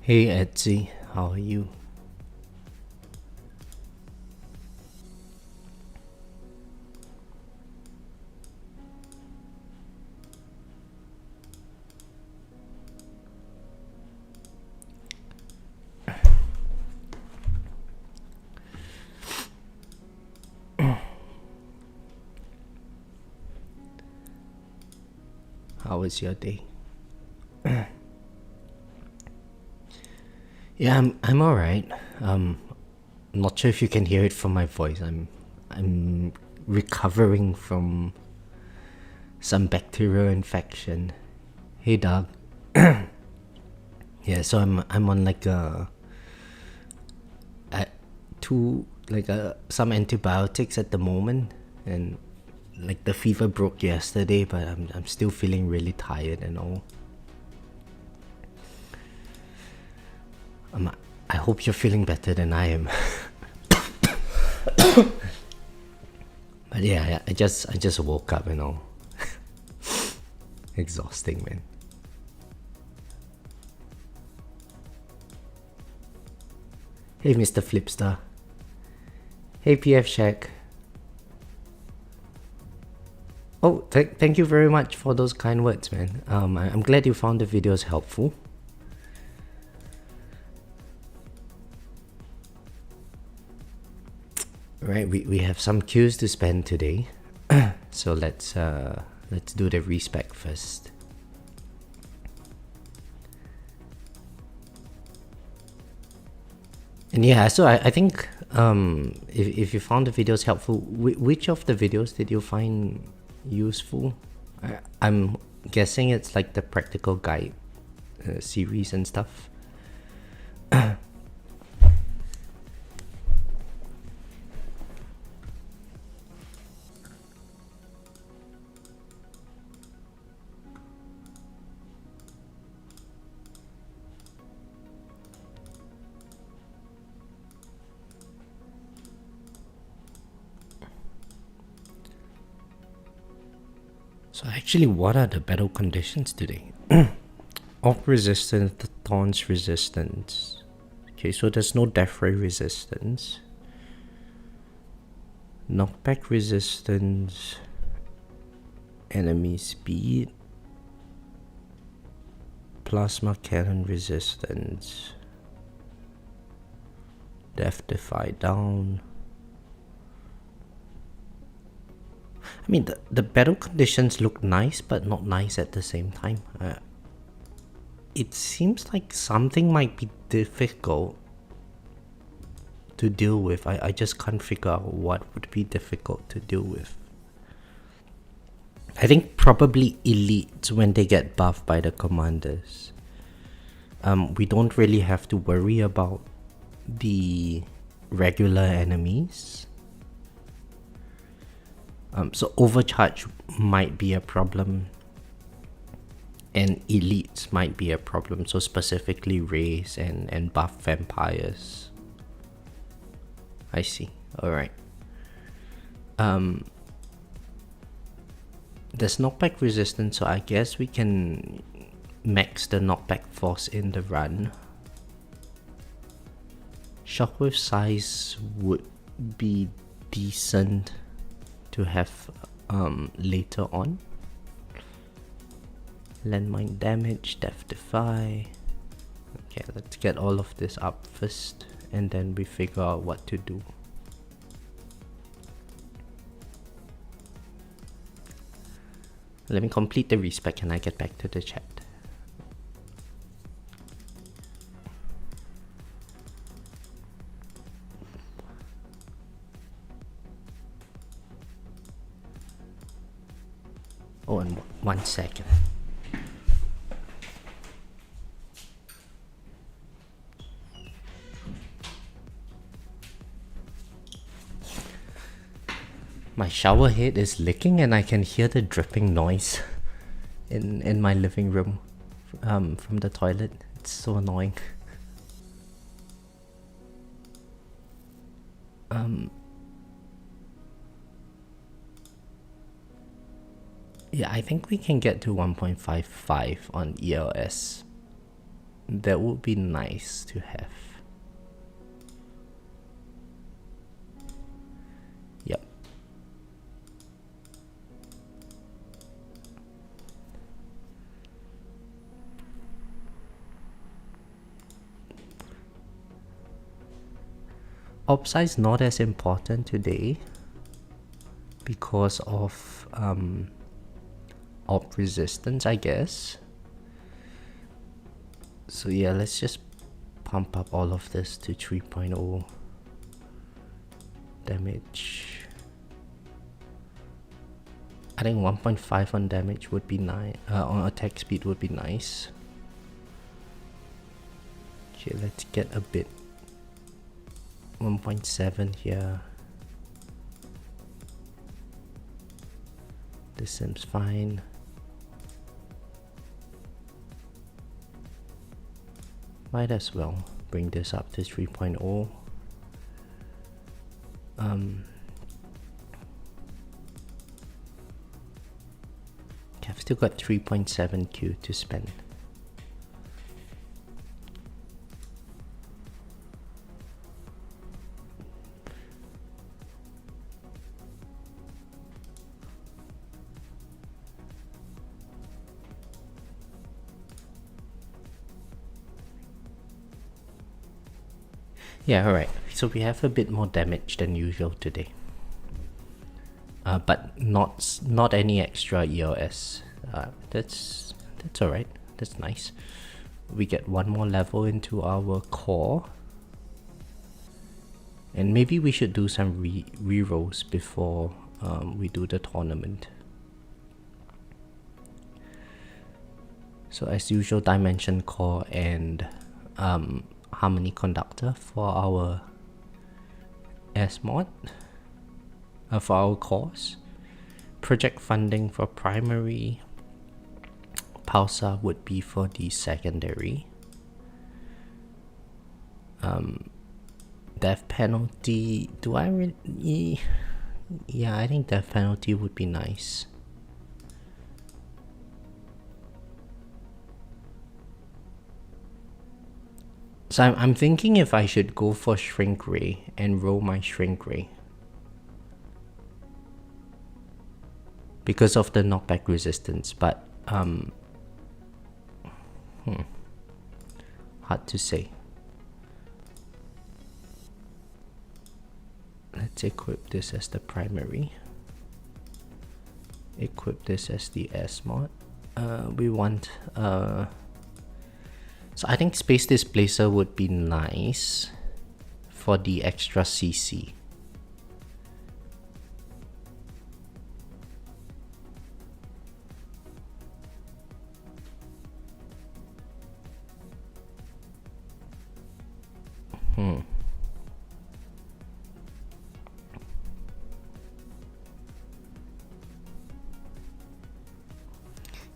Hey Etsy, how are you? How was your day? Yeah, I'm alright. I'm not sure if you can hear it from my voice. I'm recovering from some bacterial infection. Hey dog. Yeah, so I'm on like some antibiotics at the moment, and like the fever broke yesterday, but I'm still feeling really tired and all. I hope you're feeling better than I am. But yeah, I just woke up and all. Exhausting, man. Hey, Mr. Flipstar. Hey, PF Shack. Oh, thank you very much for those kind words, man. I'm glad you found the videos helpful. Right, we have some queues to spend today, so let's do the respec first. And yeah, so I think if you found the videos helpful, which of the videos did you find useful? I'm guessing it's like the practical guide series and stuff. So actually, what are the battle conditions today? Orb Resistance, Thorns Resistance. Okay, so there's no Defy Resistance. Knockback Resistance. Enemy Speed. Plasma Cannon Resistance. Defy down. I mean, the battle conditions look nice, but not nice at the same time. It seems like something might be difficult to deal with. I just can't figure out what would be difficult to deal with. I think probably elites when they get buffed by the commanders. We don't really have to worry about the regular enemies. So overcharge might be a problem, and elites might be a problem. So specifically rays and buff vampires. I see. Alright. There's knockback resistance, so I guess we can max the knockback force in the run. Shockwave size would be decent to have later on. Landmine damage, Defy. Okay, let's get all of this up first, and then we figure out what to do. Let me complete the respec and I get back to the chat. Oh, and 1 second. My shower head is licking and I can hear the dripping noise in my living room from the toilet. It's so annoying. Yeah, I think we can get to 1.55 on ELS. That would be nice to have. Yep. Orb size not as important today because of Orb Resistance, I guess. So yeah, let's just pump up all of this to 3.0 damage. I think 1.5 on damage would be nice. On attack speed would be nice. Okay, let's get a bit. 1.7 here. This seems fine. Might as well bring this up to 3.0. I've still got 3.7 Q to spend. Yeah, alright. So we have a bit more damage than usual today. But not any extra EOS. That's alright. That's nice. We get one more level into our core. And maybe we should do some rerolls before we do the tournament. So as usual, Dimension Core and Harmony Conductor for our S mod. For our cores. Project funding for primary. Pulsar would be for the secondary. Death penalty. Do I really? Yeah, I think death penalty would be nice. So I'm thinking if I should go for Shrink Ray and roll my Shrink Ray. Because of the Knockback Resistance, but hard to say. Let's equip this as the primary. Equip this as the S mod. We want so I think Space Displacer would be nice for the extra CC.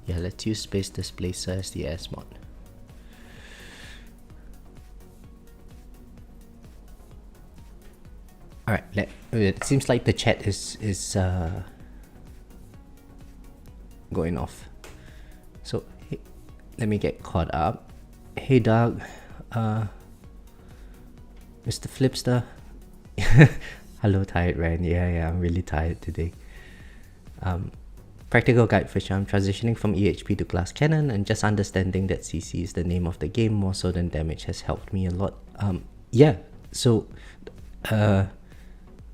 Yeah, let's use Space Displacer as the S mod. Alright, it seems like the chat is going off. So hey, let me get caught up. Hey Doug, Mr. Flipster. Hello tired Ryan. Yeah, I'm really tired today. Practical guide for Sham, transitioning from EHP to glass cannon and just understanding that CC is the name of the game more so than damage has helped me a lot. Yeah, so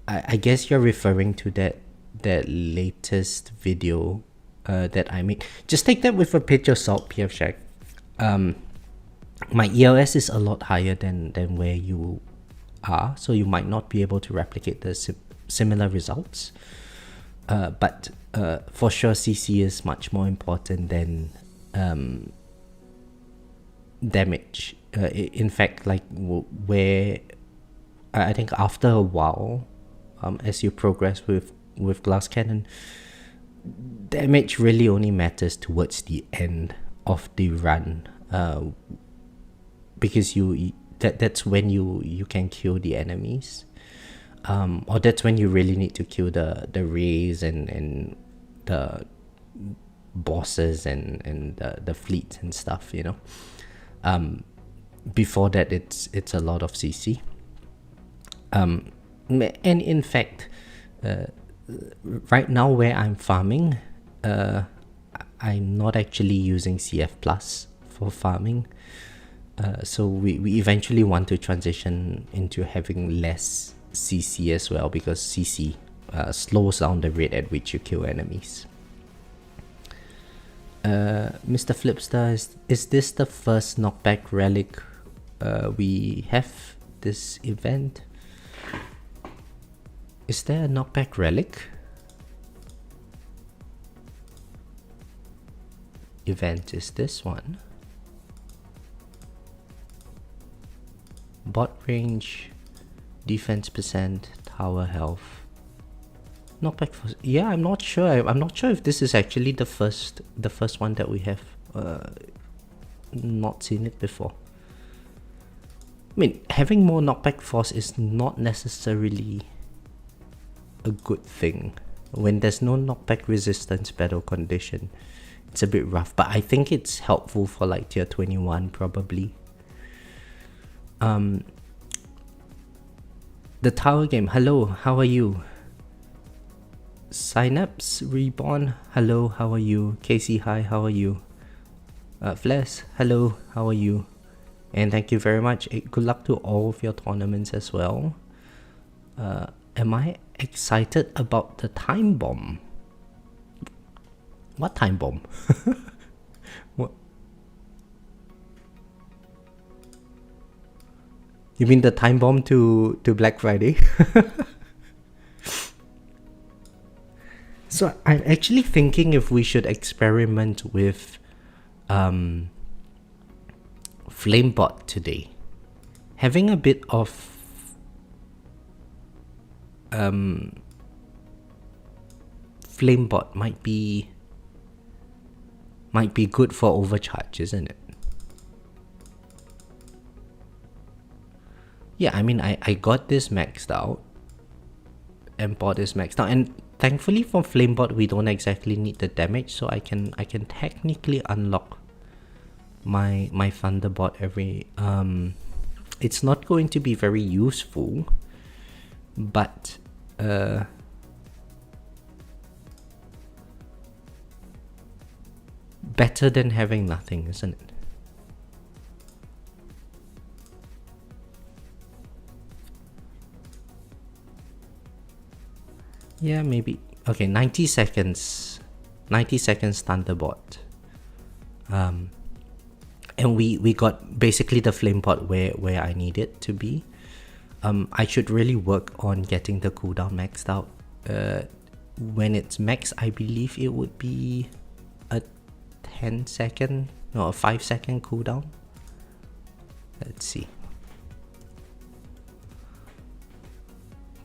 I guess you're referring to that latest video that I made. Just take that with a pinch of salt, PF Shack. My ELS is a lot higher than where you are, so you might not be able to replicate the similar results. But for sure CC is much more important than damage. In fact, like where I think after a while, as you progress with glass cannon, damage really only matters towards the end of the run, because that's when you can kill the enemies, or that's when you really need to kill the rays and the bosses and the fleet and stuff, you know. Before that, it's a lot of CC. And in fact, right now where I'm farming, I'm not actually using CF Plus for farming. So we eventually want to transition into having less CC as well, because CC slows down the rate at which you kill enemies. Mr. Flipstar, is this the first knockback relic we have this event? Is there a knockback relic event? Is this one? Bot range, defense percent, tower health, knockback for, yeah, I'm not sure. I'm not sure if this is actually the first one that we have not seen it before. I mean, having more knockback force is not necessarily a good thing. When there's no knockback resistance battle condition, it's a bit rough, but I think it's helpful for like tier 21 probably. The tower game, hello, how are you? Synapse Reborn, hello, how are you? Casey, hi, how are you? Fles, hello, how are you? And thank you very much. Good luck to all of your tournaments as well. Am I excited about the time bomb? What time bomb? What? You mean the time bomb to Black Friday? So I'm actually thinking if we should experiment with Flamebot today. Having a bit of Flamebot might be good for overcharge, isn't it? Yeah, I mean, I got this maxed out. Import is maxed out, and thankfully for Flamebot we don't exactly need the damage, so I can technically unlock my Thunderbot every it's not going to be very useful, but better than having nothing, isn't it? Yeah, maybe. Okay, 90 seconds. 90 seconds Thunderbot. And we got basically the Flamebot where I need it to be. I should really work on getting the cooldown maxed out. When it's maxed, I believe it would be a 10 second, no, a 5 second cooldown. Let's see.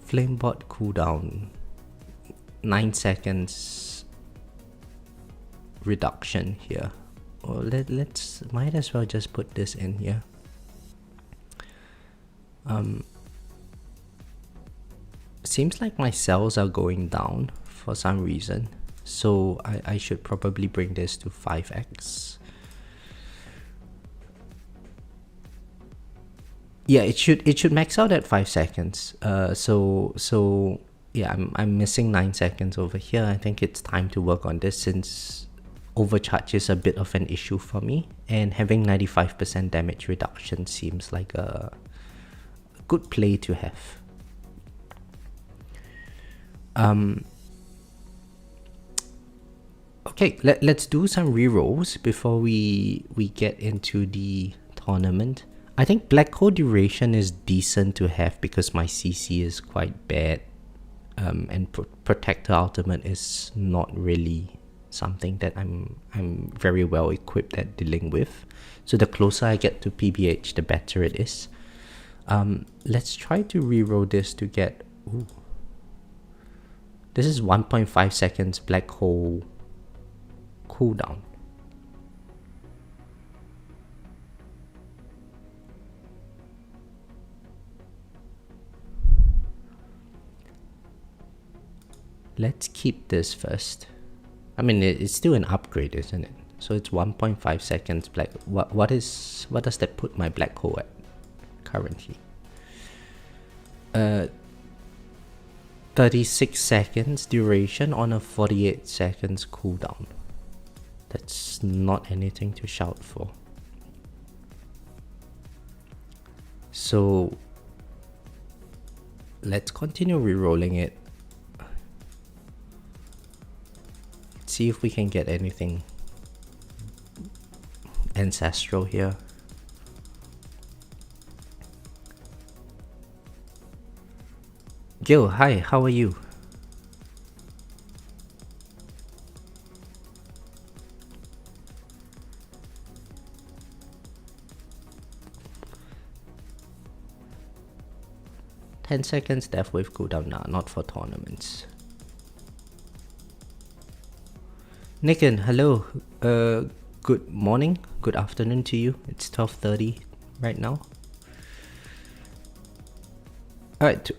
Flamebot cooldown. 9 seconds reduction here. Well, let's might as well just put this in here. Seems like my cells are going down for some reason, so I should probably bring this to 5x. Yeah, it should max out at 5 seconds. So yeah, I'm missing 9 seconds over here. I think it's time to work on this since overcharge is a bit of an issue for me, and having 95% damage reduction seems like a good play to have. Okay, let's do some rerolls before we get into the tournament. I think Black Hole Duration is decent to have because my CC is quite bad. And Protector Ultimate is not really something that I'm very well equipped at dealing with. So the closer I get to PBH, the better it is. Let's try to reroll this to get... Ooh. This is 1.5 seconds Black Hole cooldown. Let's keep this first. I mean, it's still an upgrade, isn't it? So it's 1.5 seconds black. What does that put my black hole at currently? 36 seconds duration on a 48 seconds cooldown. That's not anything to shout for. So let's continue re-rolling it. See if we can get anything ancestral here. Gil, hi, how are you? "10 seconds death wave cooldown." Nah, not for tournaments. Nicken, hello. Good morning, good afternoon to you. It's 12:30 right now. Alright,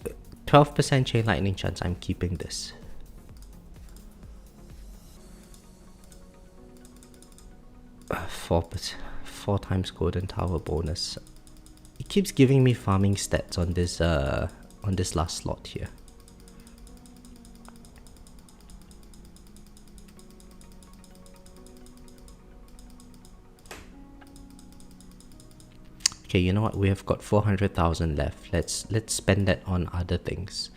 12% chain lightning chance. I'm keeping this. Four times golden tower bonus. It keeps giving me farming stats on this last slot here. Okay, you know what? We have got 400,000 left. Let's spend that on other things.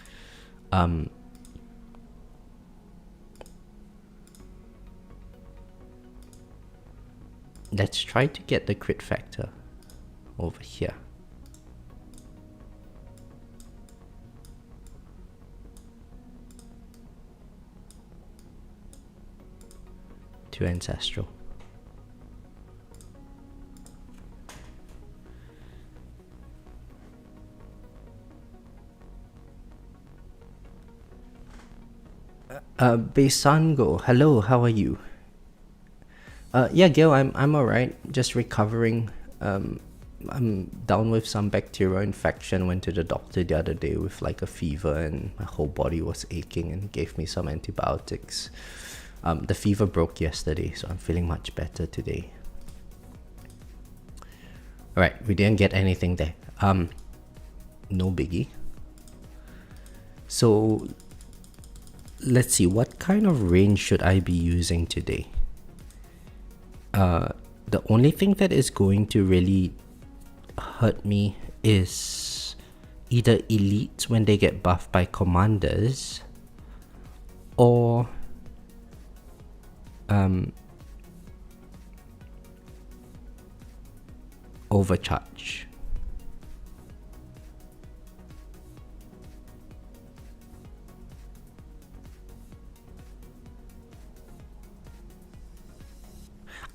Let's try to get the crit factor over here. To ancestral. Besango, hello, how are you? Yeah, Gil, I'm alright. Just recovering. I'm down with some bacterial infection. Went to the doctor the other day with like a fever, and my whole body was aching, and gave me some antibiotics. The fever broke yesterday, so I'm feeling much better today. Alright, we didn't get anything there. No biggie. So let's see, what kind of range should I be using today? The only thing that is going to really hurt me is either elites when they get buffed by commanders, or overcharge.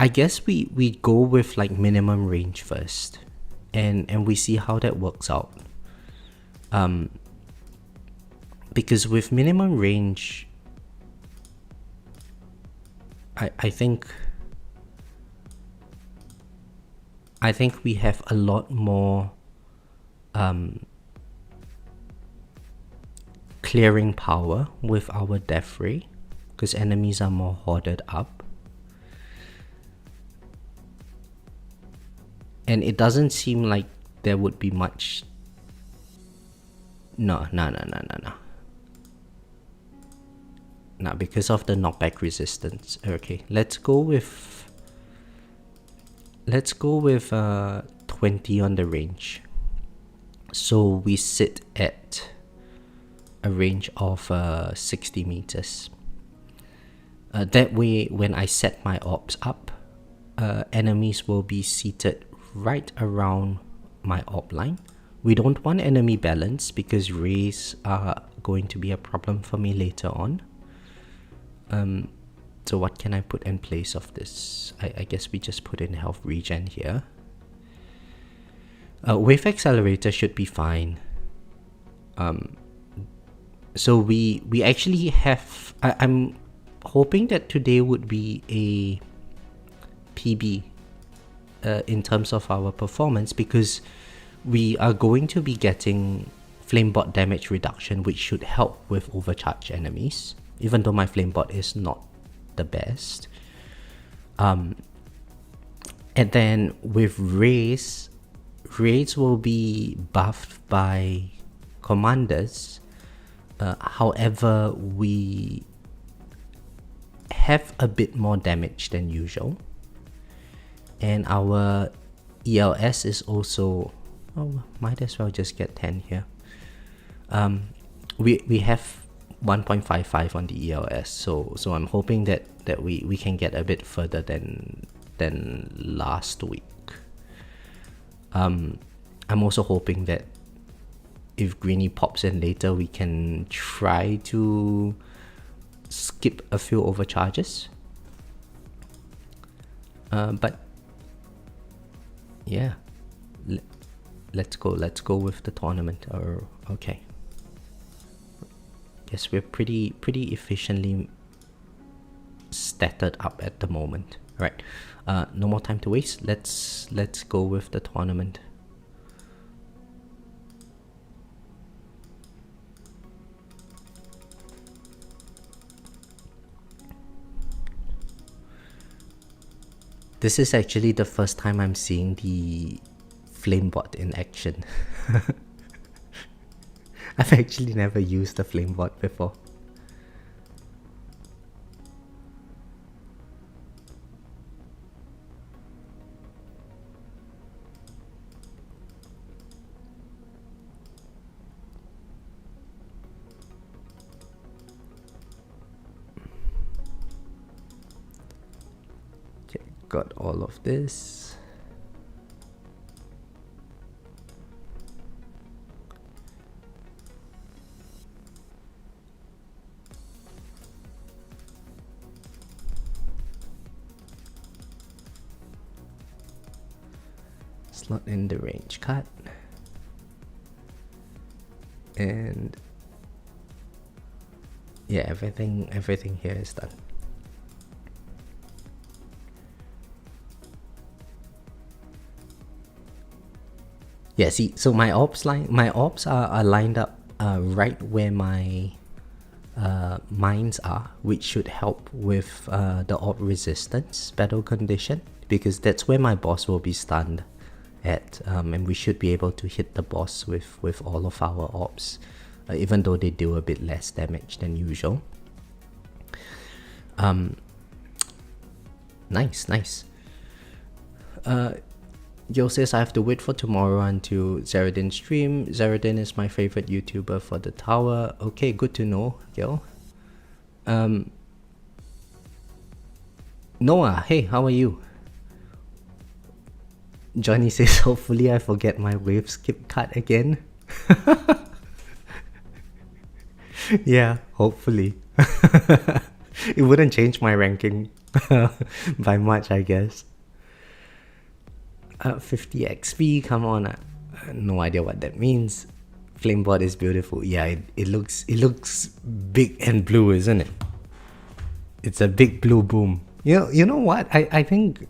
I guess we go with like minimum range first, and we see how that works out. Because with minimum range, I think we have a lot more clearing power with our death ray, because enemies are more hoarded up. And it doesn't seem like there would be much. No. Nah, because of the knockback resistance. Okay, let's go with 20 on the range. So we sit at a range of 60 meters. That way, when I set my orbs up, enemies will be seated right around my orb line. We don't want enemy balance because rays are going to be a problem for me later on. So what can I put in place of this? I guess we just put in health regen here. Wave accelerator should be fine. So we actually have. I'm hoping that today would be a PB in terms of our performance, because we are going to be getting flamebot damage reduction, which should help with overcharged enemies, even though my flamebot is not the best. And then with raids will be buffed by commanders. However, we have a bit more damage than usual, and our ELS is also, oh, might as well just get 10 here. We have 1.55 on the ELS, so I'm hoping that we can get a bit further than last week. I'm also hoping that if Greenie pops in later, we can try to skip a few overcharges. But yeah, let's go with the tournament. Or okay, yes, we're pretty efficiently statted up at the moment. Right, no more time to waste. Let's go with the tournament. This is actually the first time I'm seeing the flamebot in action. I've actually never used the flamebot before. Got all of this. Slot in the range cut. And yeah, everything here is done. Yeah, see, so my orbs are lined up right where my mines are, which should help with the Orb Resistance battle condition, because that's where my boss will be stunned at, and we should be able to hit the boss with all of our orbs, even though they do a bit less damage than usual. Nice. Yo says I have to wait for tomorrow until Zeradin stream. Zeradin is my favorite YouTuber for the tower. Okay, good to know, Yo. Noah, hey, how are you? Johnny says hopefully I forget my wave skip cut again. Yeah, hopefully. It wouldn't change my ranking by much, I guess. 50 XP, come on. No idea what that means. Flamebot is beautiful. Yeah, it looks big and blue, isn't it? It's a big blue boom. You know what? I think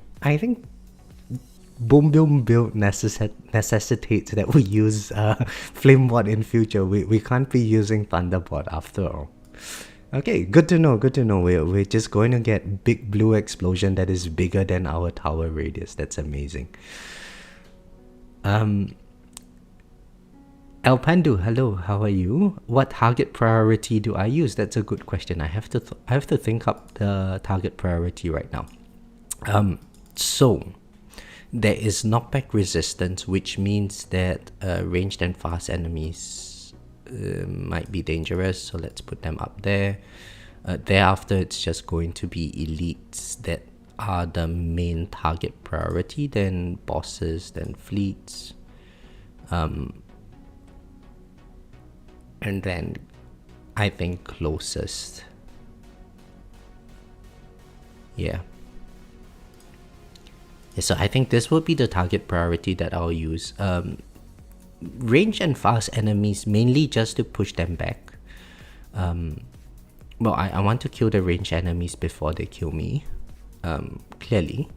Boom Boom build necessitates that we use Flamebot in future. We can't be using Thunderbot after all. Okay, good to know. We're just going to get big blue explosion that is bigger than our tower radius. That's amazing. Elpandu, hello, how are you? What target priority do I use? That's a good question. I have to think up the target priority right now. So there is Knockback Resistance, which means that ranged and fast enemies might be dangerous, so let's put them up there. Thereafter, it's just going to be elites that are the main target priority, then bosses, then fleets, and then I think closest. Yeah, so I think this will be the target priority that I'll use. Range and fast enemies mainly just to push them back. Well, I want to kill the range enemies before they kill me, clearly.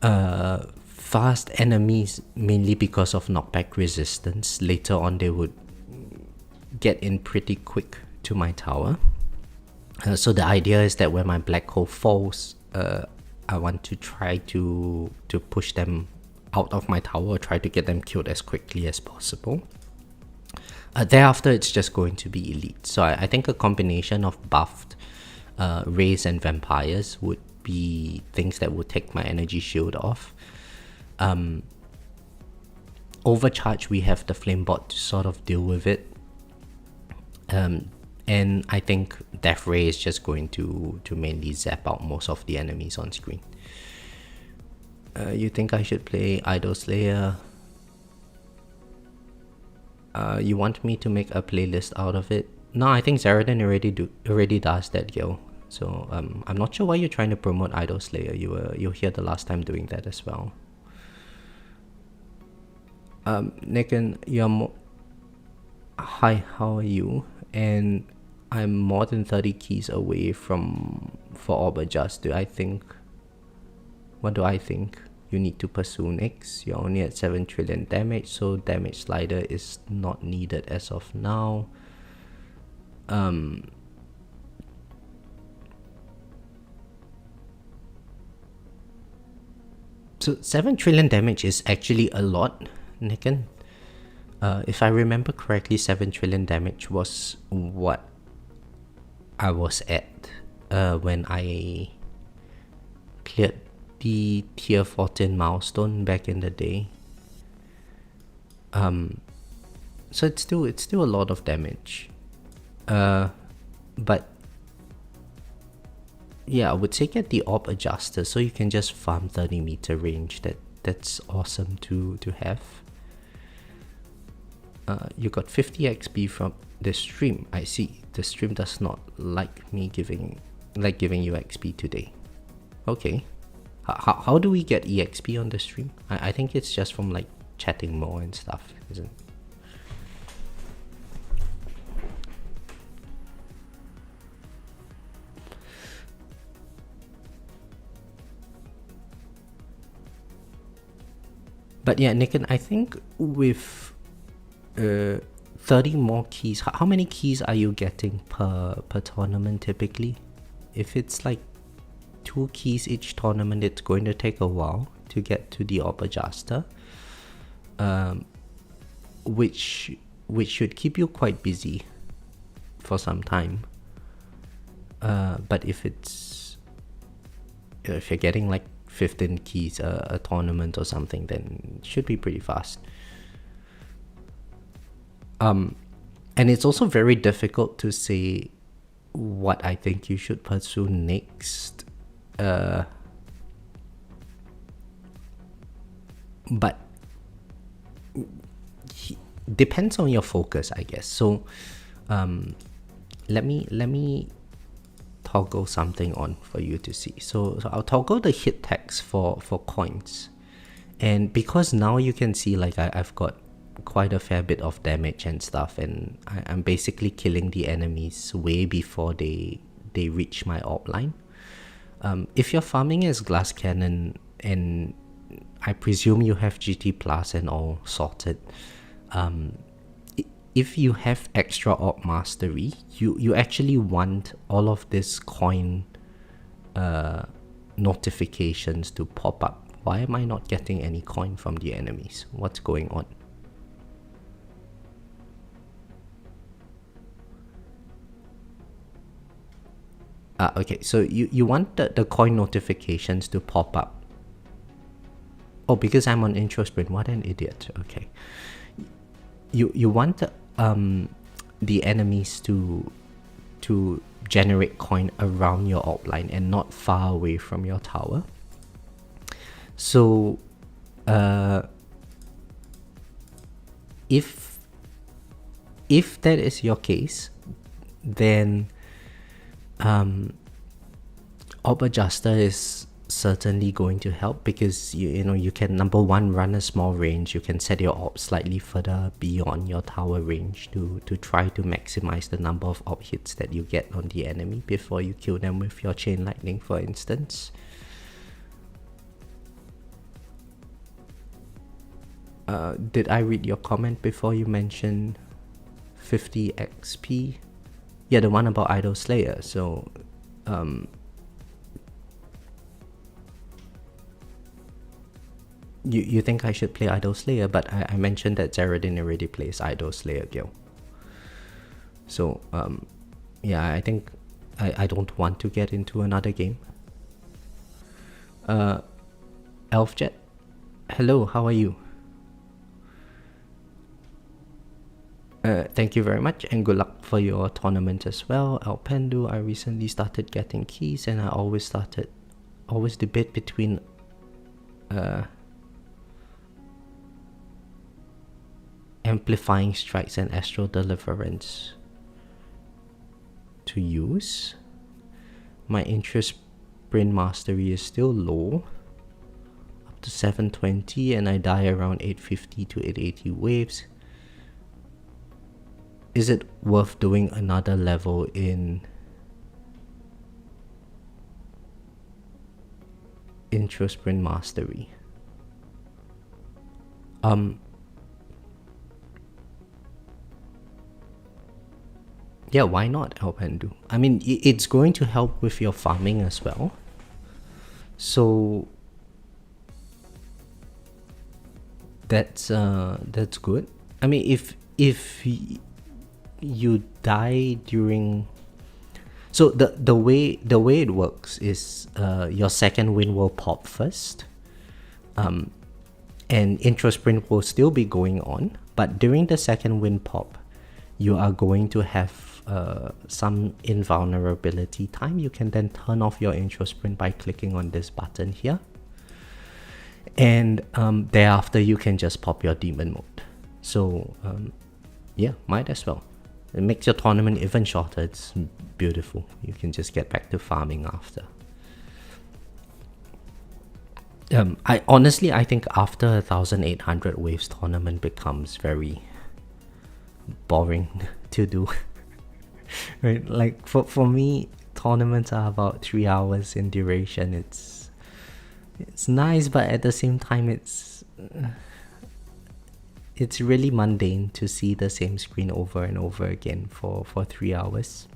Fast enemies mainly because of knockback resistance. Later on they would get in pretty quick to my tower. So the idea is that when my black hole falls, I want to try to push them out of my tower, try to get them killed as quickly as possible. Thereafter, it's just going to be elite. So I think a combination of buffed rays and vampires would be things that would take my energy shield off. Overcharge, we have the flame bot to sort of deal with it. And I think Death Ray is just going to mainly zap out most of the enemies on screen. You think I should play Idol Slayer? You want me to make a playlist out of it? No, I think Zeradan already does that, yo. So I'm not sure why you're trying to promote Idol Slayer. You were here the last time doing that as well. Nicken, hi, how are you? And I'm more than 30 keys away for Orb Adjust. What do I think? You need to pursue next. You're only at 7 trillion damage, so damage slider is not needed as of now. So 7 trillion damage is actually a lot, Nicken. If I remember correctly, 7 trillion damage was what I was at when I cleared the tier 14 milestone back in the day. So it's still a lot of damage. But yeah, I would say get the Orb Adjuster so you can just farm 30 meter range. That's awesome to have. You got 50 XP from the stream. I see. The stream does not like me giving you XP today. Okay. How do we get EXP on the stream? I think it's just from like chatting more and stuff, isn't it? But yeah, Nicken, I think with 30 more keys, how many keys are you getting per tournament typically? If it's like 2 keys each tournament, it's going to take a while to get to the Orb Adjuster, which should keep you quite busy for some time. But if you're getting like 15 keys a tournament or something, then it should be pretty fast. And it's also very difficult to say what I think you should pursue next. But depends on your focus, I guess. So let me toggle something on for you to see. So I'll toggle the hit tags for coins, and because now you can see like I've got quite a fair bit of damage and stuff, and I'm basically killing the enemies way before they reach my orb line. If you're farming as Glass Cannon, and I presume you have GT Plus and all sorted, if you have extra Orb Mastery, you actually want all of this coin notifications to pop up. Why am I not getting any coin from the enemies? What's going on? Okay, so you want the coin notifications to pop up. Oh, because I'm on intro sprint. What an idiot. Okay. You want the enemies to generate coin around your orb line and not far away from your tower. So if that is your case, then Orb Adjuster is certainly going to help, because you can, number one, run a small range. You can set your orb slightly further beyond your tower range to try to maximize the number of orb hits that you get on the enemy before you kill them with your chain lightning, for instance. Did I read your comment before you mentioned 50 XP? Yeah, the one about Idol Slayer. So You think I should play Idol Slayer, but I mentioned that Zeradin already plays Idol Slayer Guild. So, yeah, I think I don't want to get into another game. Elfjet, hello, how are you? Thank you very much, and good luck for your tournament as well. Alpendu, I recently started getting keys, and I always debate between amplifying strikes and astral deliverance to use. My interest sprint mastery is still low, up to 720, and I die around 850 to 880 waves. Is it worth doing another level in intro sprint mastery? Yeah, why not, Alpendu? I mean, it's going to help with your farming as well. So that's good. I mean, if you die during, so the way it works is your second win will pop first, and intro sprint will still be going on, but during the second win pop you are going to have some invulnerability time. You can then turn off your intro sprint by clicking on this button here, and thereafter you can just pop your demon mode. So yeah, might as well. It makes your tournament even shorter. It's beautiful. You can just get back to farming after. I think after 1800 waves, tournament becomes very boring to do. Right? Like for me, tournaments are about 3 hours in duration. It's nice, but at the same time, it's really mundane to see the same screen over and over again for 3 hours.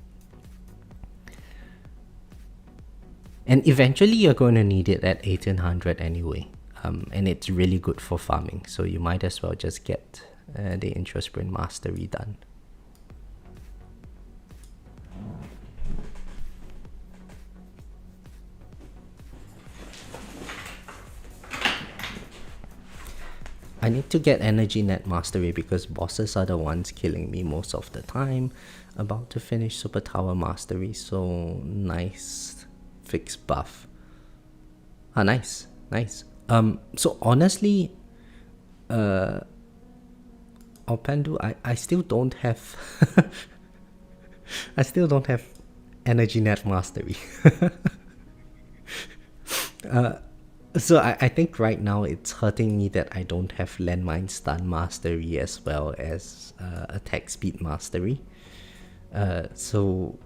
And eventually you're going to need it at 1800 anyway. And it's really good for farming, so you might as well just get the intro sprint mastery done. I need to get energy net mastery because bosses are the ones killing me most of the time. About to finish super tower mastery, so nice fix buff. Ah, nice. So honestly, Opendu, I still don't have I still don't have energy net mastery. So I think right now it's hurting me that I don't have landmine stun mastery as well as attack speed mastery. So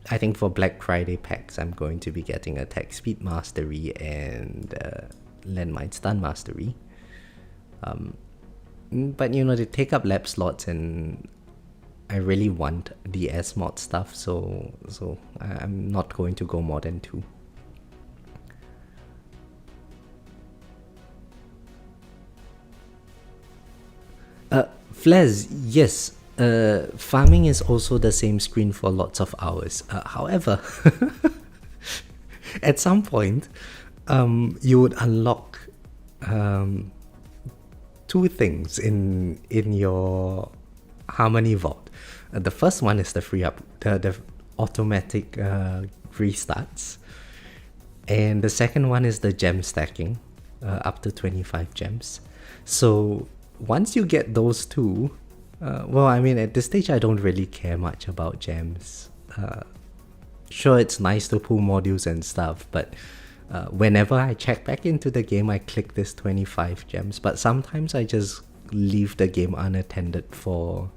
I think for Black Friday packs I'm going to be getting attack speed mastery and landmine stun mastery. But you know, they take up lab slots and I really want the S mod stuff, so I'm not going to go more than 2. Flez, yes, farming is also the same screen for lots of hours. However, at some point, you would unlock 2 things in your Harmony Vault. The first one is the free up, the automatic restarts, and the second one is the gem stacking, up to 25 gems. So once you get those 2, well, I mean, at this stage I don't really care much about gems. Sure, it's nice to pull modules and stuff, but whenever I check back into the game I click this 25 gems, but sometimes I just leave the game unattended for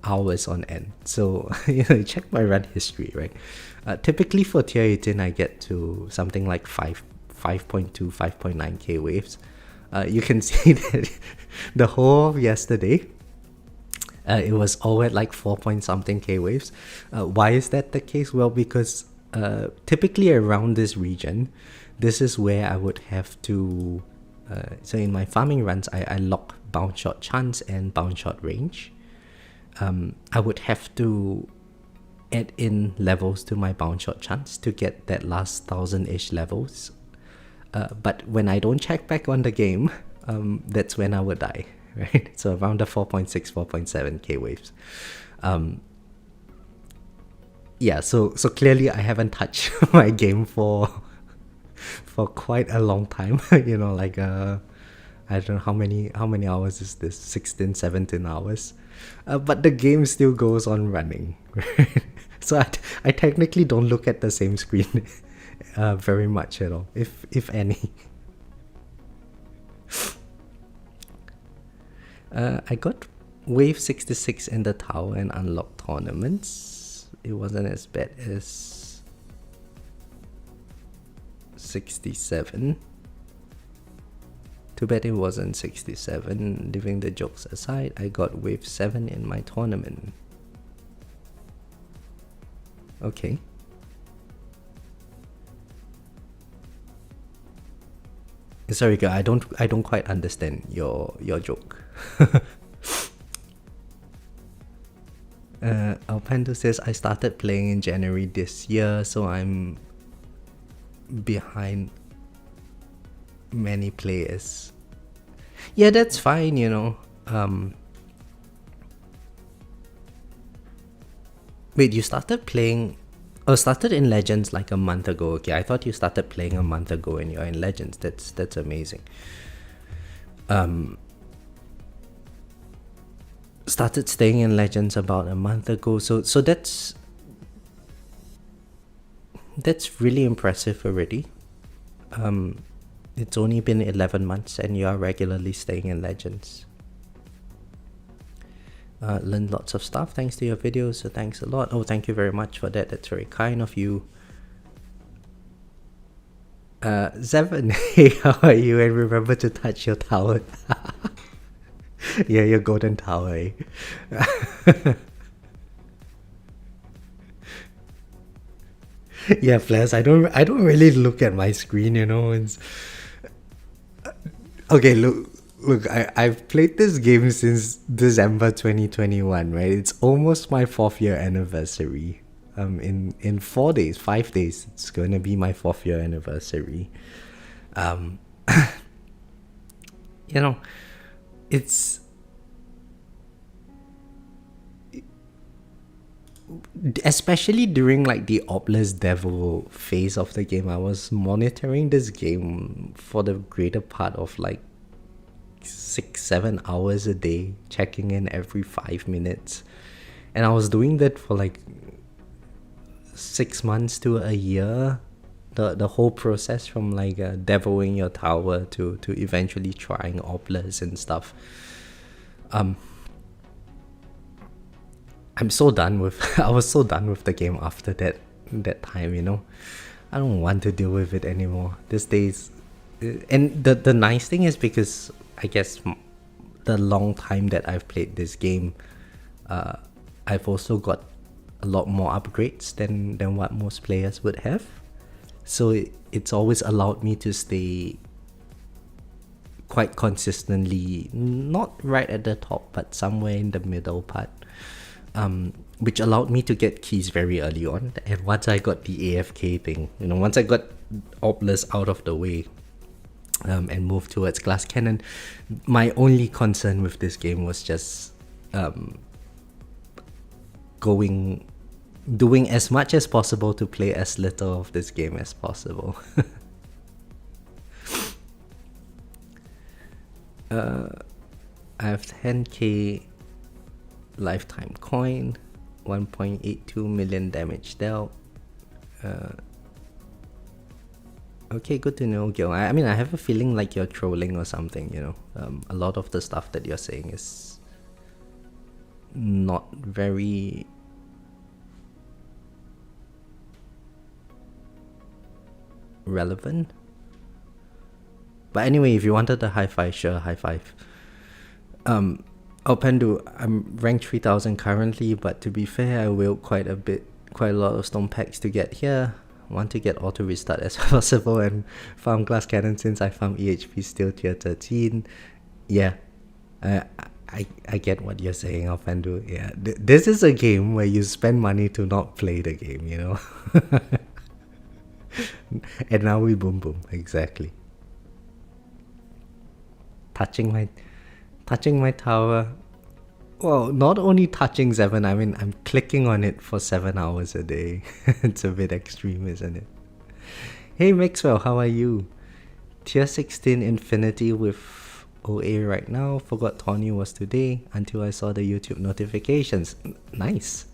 hours on end. So you know, check my run history, right? Typically for tier 18 I get to something like 5.2 5.9k waves. You can see that the whole of yesterday it was all at like 4 point something k waves. Why is that the case? Well, because typically around this region, this is where I would have to So in my farming runs, I lock bounce shot chance and bounce shot range. I would have to add in levels to my bounce shot chance to get that last 1000-ish levels. But when I don't check back on the game, that's when I would die, right? So around the 4.6, 4.7k waves. Yeah, so clearly I haven't touched my game for quite a long time. You know, like I don't know how many hours is this, 16, 17 hours. But the game still goes on running, right? So I technically don't look at the same screen very much at all, if any. I got wave 66 in the tower and unlocked tournaments. It wasn't as bad as 67. Too bad it wasn't 67. Leaving the jokes aside, I got wave 7 in my tournament. Okay. Sorry, girl, I don't quite understand your joke. Alpendo says I started playing in January this year, so I'm behind many players. Yeah, that's fine, you know. Wait, you started playing... Oh, started in Legends like a month ago. Okay, I thought you started playing a month ago and you're in Legends. That's amazing. Started staying in Legends about a month ago. So that's really impressive already. It's only been 11 months and you are regularly staying in Legends. Learned lots of stuff thanks to your videos, so thanks a lot. Oh, thank you very much for that. That's very kind of you. Seven, hey, how are you? And remember to touch your tower. Yeah, your golden tower, eh? Yeah, plus I don't really look at my screen, you know. It's okay. Look, I've played this game since December 2021, right? It's almost my 4th year anniversary. In 5 days, it's gonna be my 4th year anniversary. You know, it's especially during like the Obless Devil phase of the game. I was monitoring this game for the greater part of like 6-7 hours a day, checking in every 5 minutes, and I was doing that for like 6 months to a year. The whole process from like devoing your tower to eventually trying Obless and stuff. I'm so done with I was so done with the game after that time, you know. I don't want to deal with it anymore these days. And the nice thing is, because I guess the long time that I've played this game, I've also got a lot more upgrades than what most players would have. So it's always allowed me to stay quite consistently, not right at the top, but somewhere in the middle part, which allowed me to get keys very early on. And once I got the AFK thing, you know, once I got Obless out of the way, and moved towards Glass Cannon, my only concern with this game was just doing as much as possible to play as little of this game as possible. I have 10k lifetime coin, 1.82 million damage dealt. Okay, good to know, Gil. I mean, I have a feeling like you're trolling or something, you know. A lot of the stuff that you're saying is not very... relevant. But anyway, if you wanted a high five, sure, high five. Alpendu, I'm ranked 3000 currently, but to be fair, I wheeled quite a lot of stone packs to get here. Want to get auto restart as possible and farm glass cannon since I farm EHP still tier 13. Yeah, I get what you're saying, Alfandu. Yeah, this is a game where you spend money to not play the game, you know. And now we boom boom, exactly. Touching my tower. Well, not only touching 7, I mean, I'm clicking on it for 7 hours a day. It's a bit extreme, isn't it? Hey Maxwell, how are you? Tier 16 Infinity with OA right now. Forgot Tawny was today until I saw the YouTube notifications. Nice.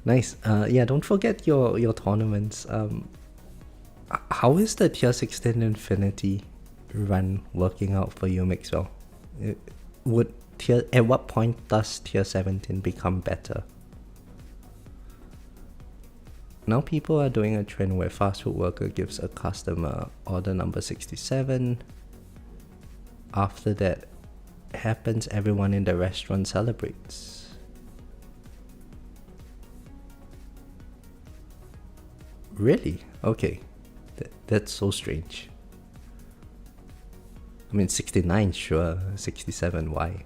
Nice. Yeah, don't forget your tournaments. How is the Tier 16 Infinity run working out for you, Maxwell? At what point does Tier 17 become better? Now people are doing a trend where fast food worker gives a customer order number 67. After that happens, everyone in the restaurant celebrates. Really? Okay. That's so strange. I mean, 69, sure. 67, why?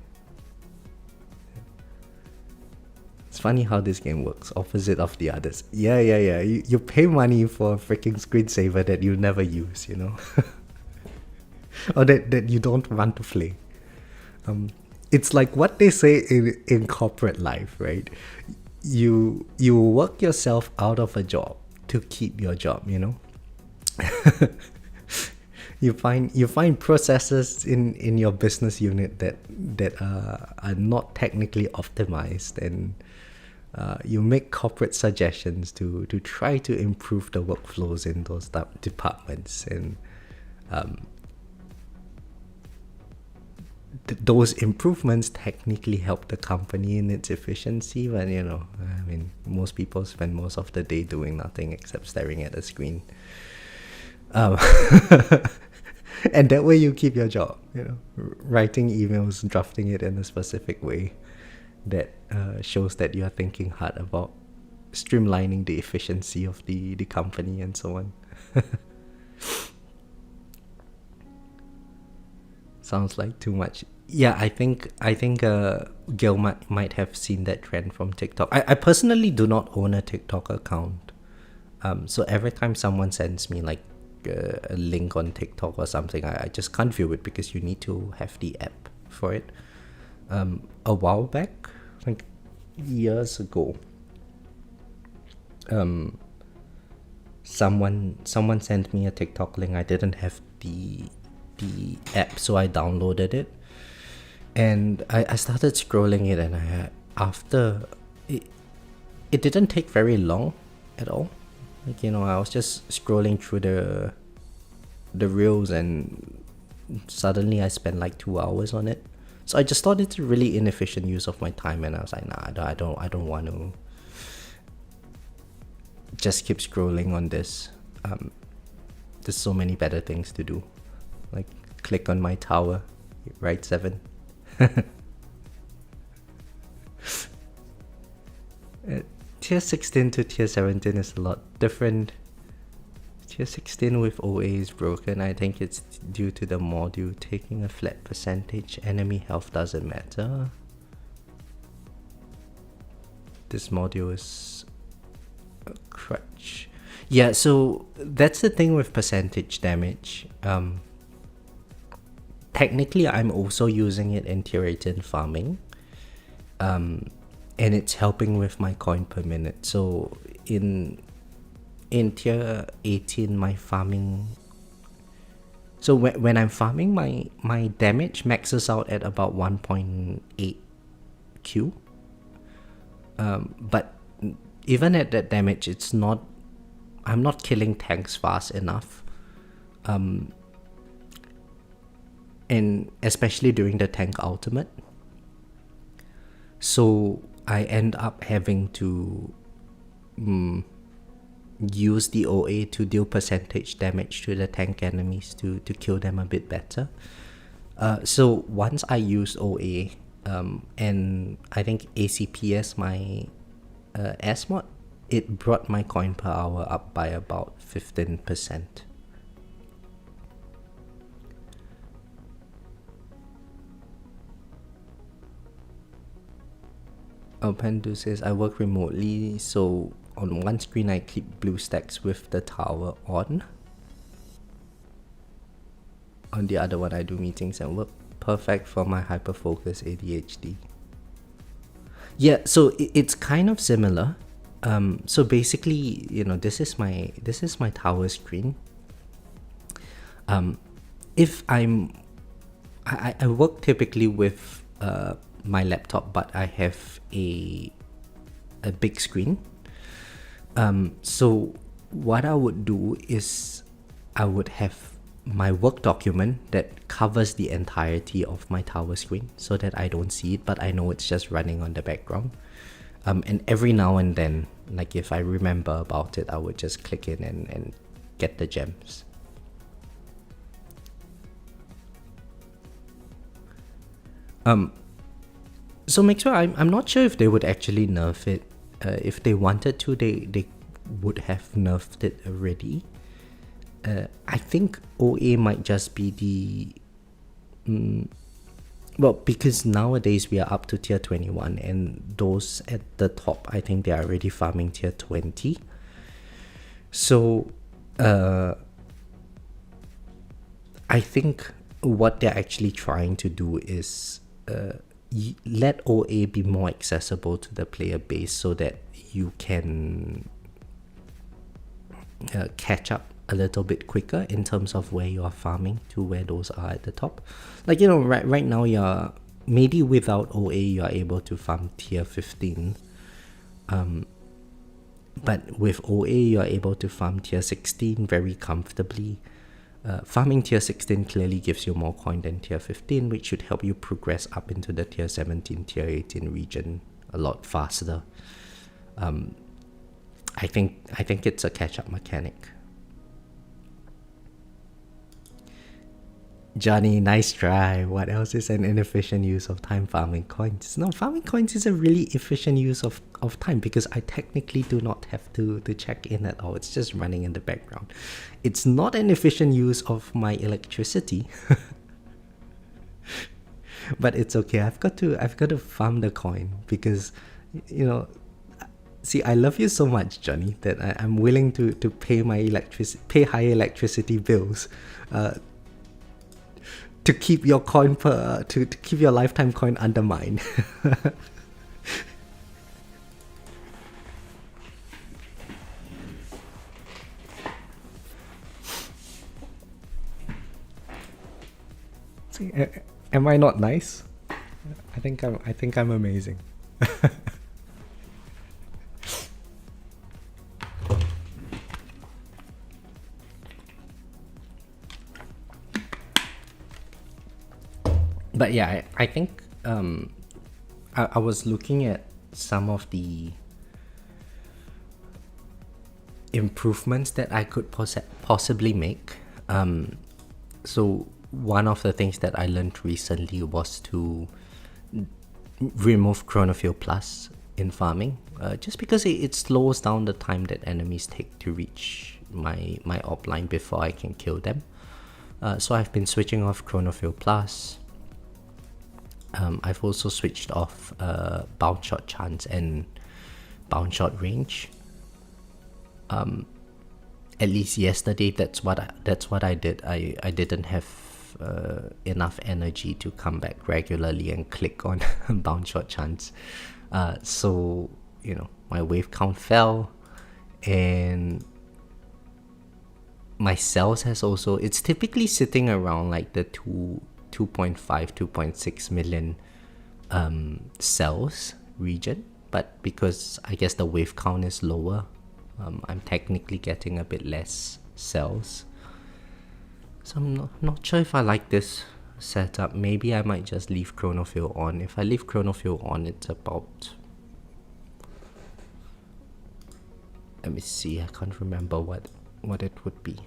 It's funny how this game works, opposite of the others. Yeah. You pay money for a freaking screensaver that you never use, you know? Or that you don't want to play. It's like what they say in corporate life, right? You work yourself out of a job to keep your job, you know? You find processes in your business unit that are not technically optimized, and you make corporate suggestions to try to improve the workflows in those departments, and those improvements technically help the company in its efficiency, but you know, I mean, most people spend most of the day doing nothing except staring at a screen. And that way you keep your job, you know, writing emails, drafting it in a specific way that shows that you are thinking hard about streamlining the efficiency of the company and so on. Sounds like too much. Yeah, I think Gil might have seen that trend from TikTok. I personally do not own a TikTok account. So every time someone sends me like a link on TikTok or something, I just can't view it because you need to have the app for it. A while back, like years ago, someone sent me a TikTok link. I didn't have the app, so I downloaded it, and I started scrolling it, and after it didn't take very long at all. Like, you know, I was just scrolling through the reels, and suddenly I spent like 2 hours on it. So I just thought it's a really inefficient use of my time, and I was like, nah, I don't want to just keep scrolling on this. There's so many better things to do, like click on my tower, right 7. Tier 16 to tier 17 is a lot different. Tier 16 with OA is broken. I think it's due to the module taking a flat percentage. Enemy health doesn't matter. This module is a crutch. Yeah, so that's the thing with percentage damage. Technically, I'm also using it in tier 18 farming. And it's helping with my coin per minute. So in tier 18, my farming, so when I'm farming, my damage maxes out at about 1.8 Q. But even at that damage, I'm not killing tanks fast enough. And especially during the tank ultimate. So I end up having to use the OA to deal percentage damage to the tank enemies to kill them a bit better. So once I use OA, and I think ACPS my S mod, it brought my coin per hour up by about 15%. Pandu says, I work remotely, so on one screen I keep blue stacks with the tower on. On the other one I do meetings and work. Perfect for my hyperfocus ADHD. Yeah, so it's kind of similar. So basically, you know, this is my tower screen. If I work typically with my laptop, but I have a big screen. So what I would do is I would have my work document that covers the entirety of my tower screen so that I don't see it, but I know it's just running on the background. And every now and then, like if I remember about it, I would just click in and get the gems. So make sure, I'm not sure if they would actually nerf it. If they wanted to, they would have nerfed it already. I think OA might just be the... well, because nowadays we are up to tier 21 and those at the top, I think they are already farming tier 20. So, I think what they're actually trying to do is let OA be more accessible to the player base so that you can catch up a little bit quicker in terms of where you are farming to where those are at the top. Like, you know, right now you're maybe without OA you are able to farm tier 15, but with OA you are able to farm tier 16 very comfortably. Farming tier 16 clearly gives you more coin than tier 15, which should help you progress up into the tier 17, tier 18 region a lot faster. I think it's a catch-up mechanic. Johnny, nice try. What else is an inefficient use of time? Farming coins. No, farming coins is a really efficient use of time because I technically do not have to check in at all. It's just running in the background. It's not an efficient use of my electricity. But it's okay. I've got to farm the coin because, you know, see, I love you so much, Johnny, that I'm willing to pay high electricity bills to keep your coin to keep your lifetime coin under mine. See, am I not nice? I think I'm amazing. But yeah, I think I was looking at some of the improvements that I could possibly make. So one of the things that I learned recently was to remove Chronofuel Plus in farming, just because it slows down the time that enemies take to reach my offline before I can kill them. So I've been switching off Chronofuel Plus. I've also switched off bounce shot chance and bounce shot range. At least yesterday, that's what I did. I didn't have enough energy to come back regularly and click on bounce shot chance. So, you know, my wave count fell, and my cells has also, it's typically sitting around like the 2.5, 2.6 million cells region, but because I guess the wave count is lower, I'm technically getting a bit less cells. So I'm not sure if I like this setup. Maybe I might just leave Chronofuel on. If I leave Chronofuel on, it's about... Let me see, I can't remember what it would be.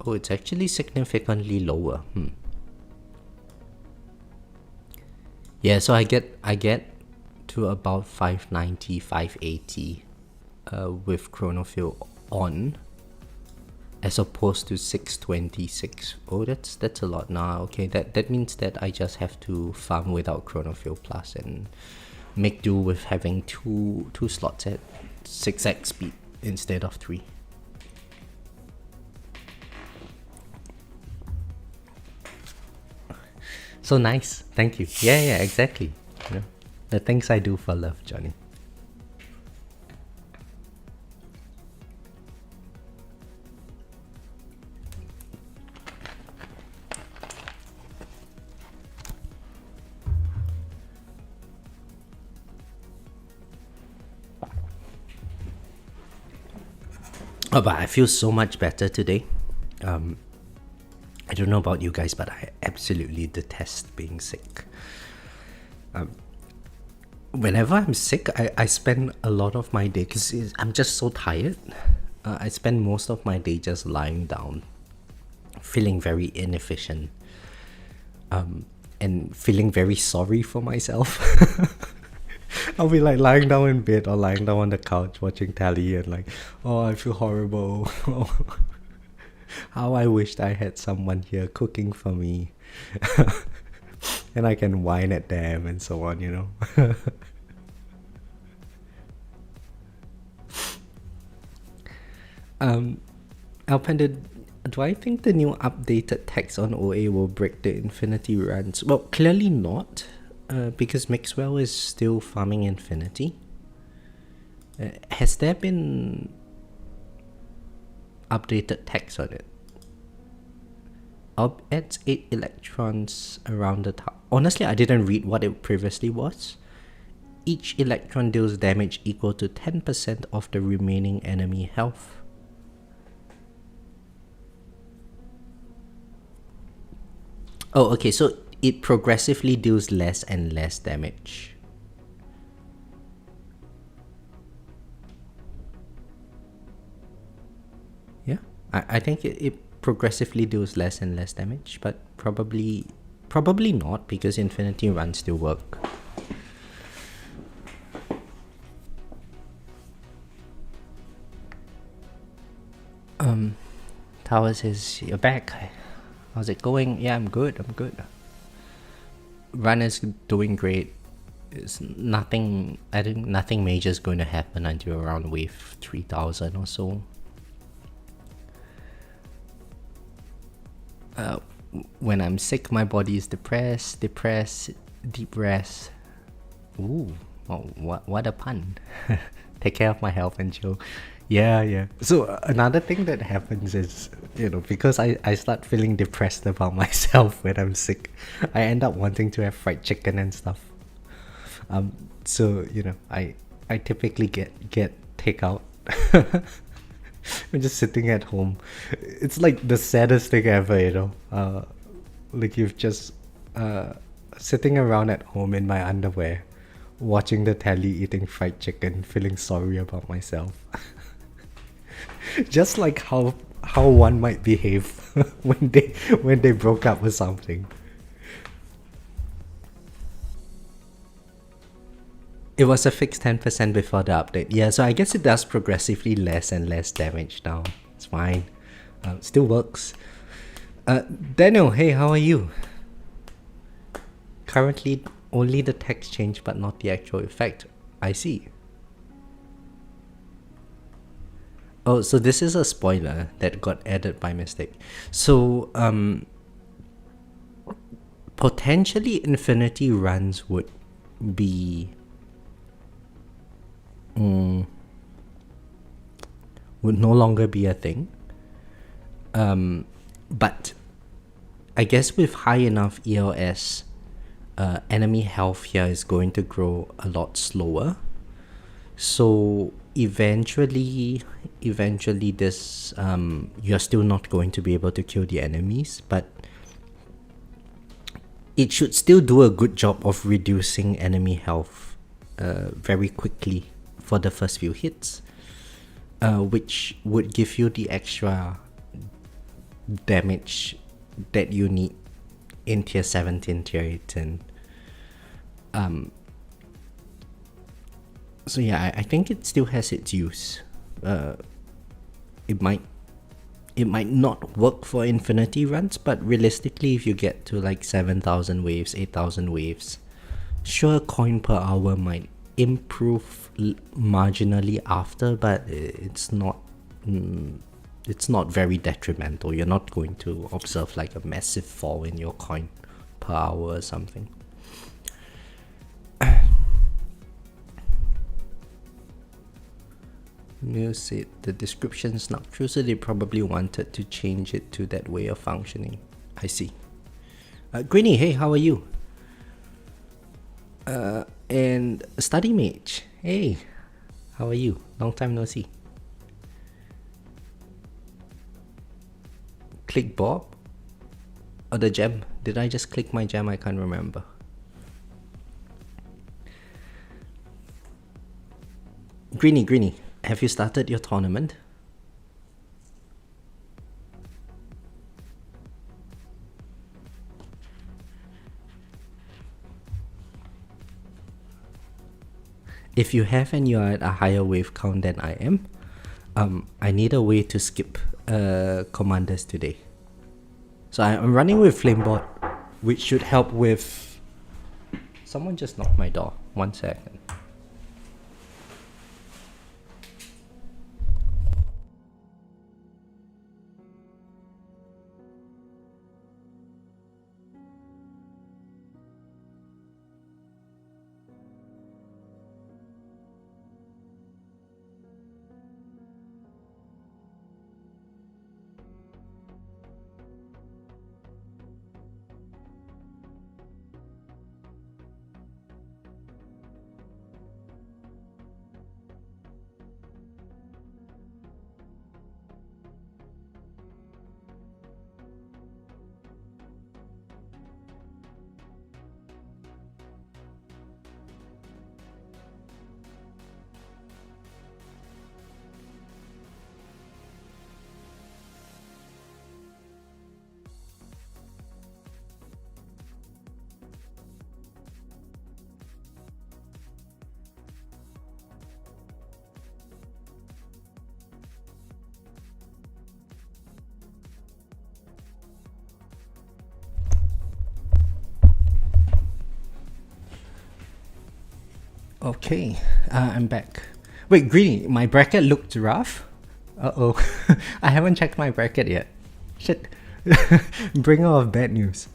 Oh, it's actually significantly lower. Yeah, so I get to about 590, 580 with chronofill on, as opposed to 626. Oh, that's a lot now. Okay, that means that I just have to farm without chronofill plus and make do with having two slots at 6x speed instead of 3. So nice, thank you. Yeah, exactly. You know, the things I do for love, Johnny. Oh, but I feel so much better today. I don't know about you guys, but I absolutely detest being sick. Whenever I'm sick, I spend a lot of my day, because I'm just so tired. I spend most of my day just lying down, feeling very inefficient, and feeling very sorry for myself. I'll be like lying down in bed or lying down on the couch watching telly and like, oh, I feel horrible. How I wished I had someone here cooking for me. And I can whine at them and so on, you know. Alpanda, do I think the new updated text on OA will break the infinity runs? Well, clearly not, because Mixwell is still farming infinity. Has there been updated text on it? Orb adds 8 electrons around the tower. Honestly, I didn't read what it previously was. Each electron deals damage equal to 10% of the remaining enemy health. Oh, okay, so it progressively deals less and less damage. Yeah, I think it progressively deals less and less damage, but probably not, because infinity runs still work. Tower says, you're back. How's it going? Yeah, I'm good. Run is doing great. It's nothing. I think nothing major is going to happen until around wave 3000 or so. When I'm sick, my body is depressed, deep rest. Ooh, oh, what a pun. Take care of my health and chill. Yeah. So another thing that happens is, you know, because I start feeling depressed about myself when I'm sick, I end up wanting to have fried chicken and stuff. So, you know, I typically get takeout. I'm just sitting at home. It's like the saddest thing ever, you know. Like you've just sitting around at home in my underwear, watching the telly, eating fried chicken, feeling sorry about myself. Just like how one might behave when they broke up or something. It was a fixed 10% before the update. Yeah, so I guess it does progressively less and less damage now. It's fine. Still works. Daniel, hey, how are you? Currently, only the text changed, but not the actual effect. I see. Oh, so this is a spoiler that got added by mistake. So, potentially infinity runs would be... would no longer be a thing. But I guess with high enough ELS, enemy health here is going to grow a lot slower. So eventually this you're still not going to be able to kill the enemies, but it should still do a good job of reducing enemy health very quickly for the first few hits, which would give you the extra damage that you need in tier 17, tier 18. So yeah, I think it still has its use. It might not work for infinity runs, but realistically, if you get to like 7,000 waves, 8,000 waves, sure, coin per hour might improve marginally after, but it's not very detrimental. You're not going to observe like a massive fall in your coin per hour or something. You said the description is not true, so they probably wanted to change it to that way of functioning. I see. Greeny, hey, how are you? And Study Mage, hey, how are you? Long time no see. Click Bob? Or the gem? Did I just click my gem? I can't remember. Greeny, have you started your tournament? If you have and you are at a higher wave count than I am, I need a way to skip commanders today. So I'm running with Flamebot, which should help with... Someone just knocked my door. 1 second. Okay, I'm back. Wait, Greeny, my bracket looked rough? Uh-oh. I haven't checked my bracket yet. Shit. Bringer of bad news.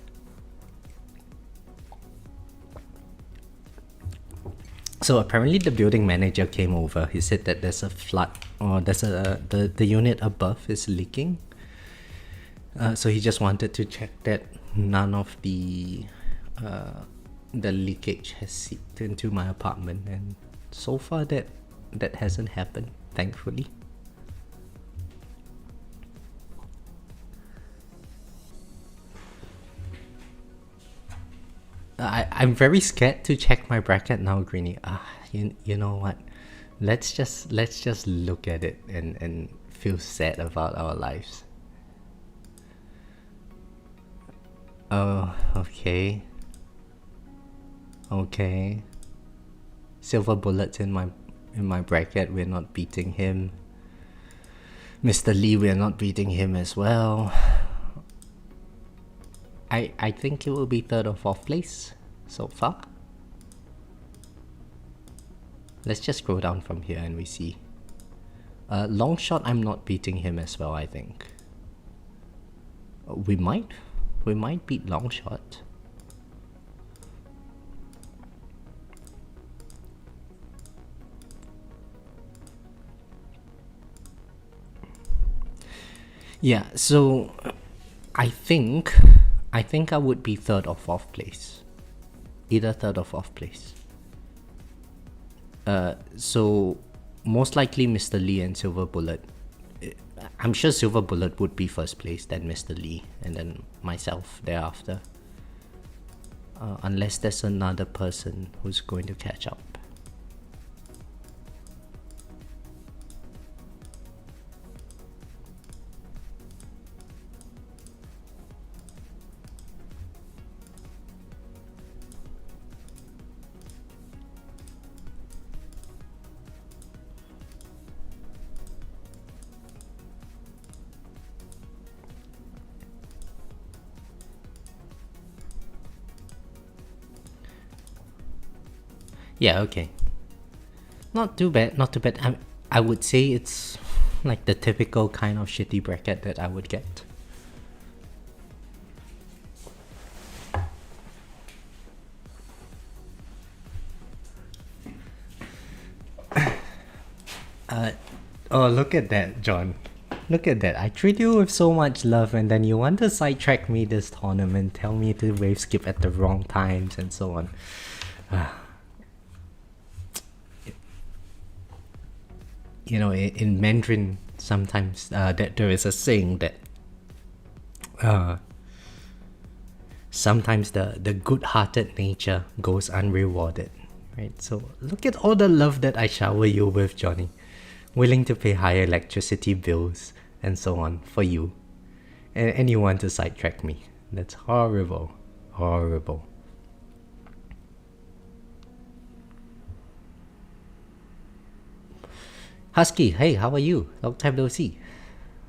So apparently the building manager came over. He said that there's a flood, or the unit above is leaking. So he just wanted to check that none of the leakage has seeped into my apartment, and so far that hasn't happened, thankfully. I'm very scared to check my bracket now, Greeny. You know what? Let's just look at it and feel sad about our lives. Oh, okay. Okay. Silver bullets in my bracket. We're not beating him. Mr. Lee, we're not beating him as well. I think it will be 3rd or 4th place so far. Let's just scroll down from here and we see. Long shot, I'm not beating him as well, I think. We might beat long shot. Yeah, so I think I would be 3rd or 4th place. Either 3rd or 4th place. So most likely Mr. Lee and Silver Bullet. I'm sure Silver Bullet would be 1st place, then Mr. Lee, and then myself thereafter. Unless there's another person who's going to catch up. Yeah, okay. Not too bad, not too bad. I would say it's like the typical kind of shitty bracket that I would get. Oh, look at that, John. Look at that. I treat you with so much love and then you want to sidetrack me this tournament, tell me to wave skip at the wrong times and so on. You know, in Mandarin, sometimes that there is a saying that sometimes the good-hearted nature goes unrewarded, right? So look at all the love that I shower you with, Johnny. Willing to pay higher electricity bills and so on for you. And you want to sidetrack me. That's horrible. Horrible. Husky, hey, how are you? Long time no see.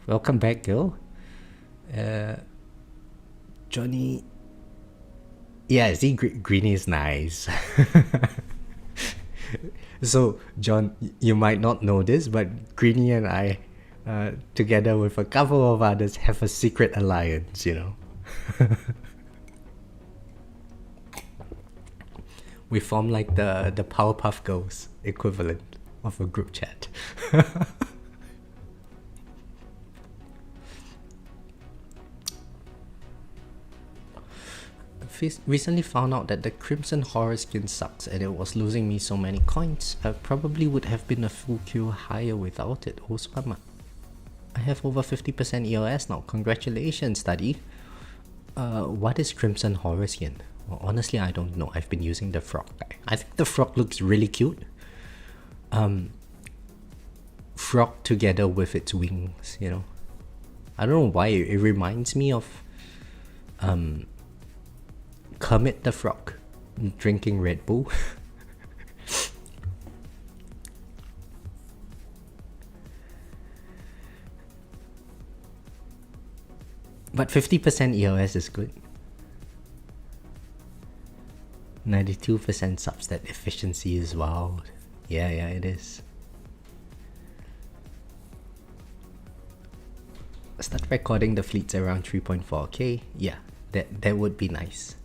Welcome back, girl. Johnny. Yeah, see, Greenie is nice. So, John, you might not know this, but Greenie and I, together with a couple of others, have a secret alliance, you know. We form like the Powerpuff Girls equivalent of a group chat. Recently found out that the Crimson Horror skin sucks and it was losing me so many coins. I probably would have been a full queue higher without it. Oh, I have over 50% EOS now. Congratulations, study. What is Crimson Horror skin? Well, honestly, I don't know. I've been using the frog guy. I think the frog looks really cute. Frog together with its wings, you know. I don't know why it reminds me of Kermit the Frog drinking Red Bull. But 50% EOS is good. 92% substat efficiency is wild. Yeah, it is. Start recording the fleets around 3.4k. Yeah, that would be nice.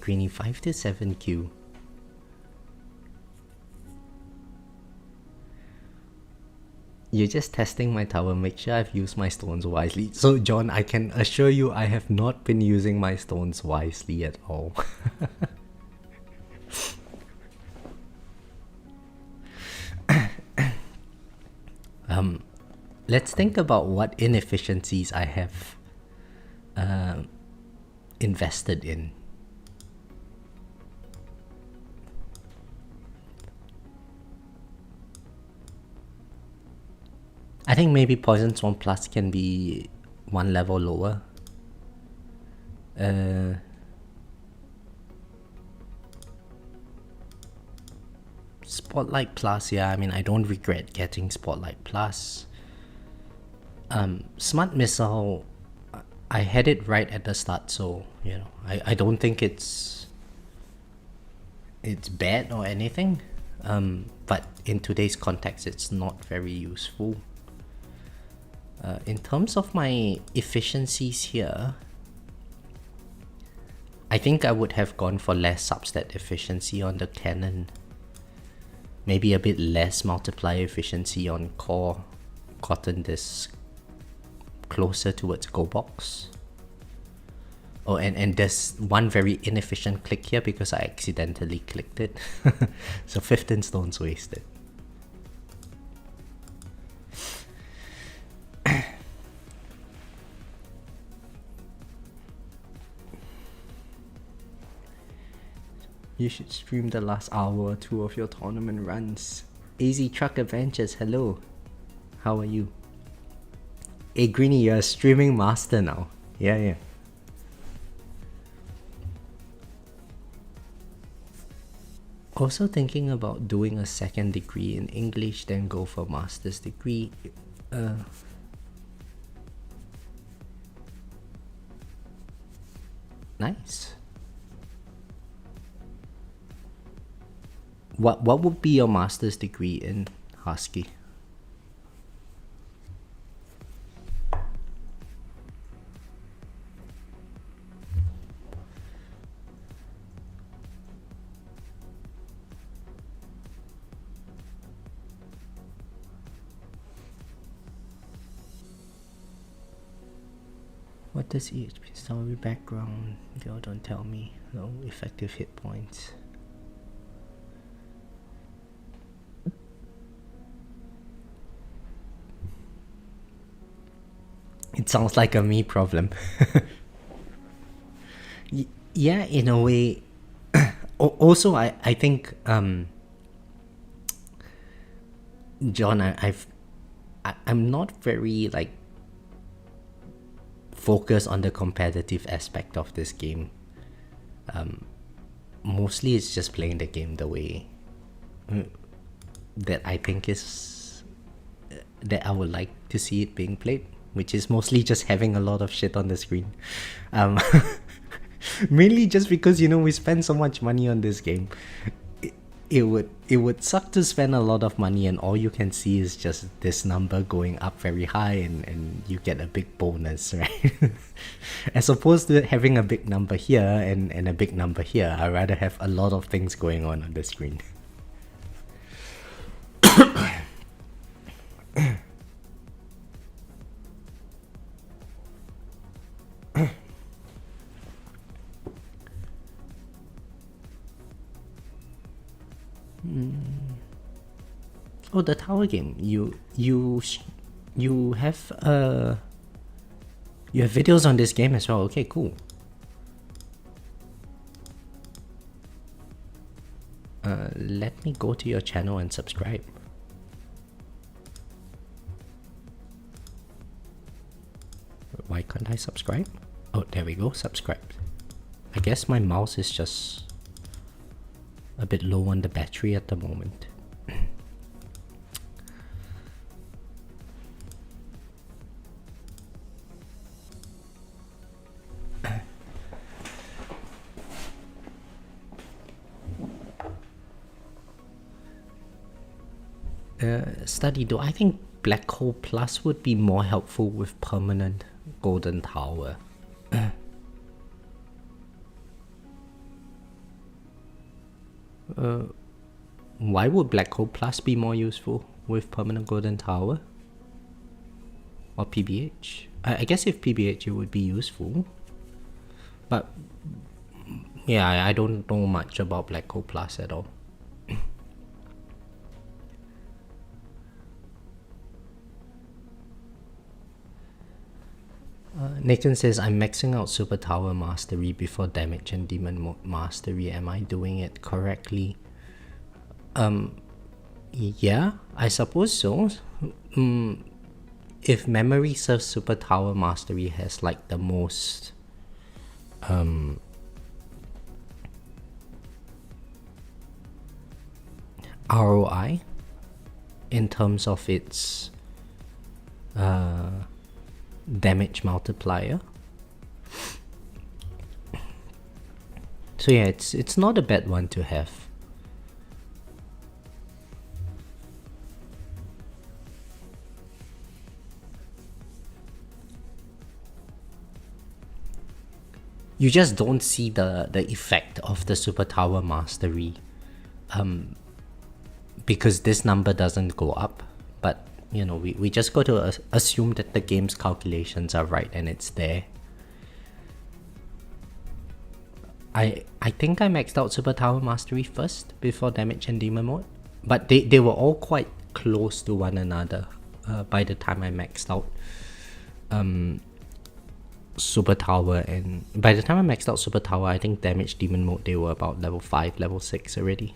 Greenie, 5 to 7Q. You're just testing my tower, make sure I've used my stones wisely. So John, I can assure you I have not been using my stones wisely at all. Let's think about what inefficiencies I have invested in. I think maybe Poison Swarm Plus can be one level lower. Spotlight Plus, yeah, I mean, I don't regret getting Spotlight Plus. Smart Missile, I had it right at the start, so, you know, I don't think it's bad or anything. But in today's context, it's not very useful. In terms of my efficiencies here, I think I would have gone for less substat efficiency on the cannon. Maybe a bit less multiplier efficiency on core, gotten this closer towards go box. Oh, and there's one very inefficient click here because I accidentally clicked it. So 15 stones wasted. You should stream the last hour or two of your tournament runs. AZ Truck Adventures, hello. How are you? Hey Greenie, you're a streaming master now. Yeah. Also thinking about doing a second degree in English, then go for master's degree. Nice. What would be your master's degree in, Husky? What does EHP story background? Yo, don't tell me. No effective hit points. It sounds like a me problem. Yeah, in a way. Also, I think John, I'm not very like focused on the competitive aspect of this game. Mostly it's just playing the game the way that I think is that I would like to see it being played, which is mostly just having a lot of shit on the screen. Mainly just because, you know, we spend so much money on this game. It would suck to spend a lot of money and all you can see is just this number going up very high and you get a big bonus, right? As opposed to having a big number here and a big number here, I'd rather have a lot of things going on the screen. Oh, the tower game. You have you have videos on this game as well. Okay, cool. Let me go to your channel and subscribe. Why can't I subscribe? Oh, there we go. Subscribed. I guess my mouse is just a bit low on the battery at the moment. Study though, I think Black Hole Plus would be more helpful with permanent Golden Tower. Why would Black Hole Plus be more useful with permanent Golden Tower? Or PBH? I guess if PBH it would be useful. But yeah, I don't know much about Black Hole Plus at all. Nathan says, I'm maxing out Super Tower Mastery before Damage and Demon Mode Mastery. Am I doing it correctly? Yeah, I suppose so. If memory serves, Super Tower Mastery has like the most ROI in terms of its damage multiplier. So yeah, it's not a bad one to have. You just don't see the effect of the Super Tower Mastery because this number doesn't go up. But you know, we just got to assume that the game's calculations are right and it's there. I think I maxed out Super Tower Mastery first before Damage and Demon Mode, but they were all quite close to one another by the time I maxed out Super Tower, and by the time I maxed out Super Tower, I think Damage Demon Mode they were about level 5, level 6 already.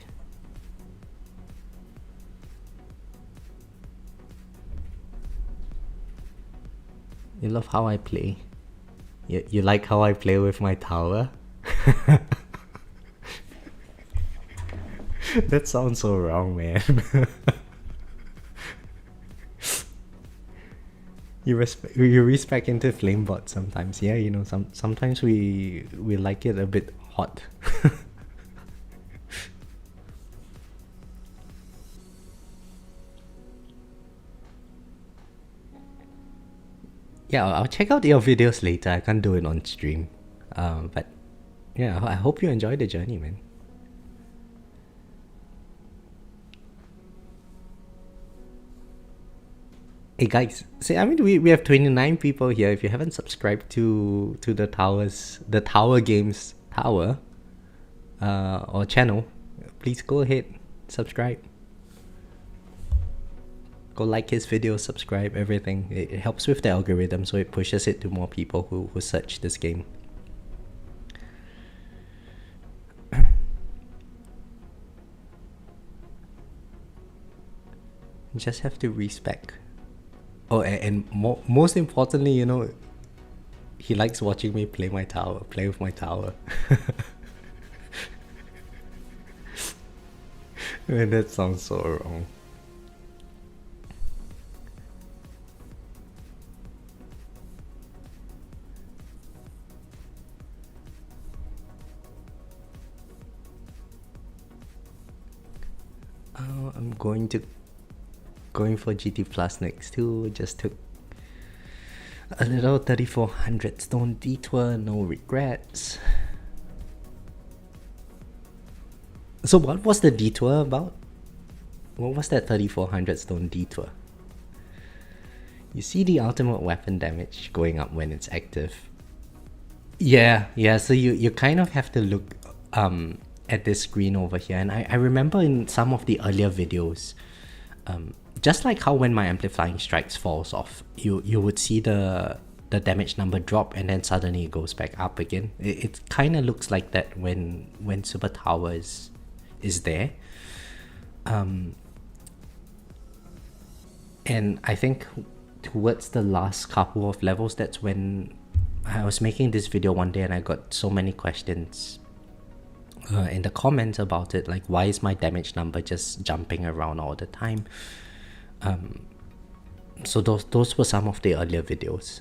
You love how I play. You like how I play with my tower? That sounds so wrong, man. you respec into flamebot sometimes. Yeah, you know, sometimes we like it a bit hot. Yeah, I'll check out your videos later. I can't do it on stream. But yeah, I hope you enjoy the journey, man. Hey guys, see, I mean, we have 29 people here. If you haven't subscribed to the Tower Games Tower or channel, please go ahead, subscribe. Go like his video, subscribe, everything. It helps with the algorithm, so it pushes it to more people who search this game. You just have to respec. Oh, and most importantly, you know, he likes watching me play with my tower. Man, that sounds so wrong. I'm going for GT Plus next too. Just took a little 3400 stone detour, no regrets. So what was the detour about? What was that 3400 stone detour? You see the ultimate weapon damage going up when it's active. Yeah, so you kind of have to look at this screen over here, and I remember in some of the earlier videos, just like how when my amplifying strikes falls off, you would see the damage number drop and then suddenly it goes back up again. It kind of looks like that when Super Tower is there. And I think towards the last couple of levels, that's when I was making this video one day and I got so many questions in the comments about it, like why is my damage number just jumping around all the time. So those were some of the earlier videos.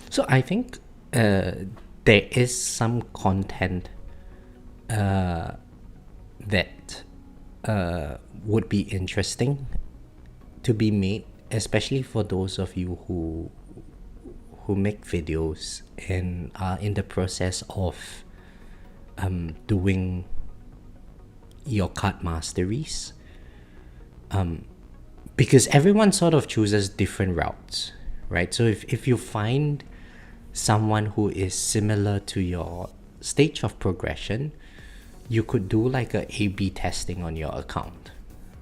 So I think there is some content that would be interesting to be made, especially for those of you who make videos and are in the process of doing your card masteries, because everyone sort of chooses different routes, right? So if you find someone who is similar to your stage of progression, you could do like a A/B testing on your account,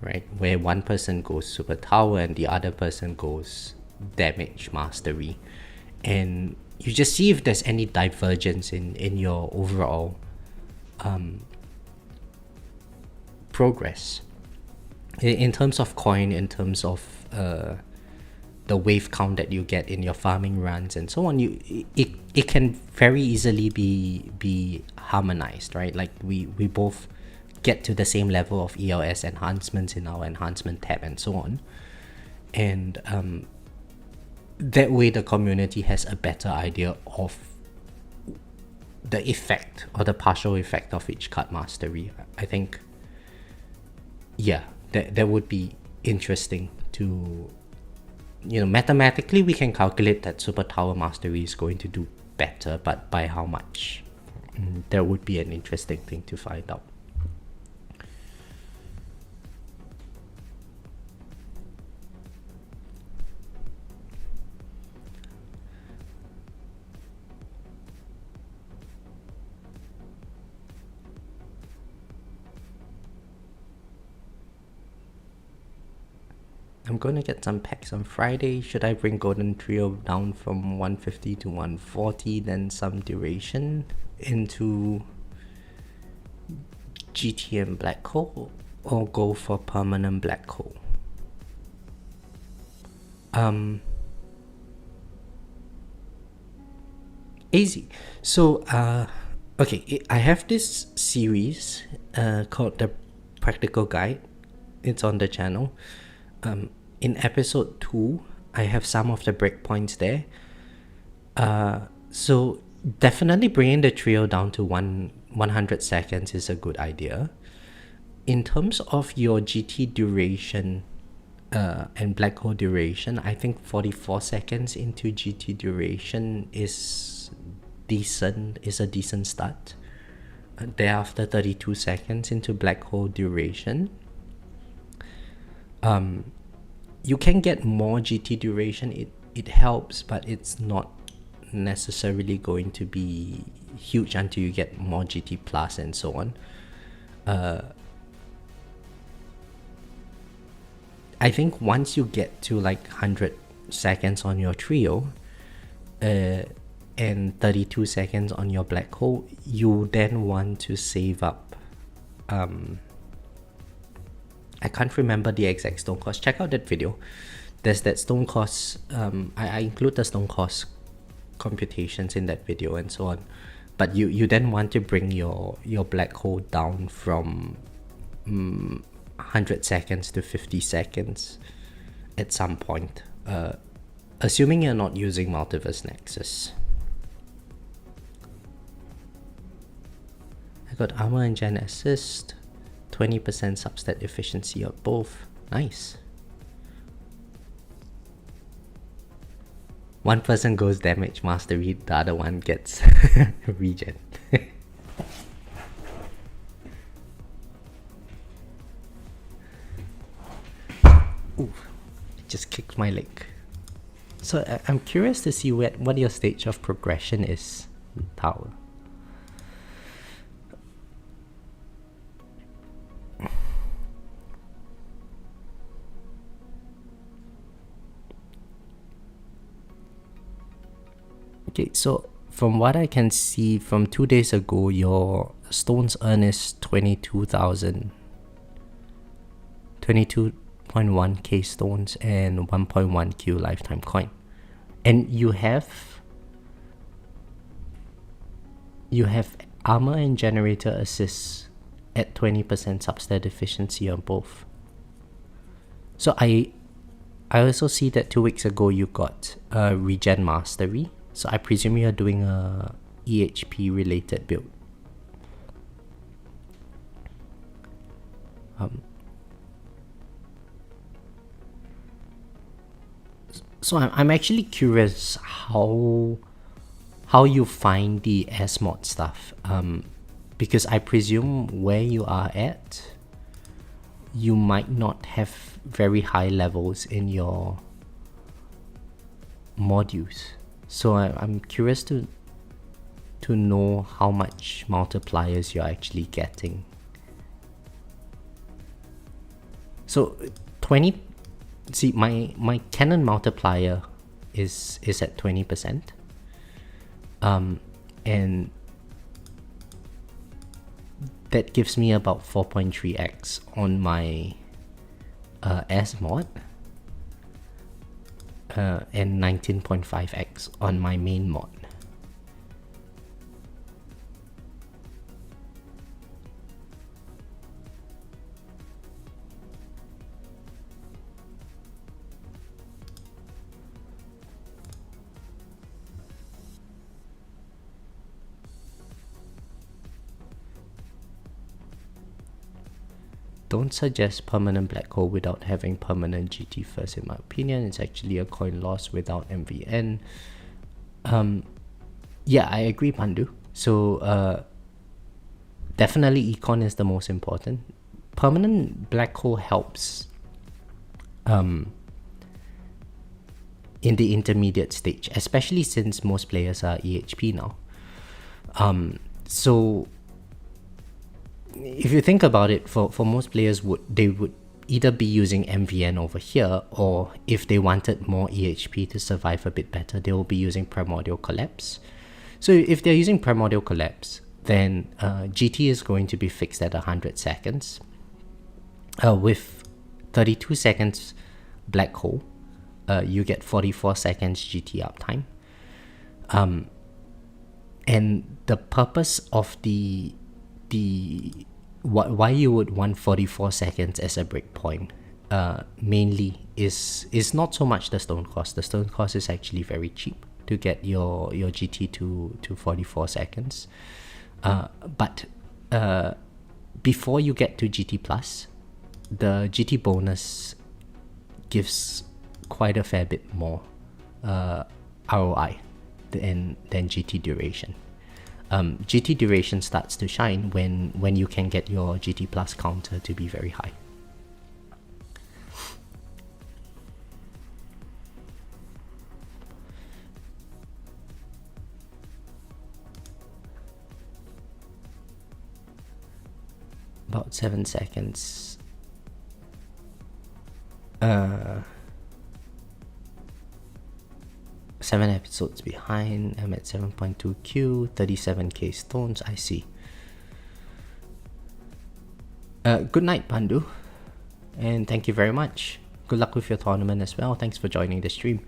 right? Where one person goes Super Tower and the other person goes damage mastery, and you just see if there's any divergence in your overall progress in terms of coin, in terms of the wave count that you get in your farming runs and so on. It can very easily be harmonized, right? Like we both get to the same level of ELS enhancements in our enhancement tab and so on, and that way the community has a better idea of the effect or the partial effect of each card mastery. I think, yeah, that would be interesting to, you know, mathematically we can calculate that Super Tower mastery is going to do better, but by how much? That would be an interesting thing to find out. I'm gonna get some packs on Friday. Should I bring Golden Trio down from 150 to 140, then some duration into GTM Black Hole, or go for permanent Black Hole? Easy. So Okay, I have this series called the Practical Guide. It's on the channel. In episode 2, I have some of the breakpoints there. So definitely bringing the trio down to 100 seconds is a good idea. In terms of your GT duration and black hole duration, I think 44 seconds into GT duration is a decent start. Thereafter 32 seconds into black hole duration. You can get more GT duration, it helps, but it's not necessarily going to be huge until you get more GT plus and so on. I think once you get to like 100 seconds on your trio and 32 seconds on your black hole, you then want to save up. I can't remember the exact stone cost. Check out that video. There's that stone cost. I include the stone cost computations in that video and so on. But you then want to bring your black hole down from 100 seconds to 50 seconds at some point. Assuming you're not using Multiverse Nexus. I got Armor and Gen Assist. 20% substat efficiency of both. Nice. One person goes damage mastery, the other one gets regen. Ooh, just kicked my leg. So I'm curious to see what your stage of progression is, Tower. Okay, so from what I can see from 2 days ago, your stones earn is 22.1k stones and 1.1q lifetime coin. And you have armor and generator assists at 20% substat efficiency on both. So I also see that 2 weeks ago you got regen mastery. So I presume you're doing a EHP related build. So I'm actually curious how you find the S-mod stuff. Because I presume where you are at, you might not have very high levels in your modules. So I'm curious to know how much multipliers you're actually getting. So 20, see my cannon multiplier is at 20%. And that gives me about 4.3x on my S mod. And 19.5x on my main mod. Don't suggest permanent black hole without having permanent GT first, in my opinion. It's actually a coin loss without MVN. Yeah, I agree, Pandu. So definitely econ is the most important. Permanent black hole helps in the intermediate stage, especially since most players are EHP now. So if you think about it, for most players, they would either be using MVN over here, or if they wanted more EHP to survive a bit better, they will be using Primordial Collapse. So if they're using Primordial Collapse, then GT is going to be fixed at 100 seconds. With 32 seconds black hole, you get 44 seconds GT uptime. And the purpose of why you would want 44 seconds as a breakpoint mainly is not so much the stone cost. The stone cost is actually very cheap to get your GT to 44 seconds. But before you get to GT plus, the GT bonus gives quite a fair bit more ROI than GT duration. GT duration starts to shine when you can get your GT plus counter to be very high. About 7 seconds. 7 episodes behind. I'm at 7.2Q, 37k stones. I see. Good night, Pandu, and thank you very much. Good luck with your tournament as well. Thanks for joining the stream.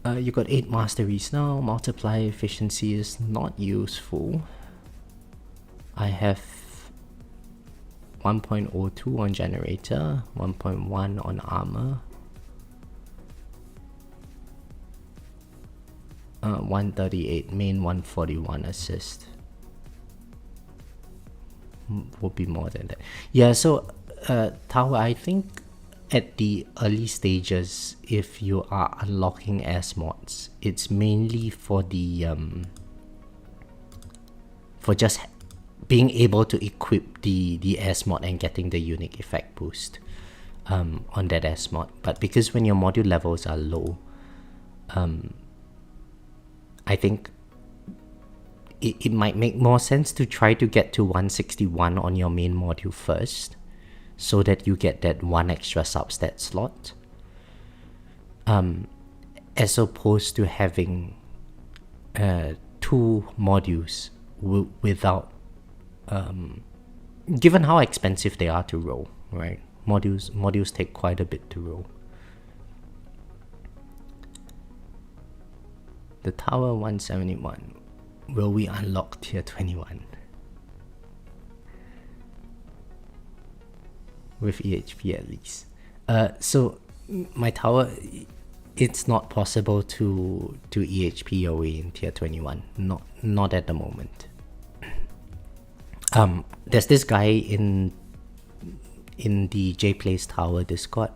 You got 8 masteries now. Multiply efficiency is not useful. I have 1.02 on generator, 1.1 on armor, 138 main, 141 assist. Would be more than that. Yeah, so Tower, I think at the early stages, if you are unlocking S mods, it's mainly for the for just being able to equip the S mod and getting the unique effect boost on that S mod. But because when your module levels are low, I think it might make more sense to try to get to 161 on your main module first, so that you get that one extra substat slot, as opposed to having 2 modules without, given how expensive they are to roll, right? Modules take quite a bit to roll. The Tower 171. Will we unlock tier 21? With EHP at least. So my tower, it's not possible to EHP your way in tier 21. Not at the moment. There's this guy in the JPlays Tower Discord.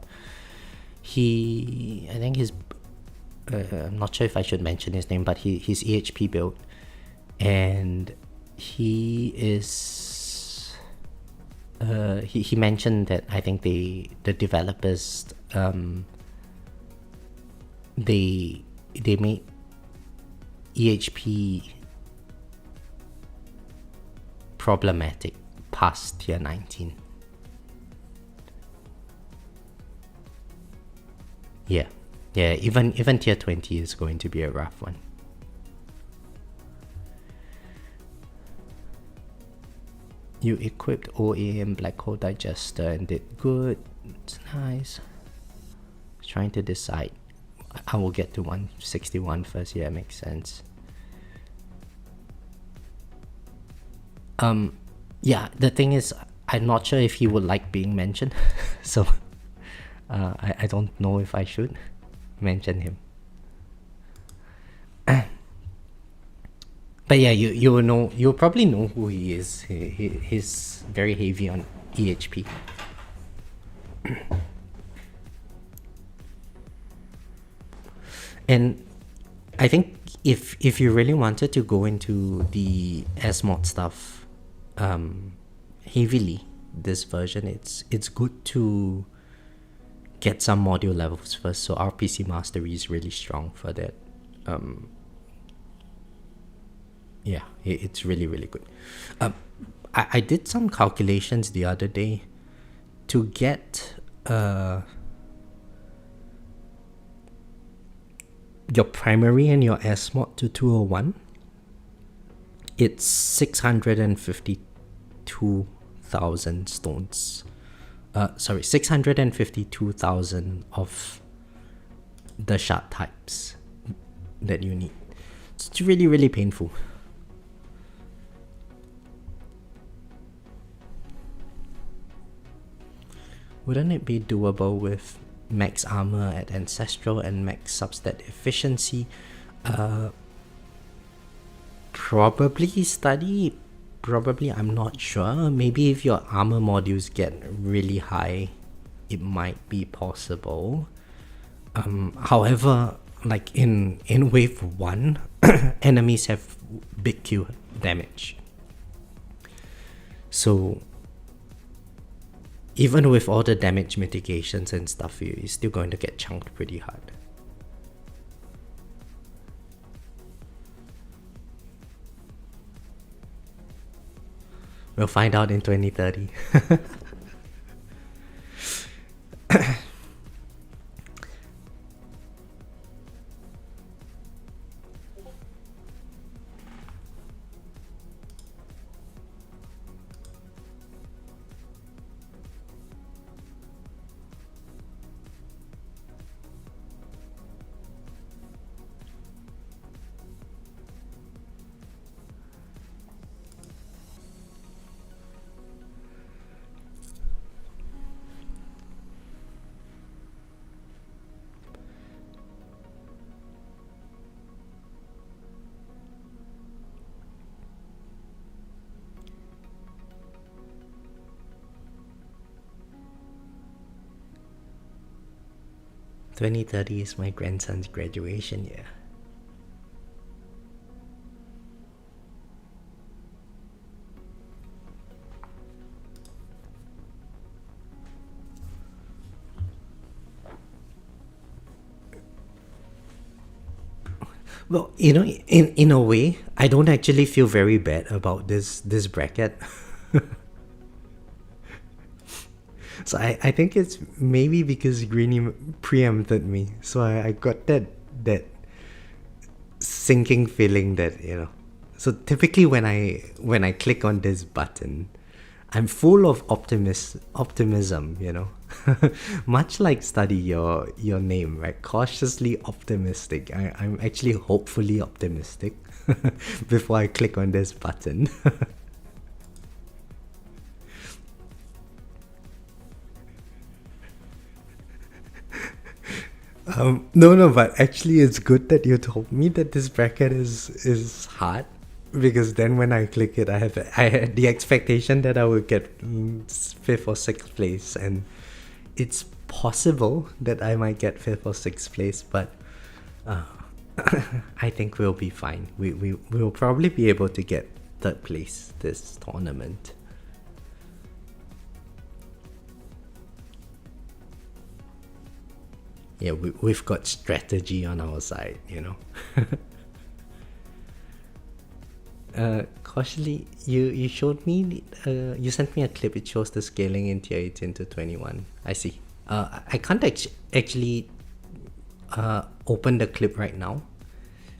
I think his I'm not sure if I should mention his name, but he's EHP build, and he is he mentioned that I think the developers they made EHP problematic past tier 19. Yeah, even tier 20 is going to be a rough one. You equipped OA and Black Hole Digester and did good. It's nice. Trying to decide. I will get to 161 first. Yeah, makes sense. Yeah, the thing is, I'm not sure if he would like being mentioned. So I don't know if I should mention him. But yeah, you will know. You'll probably know who he is. He's very heavy on EHP. And I think if you really wanted to go into the SMod stuff heavily, this version, it's good to get some module levels first. So RPC mastery is really strong for that. Yeah, it's really, really good. I did some calculations the other day to get your primary and your SMod to 201. It's 652,000 stones. 652,000 of the shard types that you need. It's really, really painful. Wouldn't it be doable with max armor at Ancestral and max substat efficiency? Probably study. Probably, I'm not sure. Maybe if your armor modules get really high, it might be possible. However, like in wave 1, enemies have big Q damage. So even with all the damage mitigations and stuff, you're still going to get chunked pretty hard. We'll find out in 2030. 2030 is my grandson's graduation year. Well, you know, in a way, I don't actually feel very bad about this bracket. So I think it's maybe because Greeny preempted me, so I got that sinking feeling that, you know. So typically when I click on this button, I'm full of optimism, you know. Much like study your name, right? Cautiously optimistic. I'm actually hopefully optimistic before I click on this button. No, but actually it's good that you told me that this bracket is hard, because then when I click it, I had the expectation that I would get 5th or 6th place, and it's possible that I might get 5th or 6th place, but I think we'll be fine. We'll probably be able to get 3rd place this tournament. Yeah, we've got strategy on our side, you know. Cautiously, you showed me, you sent me a clip. It shows the scaling in tier 18 to 21. I see. I can't actually open the clip right now,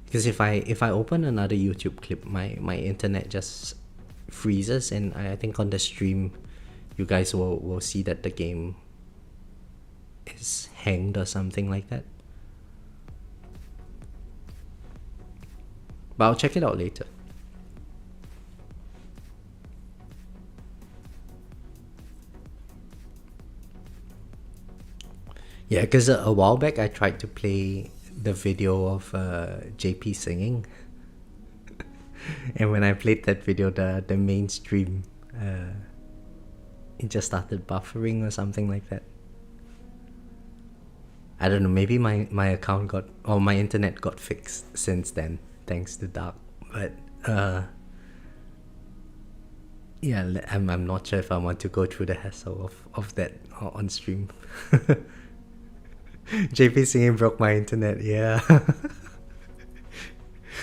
because if I open another YouTube clip, my internet just freezes, and I think on the stream you guys will see that the game is hanged or something like that. But I'll check it out later. Yeah, because a while back I tried to play the video of JP singing. And when I played that video, the main stream, it just started buffering or something like that. I don't know, maybe my account or my internet got fixed since then, thanks to Dark. But yeah, I'm not sure if I want to go through the hassle of that on stream. JP singing broke my internet, yeah.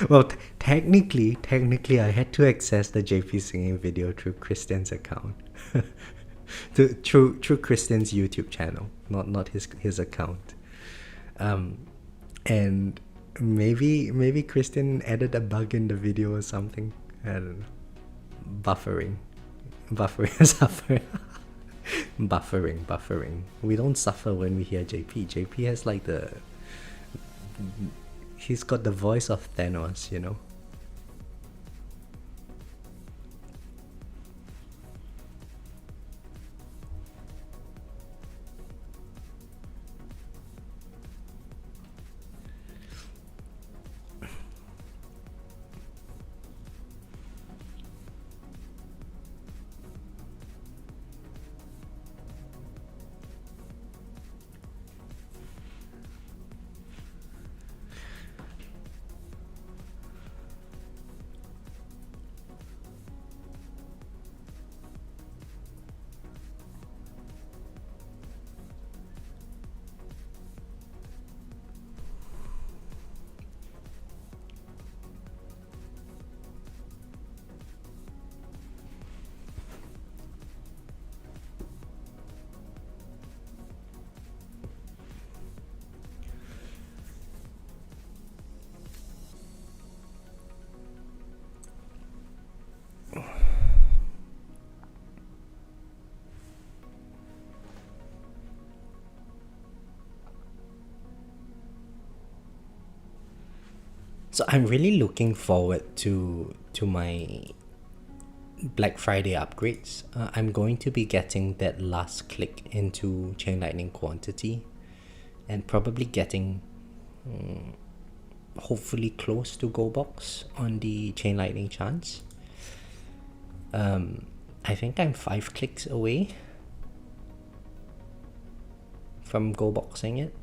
Well, technically I had to access the JP singing video through Christian's account. through Christian's YouTube channel, not his account. And maybe Christian added a bug in the video or something. I don't know. Buffering, suffering. Buffering. We don't suffer when we hear JP. JP has like He's got the voice of Thanos, you know. So I'm really looking forward to my Black Friday upgrades. I'm going to be getting that last click into Chain Lightning Quantity, and probably getting hopefully close to Go Box on the Chain Lightning chance. I think I'm 5 clicks away from Go Boxing it.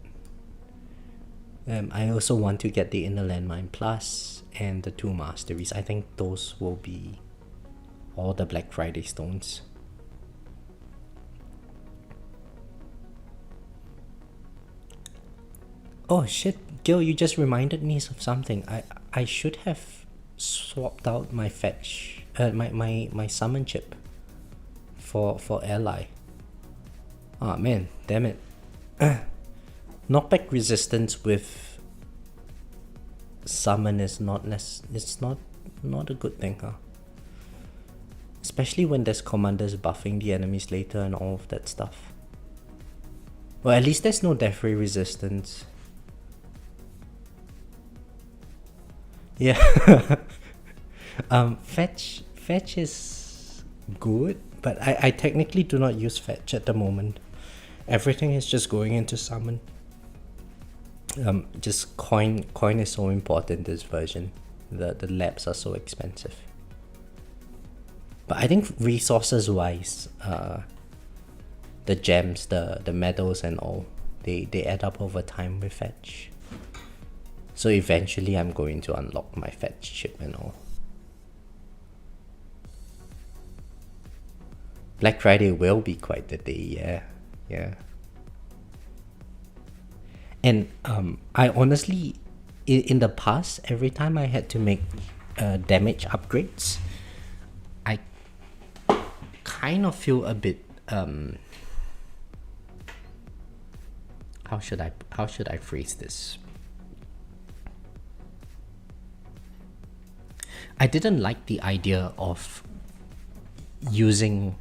I also want to get the Inner Landmine Plus and the 2 Masteries. I think those will be all the Black Friday stones. Oh shit, Gil, you just reminded me of something. I should have swapped out my fetch, my summon chip for ally. Ah man, damn it. Knockback resistance with summon is not a good thing, huh? Especially when there's commanders buffing the enemies later and all of that stuff. Well, at least there's no Defy resistance. Yeah. Fetch is good, but I technically do not use fetch at the moment. Everything is just going into summon. Just coin is so important this version. The labs are so expensive. But I think resources wise, the gems, the medals and all, they add up over time with fetch. So eventually I'm going to unlock my fetch chip and all. Black Friday will be quite the day, yeah. And I honestly, in the past, every time I had to make damage upgrades, I kind of feel a bit how should I phrase this? I didn't like the idea of using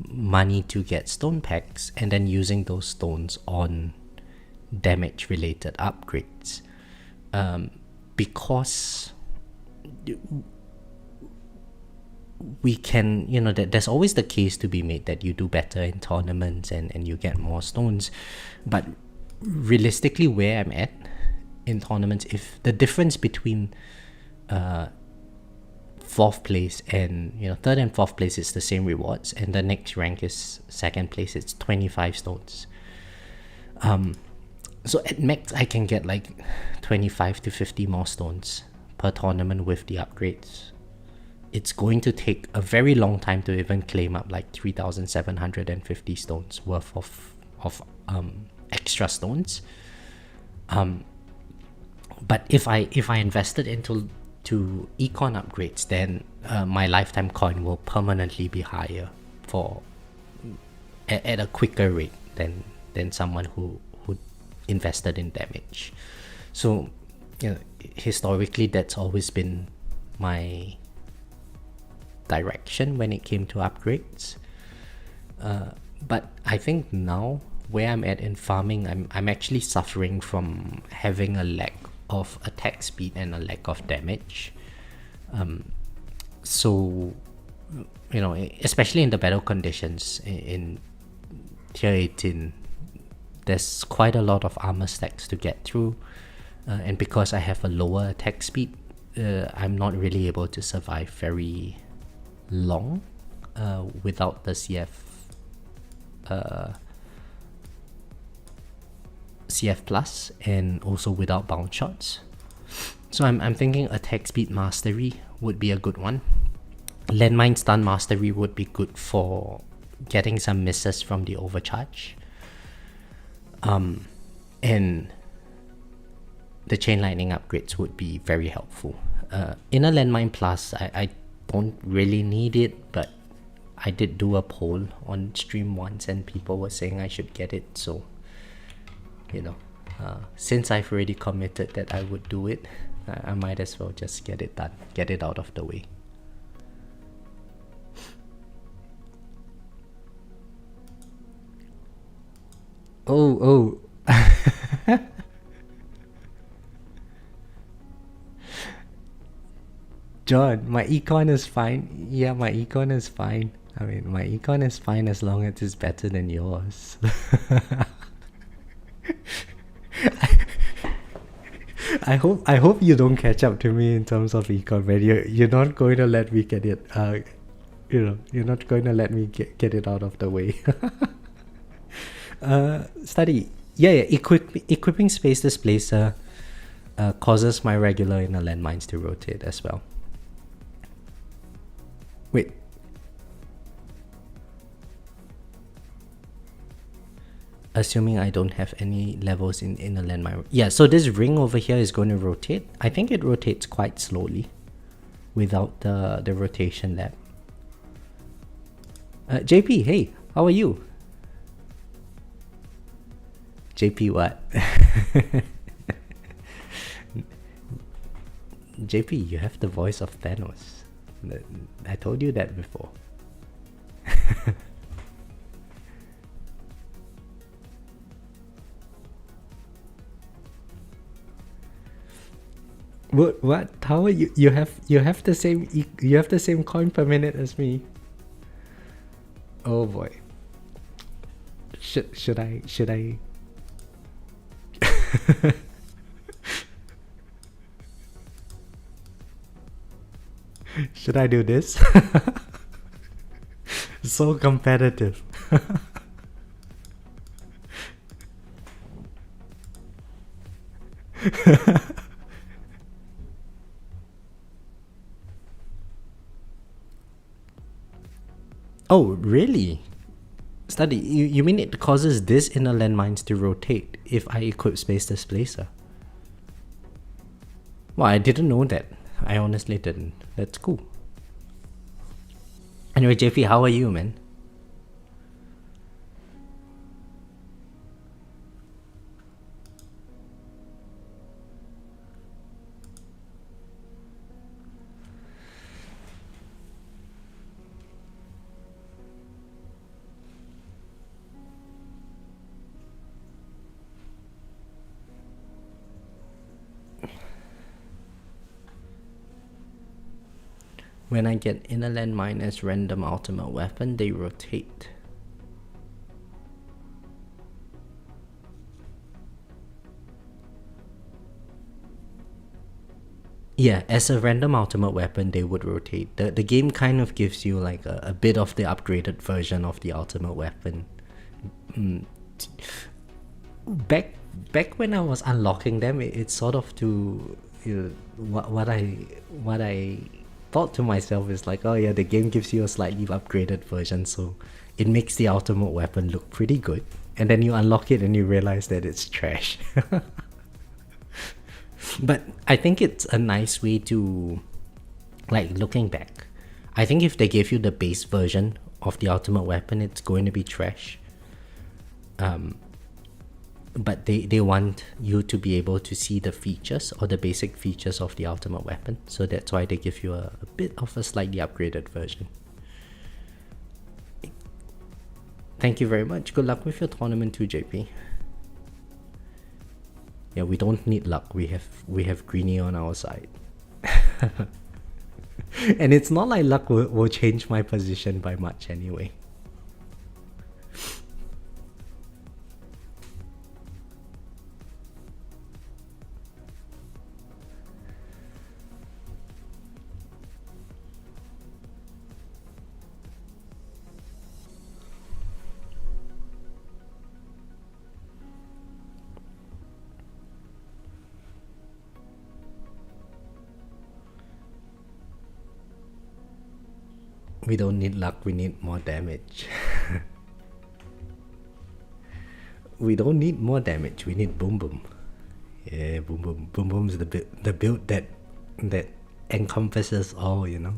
money to get stone packs and then using those stones on damage related upgrades, because we can, there's always the case to be made that you do better in tournaments and you get more stones, but realistically where I'm at in tournaments, if the difference between 4th place and 3rd and 4th place is the same rewards, and the next rank is 2nd place, it's 25 stones. So at max I can get like 25 to 50 more stones per tournament with the upgrades. It's going to take a very long time to even claim up like 3,750 stones worth of extra stones. But if I invested into econ upgrades, then my lifetime coin will permanently be higher at a quicker rate than someone who invested in damage. So historically that's always been my direction when it came to upgrades, but I think now where I'm at in farming, I'm actually suffering from having a lack of attack speed and a lack of damage. So, you know, especially in the battle conditions in tier 18, there's quite a lot of armor stacks to get through, and because I have a lower attack speed, I'm not really able to survive very long without the CF plus, and also without bounce shots. So I'm thinking attack speed mastery would be a good one. Landmine stun mastery would be good for getting some misses from the overcharge. And the chain lightning upgrades would be very helpful. Inner landmine plus, I don't really need it, but I did do a poll on stream once and people were saying I should get it, so you know, since I've already committed that I would do it, I might as well just get it done, get it out of the way. Oh. John, my econ is fine. Yeah, my econ is fine. I mean, my econ is fine as long as it's better than yours. I hope you don't catch up to me in terms of econ, man. You're not going to let me get it. You're not going to let me get it out of the way. Study. Yeah. Equipping Space Displacer causes my regular inner landmines to rotate as well. Wait. Assuming I don't have any levels in inner landmine. Yeah, so this ring over here is going to rotate. I think it rotates quite slowly without the rotation lab. JP, hey, how are you? JP what? JP, you have the voice of Thanos. I told you that before. What? How are you? You have the same coin per minute as me. Oh boy. Should I? Should I do this? So competitive. Oh, really? Study, you mean it causes this inner landmines to rotate if I equip Space Displacer? Well, I didn't know that. I honestly didn't. That's cool. Anyway, JP, how are you, man? When I get inner landmine as random ultimate weapon, they rotate. Yeah, as a random ultimate weapon, they would rotate. The game kind of gives you like a bit of the upgraded version of the ultimate weapon. Back when I was unlocking them, it's sort of to what I thought to myself is like, oh yeah, the game gives you a slightly upgraded version, so it makes the ultimate weapon look pretty good, and then you unlock it and you realize that it's trash. But I think it's a nice way to, like, looking back, I think if they gave you the base version of the ultimate weapon, it's going to be trash. But they want you to be able to see the features or the basic features of the ultimate weapon, so that's why they give you a bit of a slightly upgraded version. Thank you very much. Good luck with your tournament too, JP. Yeah, we don't need luck. We have Greenie on our side. And it's not like luck will change my position by much anyway. We don't need luck, we need more damage. We don't need more damage, we need boom boom. Yeah, boom boom. Boom boom's the build that encompasses all, you know.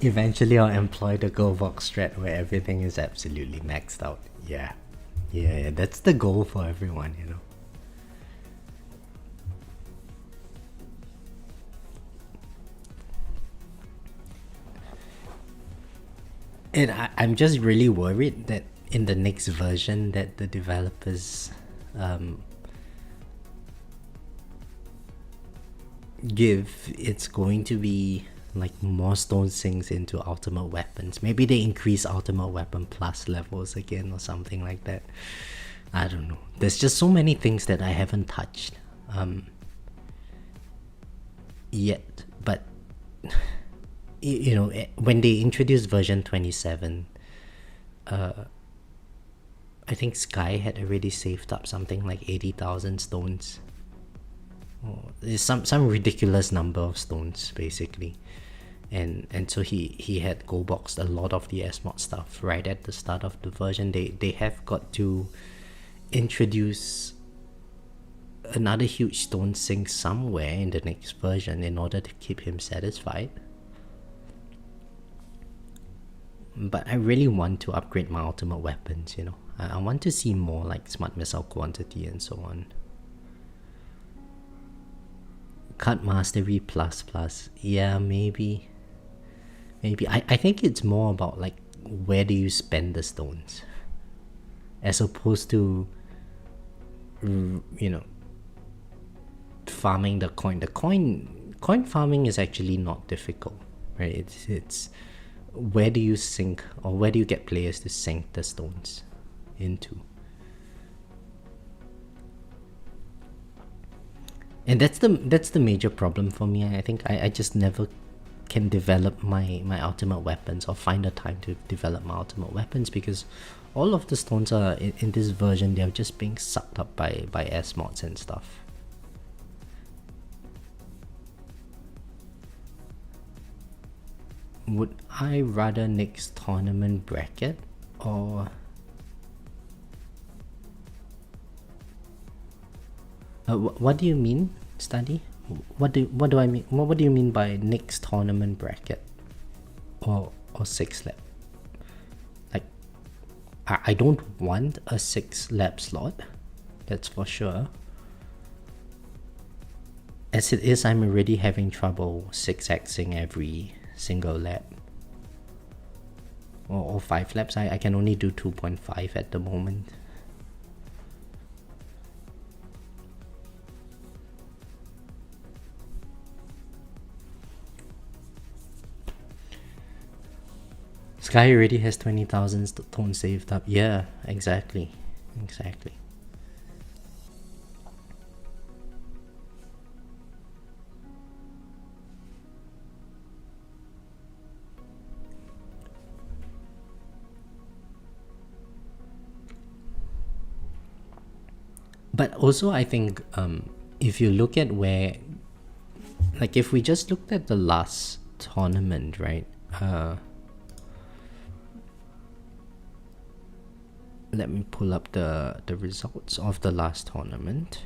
Eventually I'll employ the gold box strat where everything is absolutely maxed out. Yeah. Yeah, that's the goal for everyone, you know. And I'm just really worried that in the next version that the developers give, it's going to be like more stone sinks into ultimate weapons. Maybe they increase ultimate weapon plus levels again or something like that. I don't know. There's just so many things that I haven't touched yet. But you know, when they introduced version 27, I think Sky had already saved up something like 80,000 stones. It's some ridiculous number of stones basically, and so he had gold boxed a lot of the SMOD stuff right at the start of the version. They have got to introduce another huge stone sink somewhere in the next version in order to keep him satisfied. But I really want to upgrade my ultimate weapons, you know. I want to see more like smart missile quantity and so on. Cut mastery plus. Yeah, maybe. I think it's more about like where do you spend the stones, as opposed to you know, farming the coin. The coin farming is actually not difficult, right? It's where do you sink, or where do you get players to sink the stones into. And that's the major problem for me. I think I just never can develop my ultimate weapons, or find the time to develop my ultimate weapons, because all of the stones are in this version, they're just being sucked up by SMODs and stuff. Would I rather next tournament bracket, or what do you mean, Study? What do I mean? What do you mean by next tournament bracket, or 6 lap? Like, I don't want a 6 lap slot, that's for sure. As it is, I'm already having trouble 6xing every single lap, or 5 laps. I can only do 2.5 at the moment. Sky already has 20,000 stones saved up. Yeah, exactly. Exactly. But also, I think if you look at where, like, if we just looked at the last tournament, right? Let me pull up the results of the last tournament.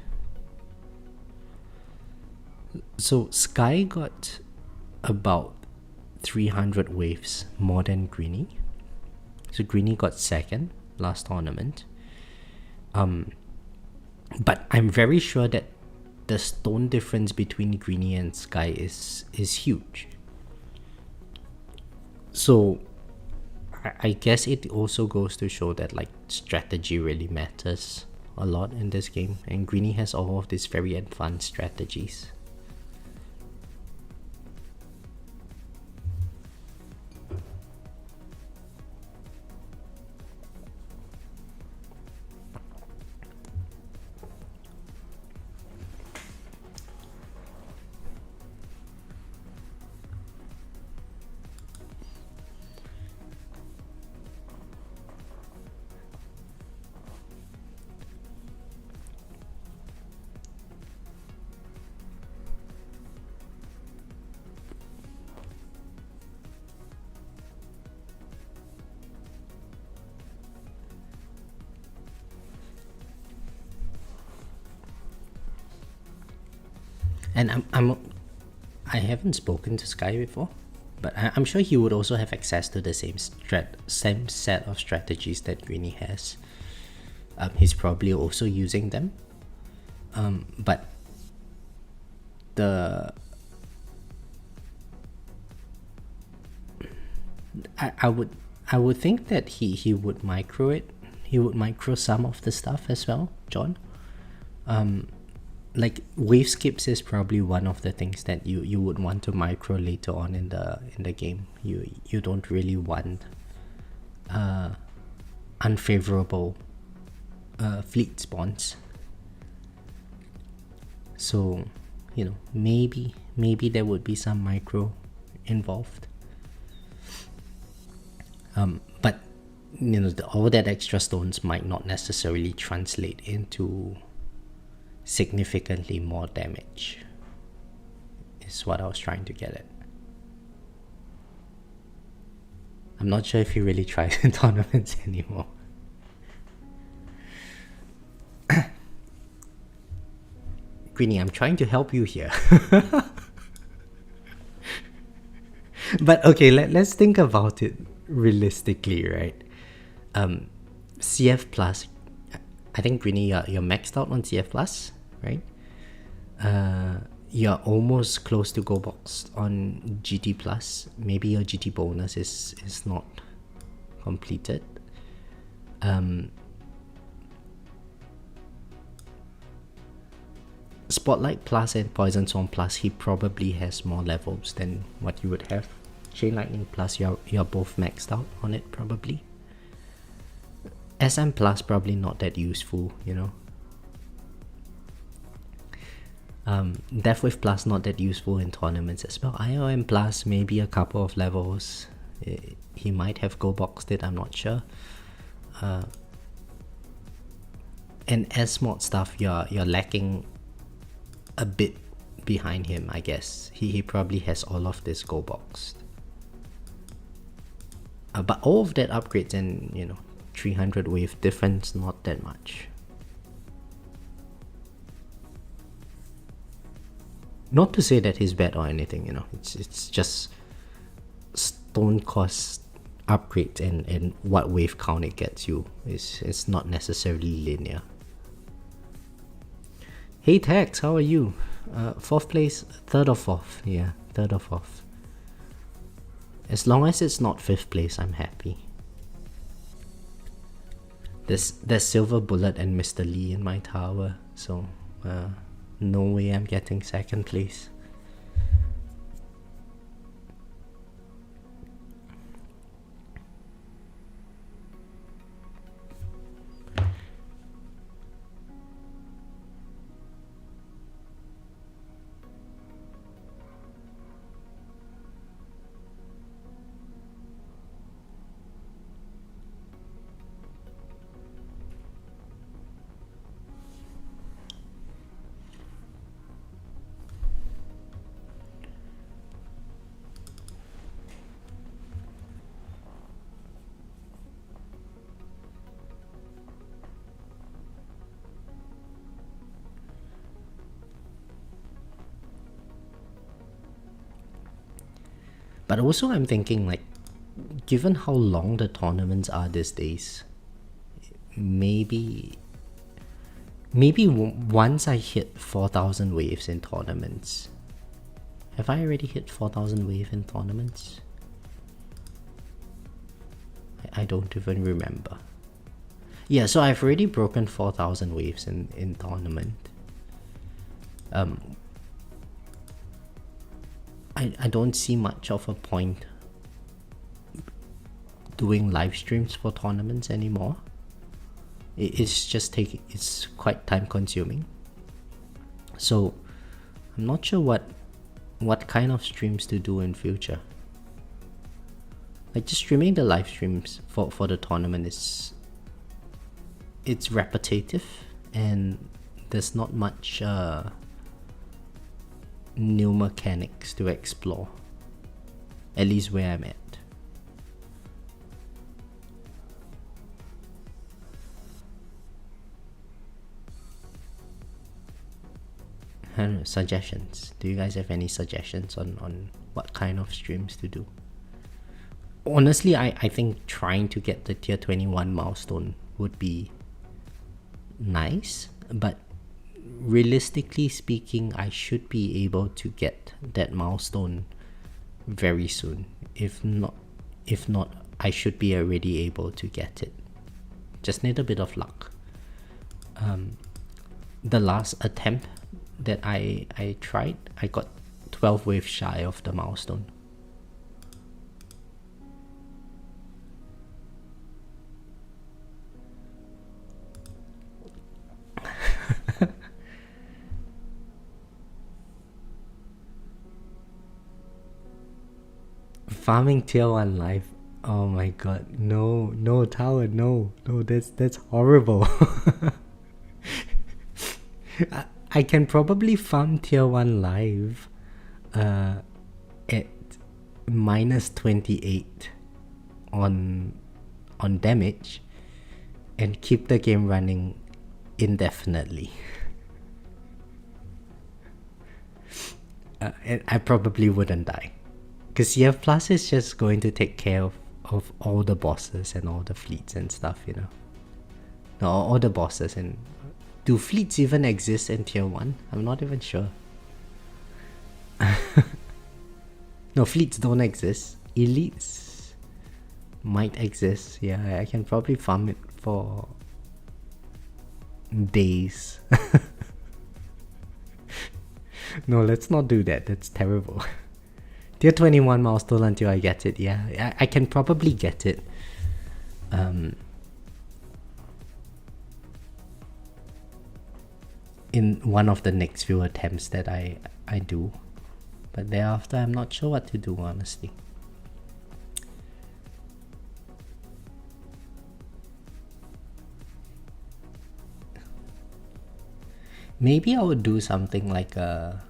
So Sky got about 300 waves more than Greeny. So Greeny got second last tournament. But I'm very sure that the stone difference between Greeny and Sky is huge. So I guess it also goes to show that like strategy really matters a lot in this game, and Greeny has all of these very advanced strategies. And I haven't spoken to Sky before, but I'm sure he would also have access to the same set of strategies that Greeny has. He's probably also using them. But I would think that he would micro it. He would micro some of the stuff as well, John. Like wave skips is probably one of the things that you would want to micro later on in the game. You don't really want unfavorable fleet spawns. So maybe there would be some micro involved. But all that extra stones might not necessarily translate into significantly more damage, is what I was trying to get at. I'm not sure if he really tries in tournaments anymore. Greeny, I'm trying to help you here. But okay, let's think about it realistically, right? CF plus, I think Greeny, you're maxed out on CF plus, right? You're almost close to go boxed on GT plus. Maybe your GT bonus is not completed. Spotlight plus and Poison Swarm plus, he probably has more levels than what you would have. Chain Lightning plus, you're both maxed out on it probably. SM plus probably not that useful, Death Wave plus not that useful in tournaments as well. IOM plus maybe a couple of levels. He might have go boxed it, I'm not sure. And S-mod stuff, you're lacking a bit behind him, I guess. He probably has all of this go boxed. But all of that upgrades and 300 wave difference, not that much. Not to say that he's bad or anything, it's just stone cost upgrades and what wave count it gets you is not necessarily linear. Hey Tex, how are you? 4th place, 3rd or 4th? Yeah, 3rd or 4th. As long as it's not 5th place, I'm happy. There's Silver Bullet and Mr. Lee in my tower, so no way I'm getting 2nd place. But also I'm thinking, like, given how long the tournaments are these days, maybe once I hit 4,000 waves in tournaments. Have I already hit 4,000 wave in tournaments? I don't even remember. Yeah, so I've already broken 4,000 waves in tournament. I don't see much of a point doing live streams for tournaments anymore. It's quite time consuming. So I'm not sure what kind of streams to do in future. Like, just streaming the live streams for the tournament it's repetitive and there's not much new mechanics to explore, at least where I'm at. I don't know, suggestions. Do you guys have any suggestions on what kind of streams to do? Honestly, I think trying to get the tier 21 milestone would be nice, but realistically speaking, I should be able to get that milestone very soon. If not, I should be already able to get it. Just need a bit of luck. The last attempt that I tried, I got 12 waves shy of the milestone. Farming tier 1 life. Oh my god, no tower, no, that's horrible. I can probably farm tier 1 live at minus 28 on damage and keep the game running indefinitely. And I probably wouldn't die, because CF Plus is just going to take care of all the bosses and all the fleets and stuff, you know. No, all the bosses. And do fleets even exist in tier 1? I'm not even sure. No, fleets don't exist. Elites might exist. Yeah, I can probably farm it for days. No, let's not do that. That's terrible. Tier 21 milestone until I get it. Yeah, I can probably get it. In one of the next few attempts that I do. But thereafter, I'm not sure what to do, honestly. Maybe I would do something like a...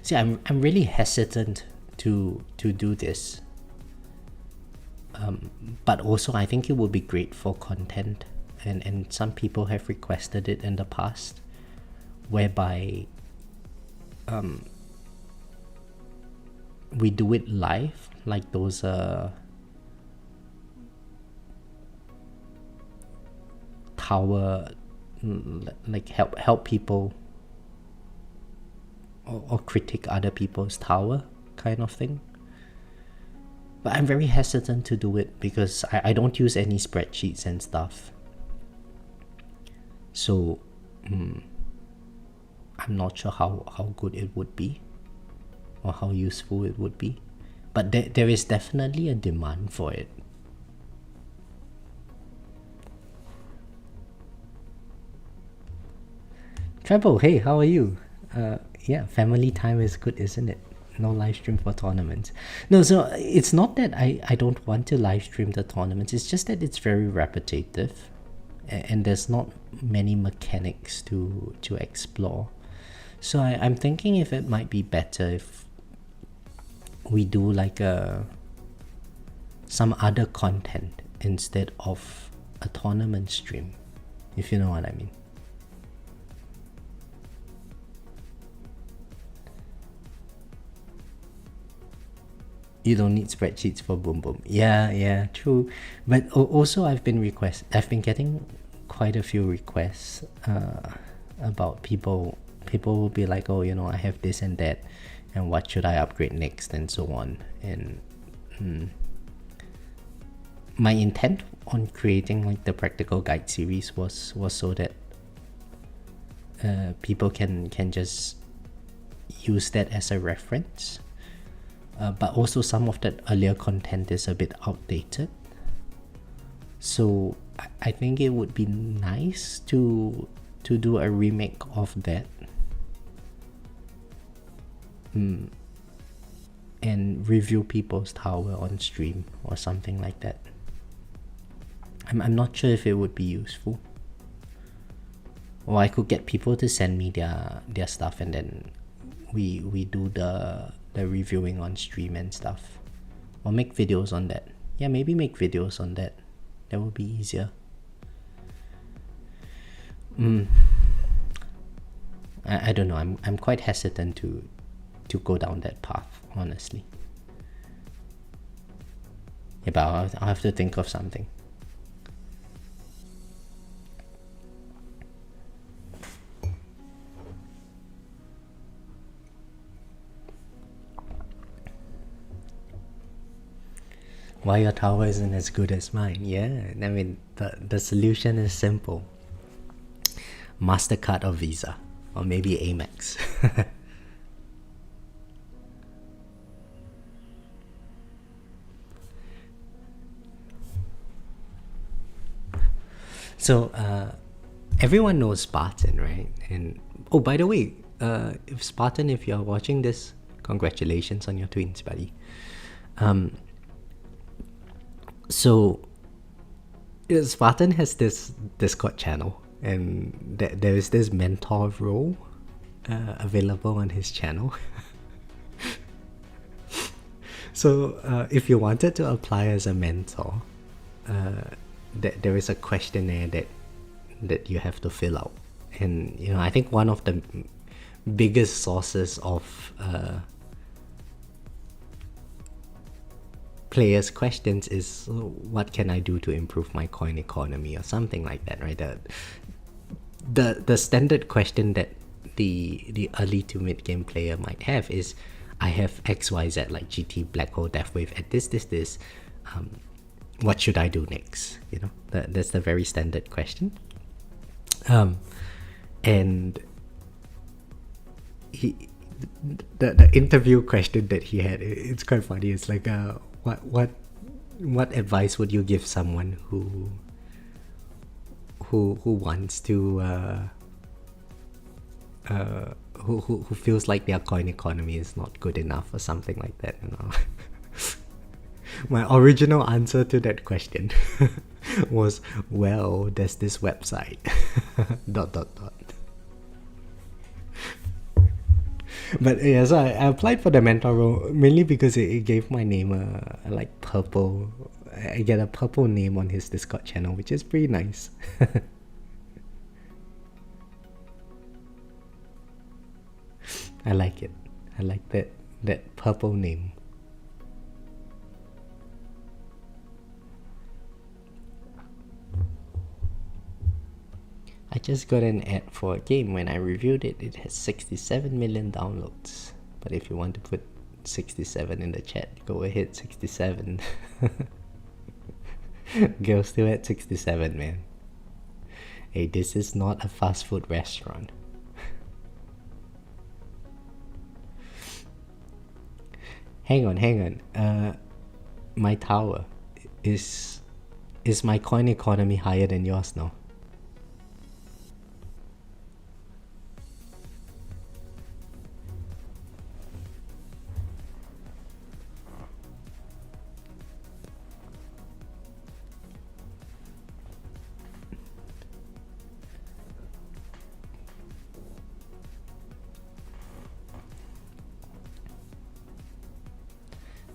See, I'm really hesitant to do this. But also I think it would be great for content. And some people have requested it in the past, whereby we do it live, like those tower, like help people or critique other people's tower kind of thing. But I'm very hesitant to do it because I don't use any spreadsheets and stuff. So I'm not sure how good it would be or how useful it would be. But there is definitely a demand for it. Treble, hey, how are you? Yeah, family time is good, isn't it? No live stream for tournaments. No, so it's not that I don't want to live stream the tournaments. It's just that it's very repetitive. And there's not many mechanics to explore. So I'm thinking if it might be better if we do like some other content instead of a tournament stream, if you know what I mean. You don't need spreadsheets for Boom Boom. Yeah, true. But also, I've been getting quite a few requests about people. People will be like, oh, I have this and that, and what should I upgrade next, and so on. And my intent on creating like the practical guide series was so that people can just use that as a reference. But also some of that earlier content is a bit outdated. So I think it would be nice to do a remake of that. And review people's tower on stream or something like that. I'm not sure if it would be useful. Or I could get people to send me their stuff, and then we do the reviewing on stream and stuff. Or make videos on that. Yeah, maybe make videos on that. That would be easier. I don't know. I'm quite hesitant to go down that path, honestly. Yeah, but I'll have to think of something. Why your tower isn't as good as mine? Yeah, I mean, the solution is simple. MasterCard or Visa, or maybe Amex. So, everyone knows Spartan, right? And oh, by the way, if Spartan, if you're watching this, congratulations on your twins, buddy. So Spartan has this Discord channel, and there is this mentor role available on his channel. So if you wanted to apply as a mentor, there is a questionnaire that you have to fill out. And I think one of the biggest sources of players' questions is, what can I do to improve my coin economy, or something like that, right? The standard question that the early to mid game player might have is, I have XYZ, like GT, Black Hole, Deathwave at this. What should I do next? That's the very standard question. And the interview question that he had, it's quite funny. It's like, what advice would you give someone who wants to who feels like their coin economy is not good enough, or something like that? My original answer to that question was, well, there's this website ... But yeah, so I applied for the mentor role mainly because it gave my name a like purple. I get a purple name on his Discord channel, which is pretty nice. I like it. I like that purple name. I just got an ad for a game. When I reviewed it, it has 67 million downloads. But if you want to put 67 in the chat, go ahead, 67. Girl still at 67, man. Hey, this is not a fast food restaurant. Hang on. My tower is my coin economy higher than yours now?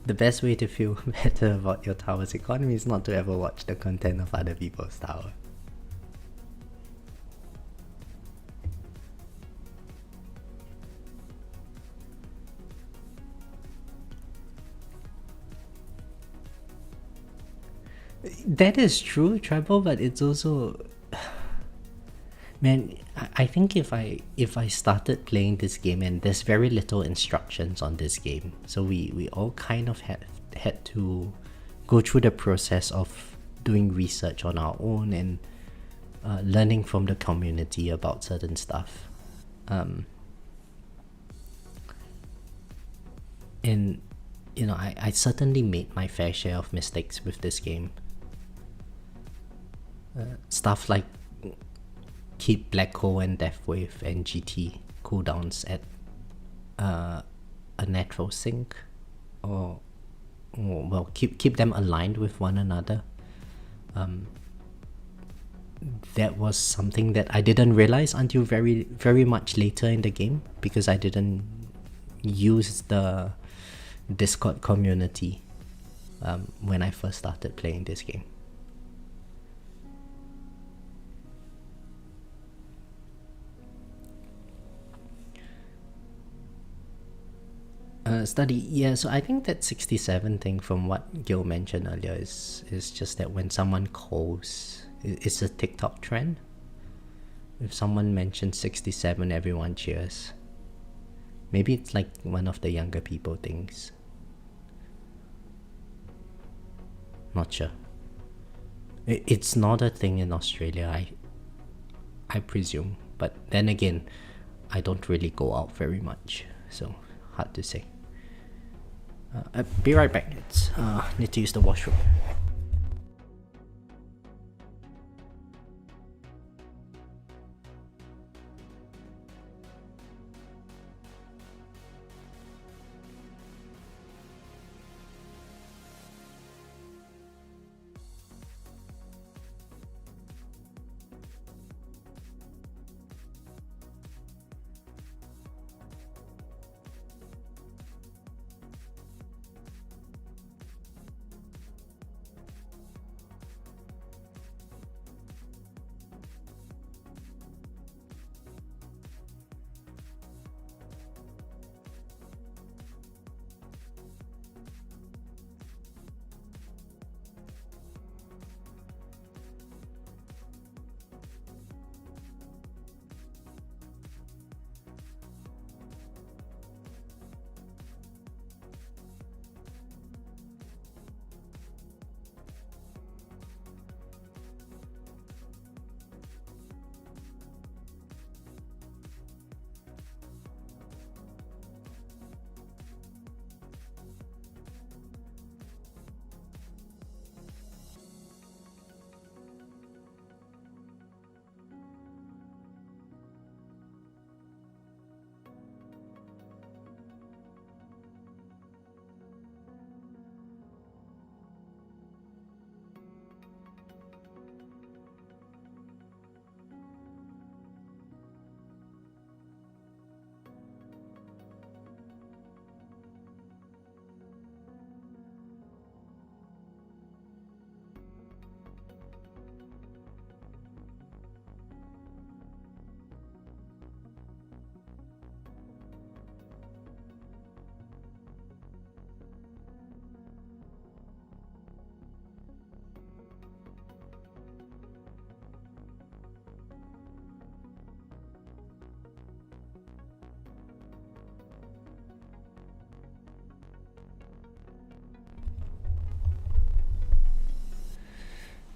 The best way to feel better about your tower's economy is not to ever watch the content of other people's tower. That is true, Trevor, but it's also, man, I think if I started playing this game, and there's very little instructions on this game, so we all kind of had to go through the process of doing research on our own and learning from the community about certain stuff. And you know, I certainly made my fair share of mistakes with this game. Stuff like keep Black Hole and Deathwave and GT cooldowns at a natural sync, or well, keep them aligned with one another. That was something that I didn't realize until very much later in the game, because I didn't use the Discord community when I first started playing this game. Study, yeah, so I think that 67 thing, from what Gil mentioned earlier, is just that when someone calls, it's a TikTok trend. If someone mentions 67, everyone cheers. Maybe it's like one of the younger people things. Not sure. It's not a thing in Australia, I presume. But then again, I don't really go out very much, so hard to say. I'll be right back. It's need to use the washroom.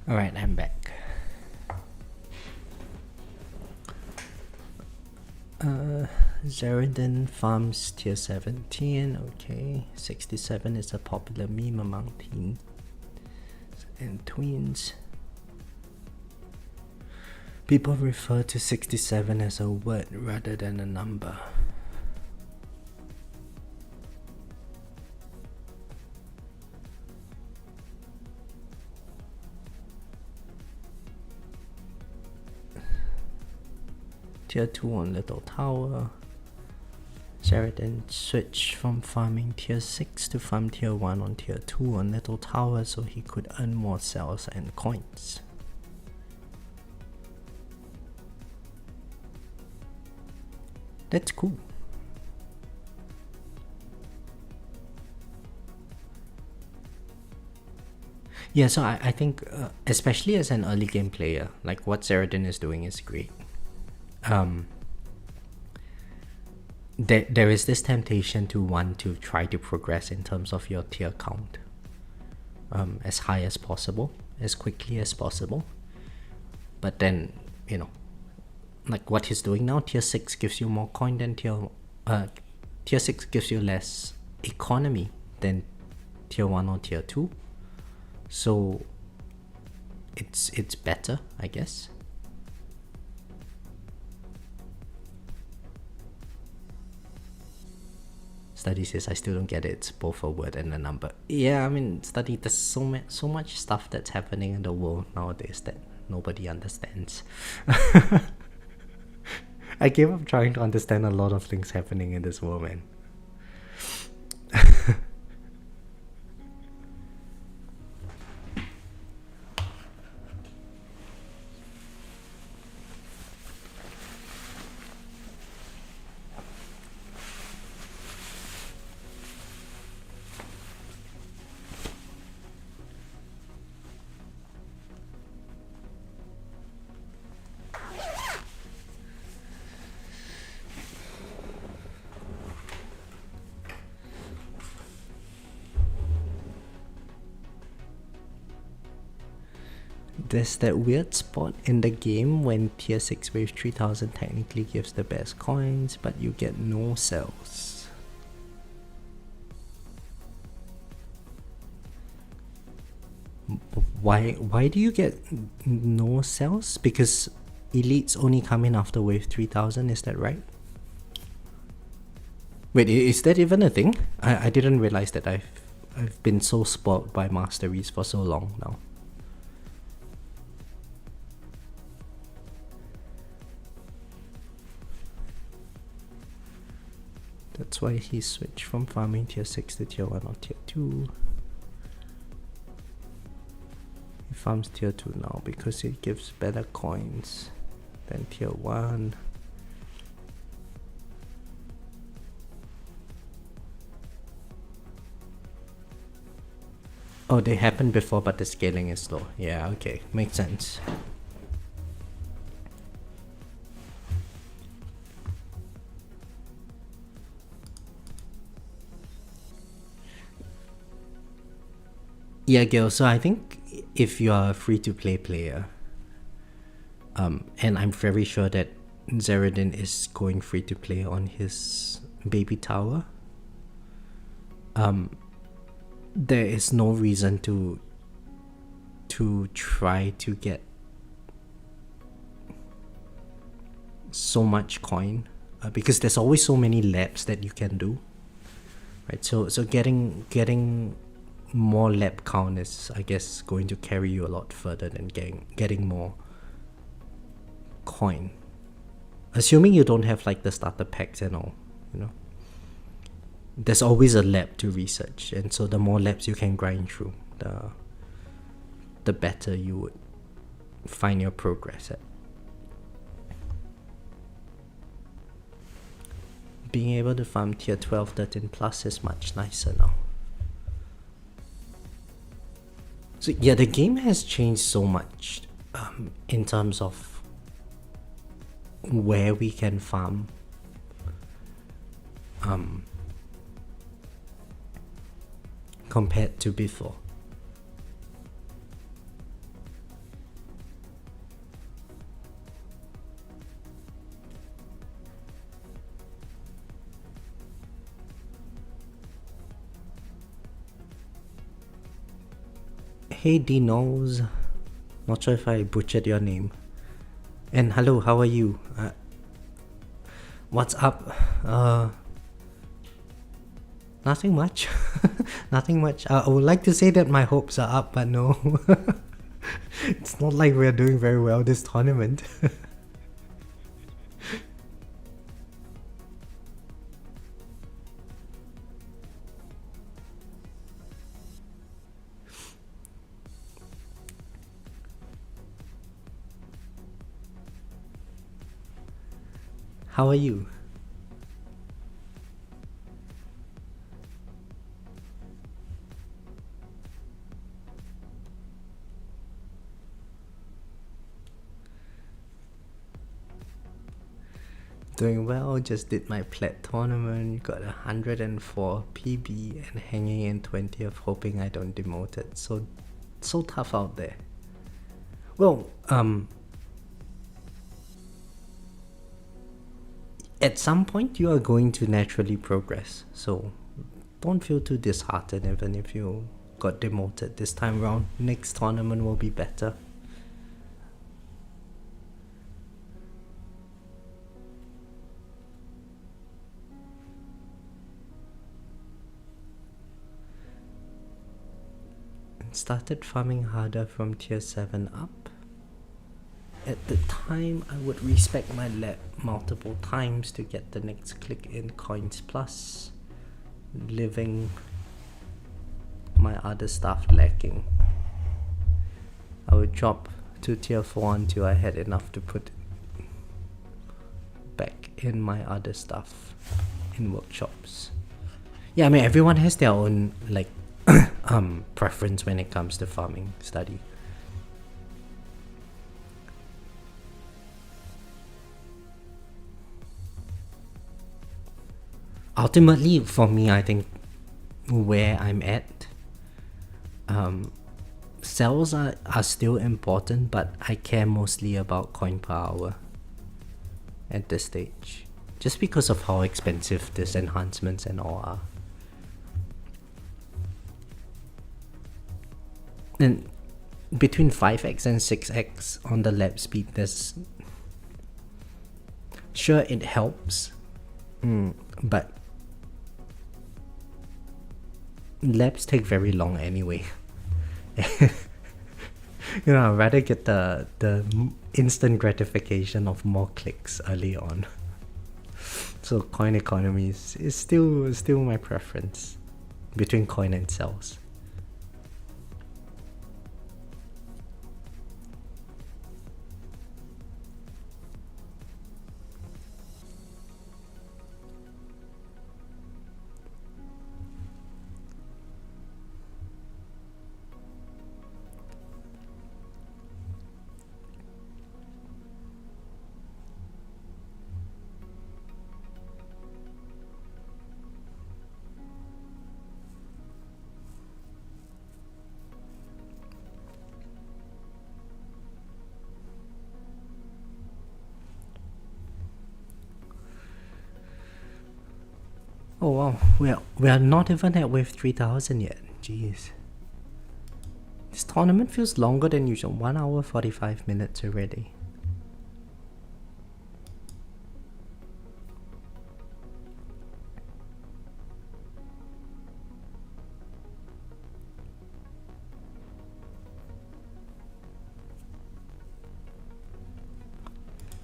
Alright, I'm back. Zeridan farms tier 17, okay. 67 is a popular meme among teens and tweens. People refer to 67 as a word rather than a number. Tier 2 on Little Tower. Zeridan switched from farming tier 6 to farm tier 1 on tier 2 on Little Tower so he could earn more cells and coins. That's cool. Yeah, so I think, especially as an early game player, like what Zerodin is doing is great. There is this temptation to want to try to progress in terms of your tier count as high as possible, as quickly as possible. But then, you know, like what he's doing now, tier 6 gives you more coin than tier 6 gives you less economy than tier 1 or tier 2. So it's better, I guess. Study says I still don't get it. It's both a word and a number. Yeah, I mean, study, there's so much stuff that's happening in the world nowadays that nobody understands. I gave up trying to understand a lot of things happening in this world, man. There's that weird spot in the game when tier 6 wave 3000 technically gives the best coins, but you get no cells. Why do you get no cells? Because elites only come in after wave 3000, is that right? Wait, is that even a thing? I didn't realize that I've been so spoiled by masteries for so long now. That's why he switched from farming tier 6 to tier 1 or tier 2. He farms tier 2 now because it gives better coins than tier 1. Oh, they happened before, but the scaling is slow. Yeah, okay, makes sense. Yeah, Gil, so I think if you are a free-to-play player, and I'm very sure that Zerodin is going free-to-play on his baby tower, there is no reason to try to get so much coin, because there's always so many labs that you can do, right? So getting more lab count is, I guess, going to carry you a lot further than getting more coin, assuming you don't have like the starter packs and all, you know. There's always a lab to research, and so the more labs you can grind through, the better you would find your progress at. Being able to farm tier 12, 13 plus is much nicer now. So yeah, the game has changed so much in terms of where we can farm. Compared to before. Hey Dinos, not sure if I butchered your name. And hello, how are you? What's up? Nothing much. Nothing much. I would like to say that my hopes are up, but no. It's not like we're doing very well this tournament. How are you? Doing well, just did my plat tournament, got 104 PB and hanging in 20th, hoping I don't demote it. So tough out there. Well, at some point you are going to naturally progress, so don't feel too disheartened even if you got demoted this time around. Next tournament will be better. Started farming harder from tier 7 up. At the time, I would respec my lab multiple times to get the next click in coins plus, leaving my other stuff lacking. I would drop to tier 4 until I had enough to put back in my other stuff in workshops. Yeah, I mean everyone has their own like preference when it comes to farming study. Ultimately, for me, I think where I'm at, cells are still important, but I care mostly about coin per hour at this stage, just because of how expensive these enhancements and all are. And between 5x and 6x on the lab speed, there's sure it helps, but labs take very long anyway. You know, I'd rather get the instant gratification of more clicks early on. So coin economy is still my preference between coin and cells. Oh wow, we are not even at wave 3000 yet. Jeez. This tournament feels longer than usual. 1 hour 45 minutes already.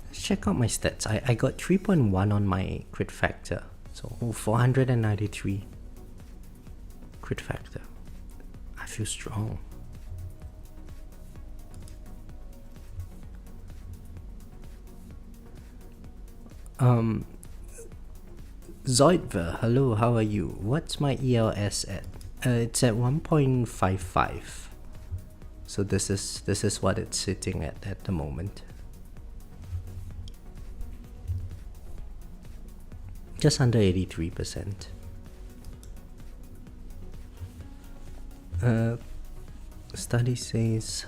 Let's check out my stats. I got 3.1 on my crit factor. So 493 crit factor. I feel strong. Zoidver, hello, how are you? What's my ELS at? It's at 1.55. So this is what it's sitting at the moment. Just under 83%. Study says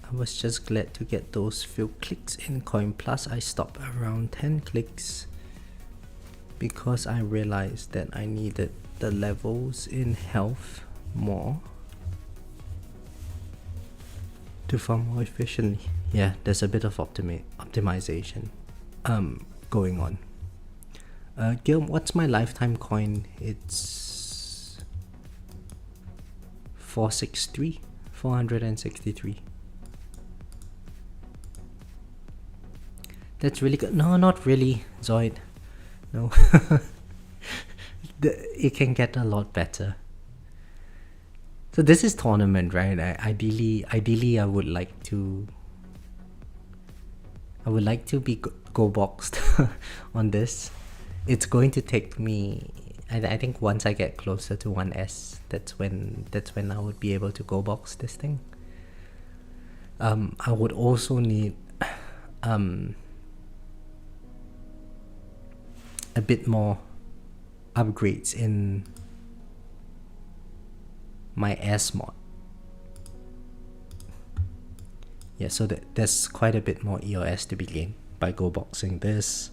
I was just glad to get those few clicks in coin plus. I stopped around 10 clicks because I realized that I needed the levels in health more to farm more efficiently. Yeah, there's a bit of optimization going on. Gil, what's my lifetime coin? It's 463. That's really good. No, not really, Zoid. No. It can get a lot better. So this is tournament, right? Ideally I would like to be go boxed on this. It's going to take me, I think once I get closer to 1S, that's when I would be able to go box this thing. I would also need a bit more upgrades in my S mod. Yeah, so there's quite a bit more EOS to be gained by go boxing this.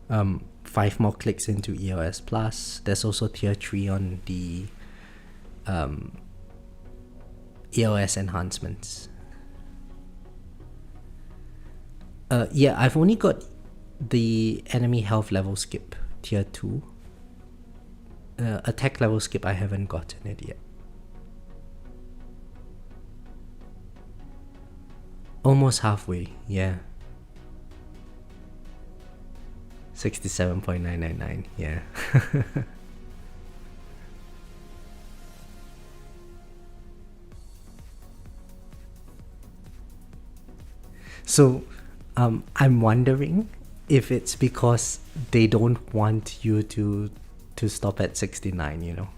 5 more clicks into EOS plus. There's also tier 3 on the EOS enhancements. Yeah, I've only got the enemy health level skip tier 2. Attack level skip, I haven't gotten it yet. Almost halfway, yeah. 67.999, yeah. So, I'm wondering if it's because they don't want you to stop at 69, you know.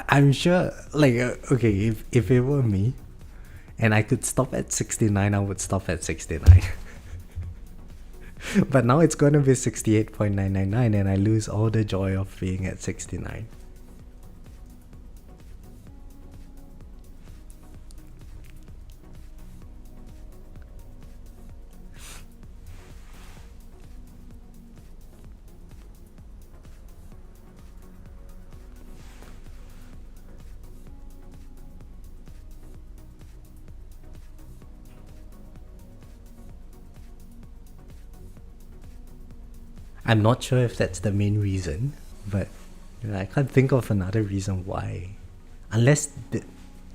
I'm sure, like, okay, if it were me and I could stop at 69, I would stop at 69. But now it's going to be 68.999 and I lose all the joy of being at 69. I'm not sure if that's the main reason, but I can't think of another reason why. Unless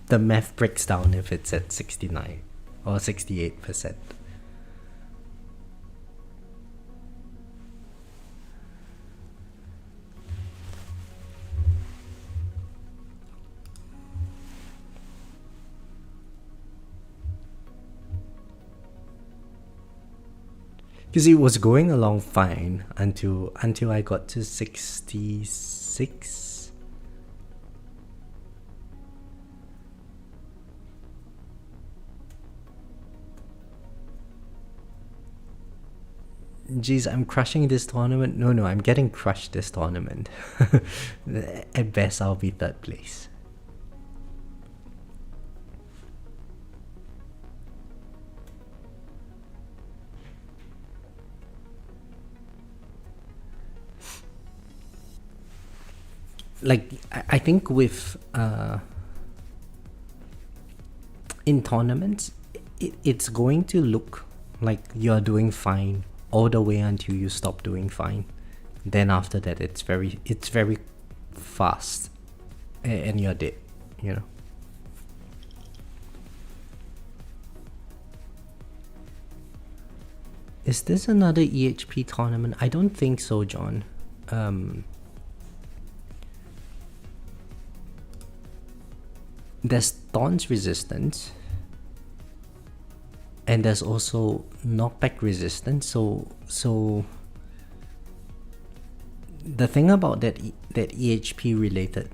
the math breaks down if it's at 69 or 68%. Because it was going along fine until I got to 66. Jeez, I'm crushing this tournament. No, I'm getting crushed this tournament. At best, I'll be 3rd place. Like, I think with in tournaments, it's going to look like you're doing fine all the way until you stop doing fine. Then after that, it's very fast and you're dead, you know. Is this another EHP tournament? I don't think so, John. There's Thorns Resistance, and there's also Knockback Resistance. So the thing about that EHP related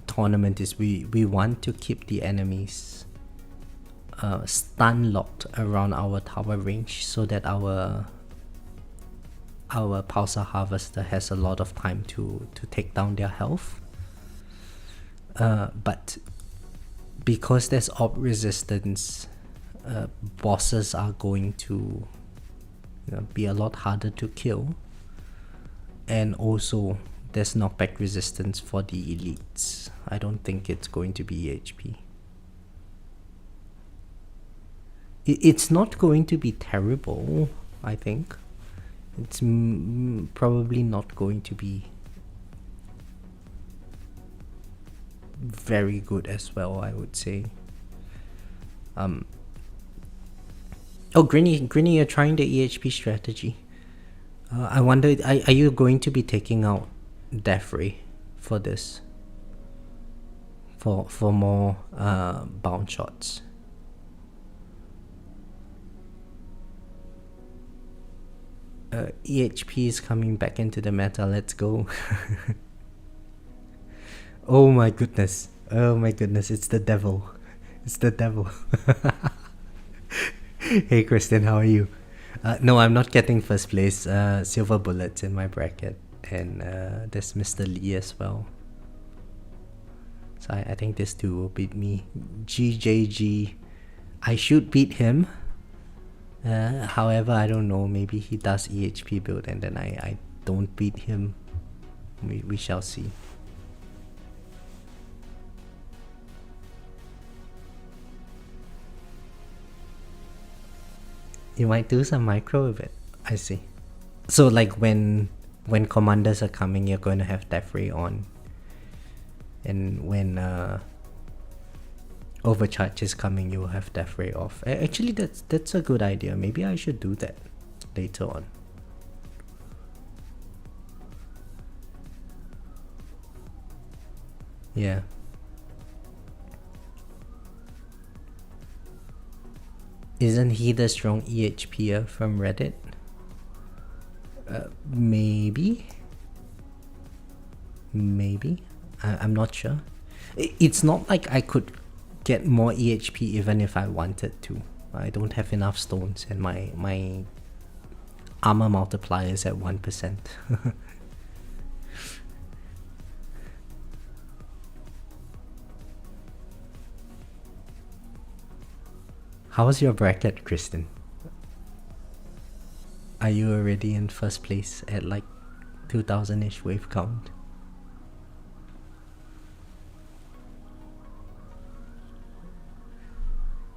tournament is we want to keep the enemies stun locked around our tower range so that our Pulsar Harvester has a lot of time to take down their health. But because there's Orb Resistance, bosses are going to be a lot harder to kill. And also there's Knockback Resistance for the elites. I don't think it's going to be EHP. It's not going to be terrible, I think. It's probably not going to be very good as well, I would say. Oh, Grinny, you're trying the EHP strategy. I wonder, are you going to be taking out Defy for this? For more bound shots? EHP is coming back into the meta, let's go. Oh my goodness, it's the devil. It's the devil. Hey Kristen, how are you? No, I'm not getting first place. Silver bullets in my bracket, and there's Mr. Lee as well. So I think this two will beat me. GJG, I should beat him. However, I don't know. Maybe he does EHP build, and then I don't beat him. We shall see. You might do some micro of it. I see. So like when commanders are coming, you're going to have Death Ray on, and when Overcharge is coming, you will have Death Ray off. Actually, that's a good idea. Maybe I should do that later on. Yeah. Isn't he the strong EHPer from Reddit? Maybe. Maybe. I'm not sure. It's not like I could get more EHP even if I wanted to. I don't have enough stones, and my armor multiplier is at 1%. How was your bracket, Kristen? Are you already in first place at like 2000-ish wave count?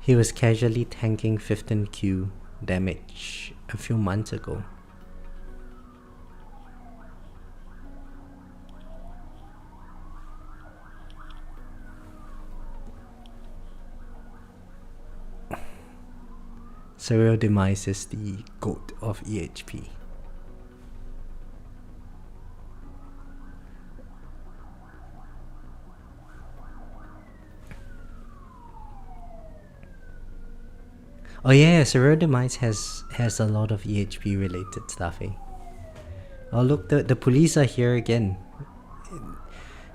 He was casually tanking 15Q damage a few months ago. Serial Demise is the GOAT of EHP. Oh yeah, Serial Demise has a lot of EHP related stuff, eh? Oh look, the police are here again.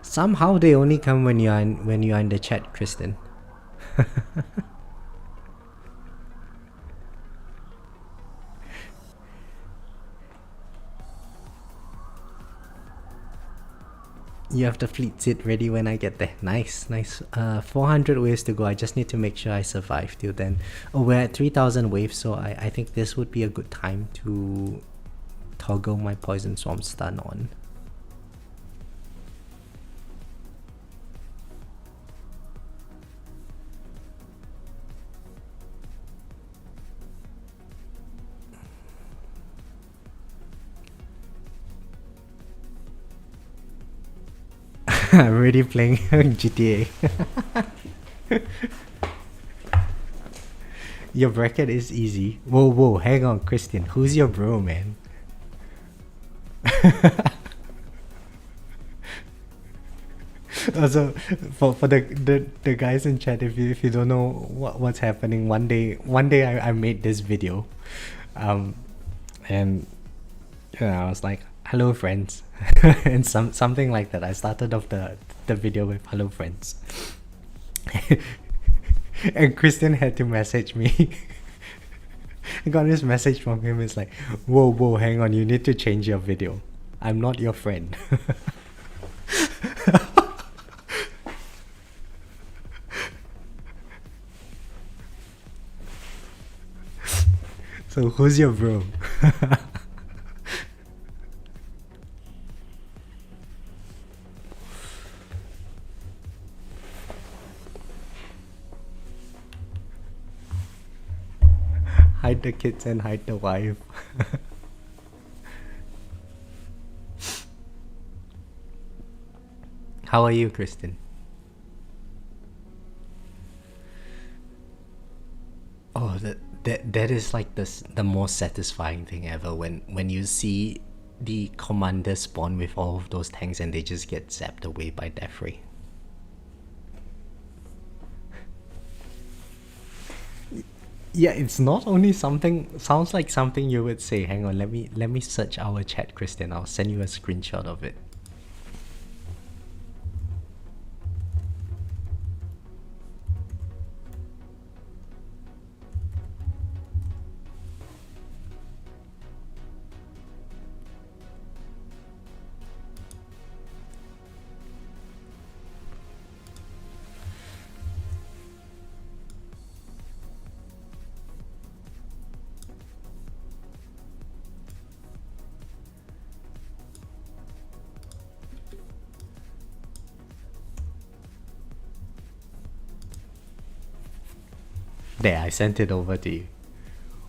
Somehow they only come when you're in the chat, Kristen. You have the fleet sit ready when I get there. Nice. 400 waves to go. I just need to make sure I survive till then. Oh, we're at 3000 waves, so I think this would be a good time to toggle my Poison Swarm stun on. I'm already playing GTA. Your bracket is easy. Whoa, hang on, Christian. Who's your bro, man? Also, for the guys in chat, if you don't know what's happening, one day I made this video, and I was like, hello friends, and something like that. I started off the video with hello friends. And Christian had to message me. I got this message from him. It's like, whoa, hang on, you need to change your video. I'm not your friend. So who's your bro? Hide the kids and hide the wife. How are you, Kristen? Oh, that is like the most satisfying thing ever when you see the commander spawn with all of those tanks and they just get zapped away by Death Ray. Yeah, it's not only something, sounds like something you would say. Hang on, let me search our chat, Kristen. I'll send you a screenshot of it. There, I sent it over to you.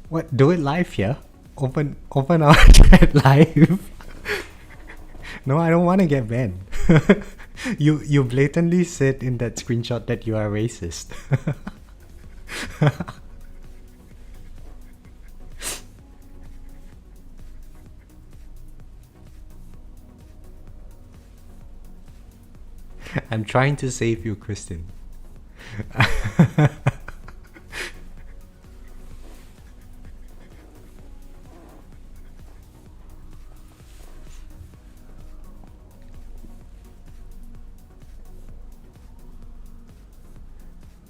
What? Do it live here? Open our chat live. No, I don't want to get banned. You blatantly said in that screenshot that you are racist. I'm trying to save you, Kristen.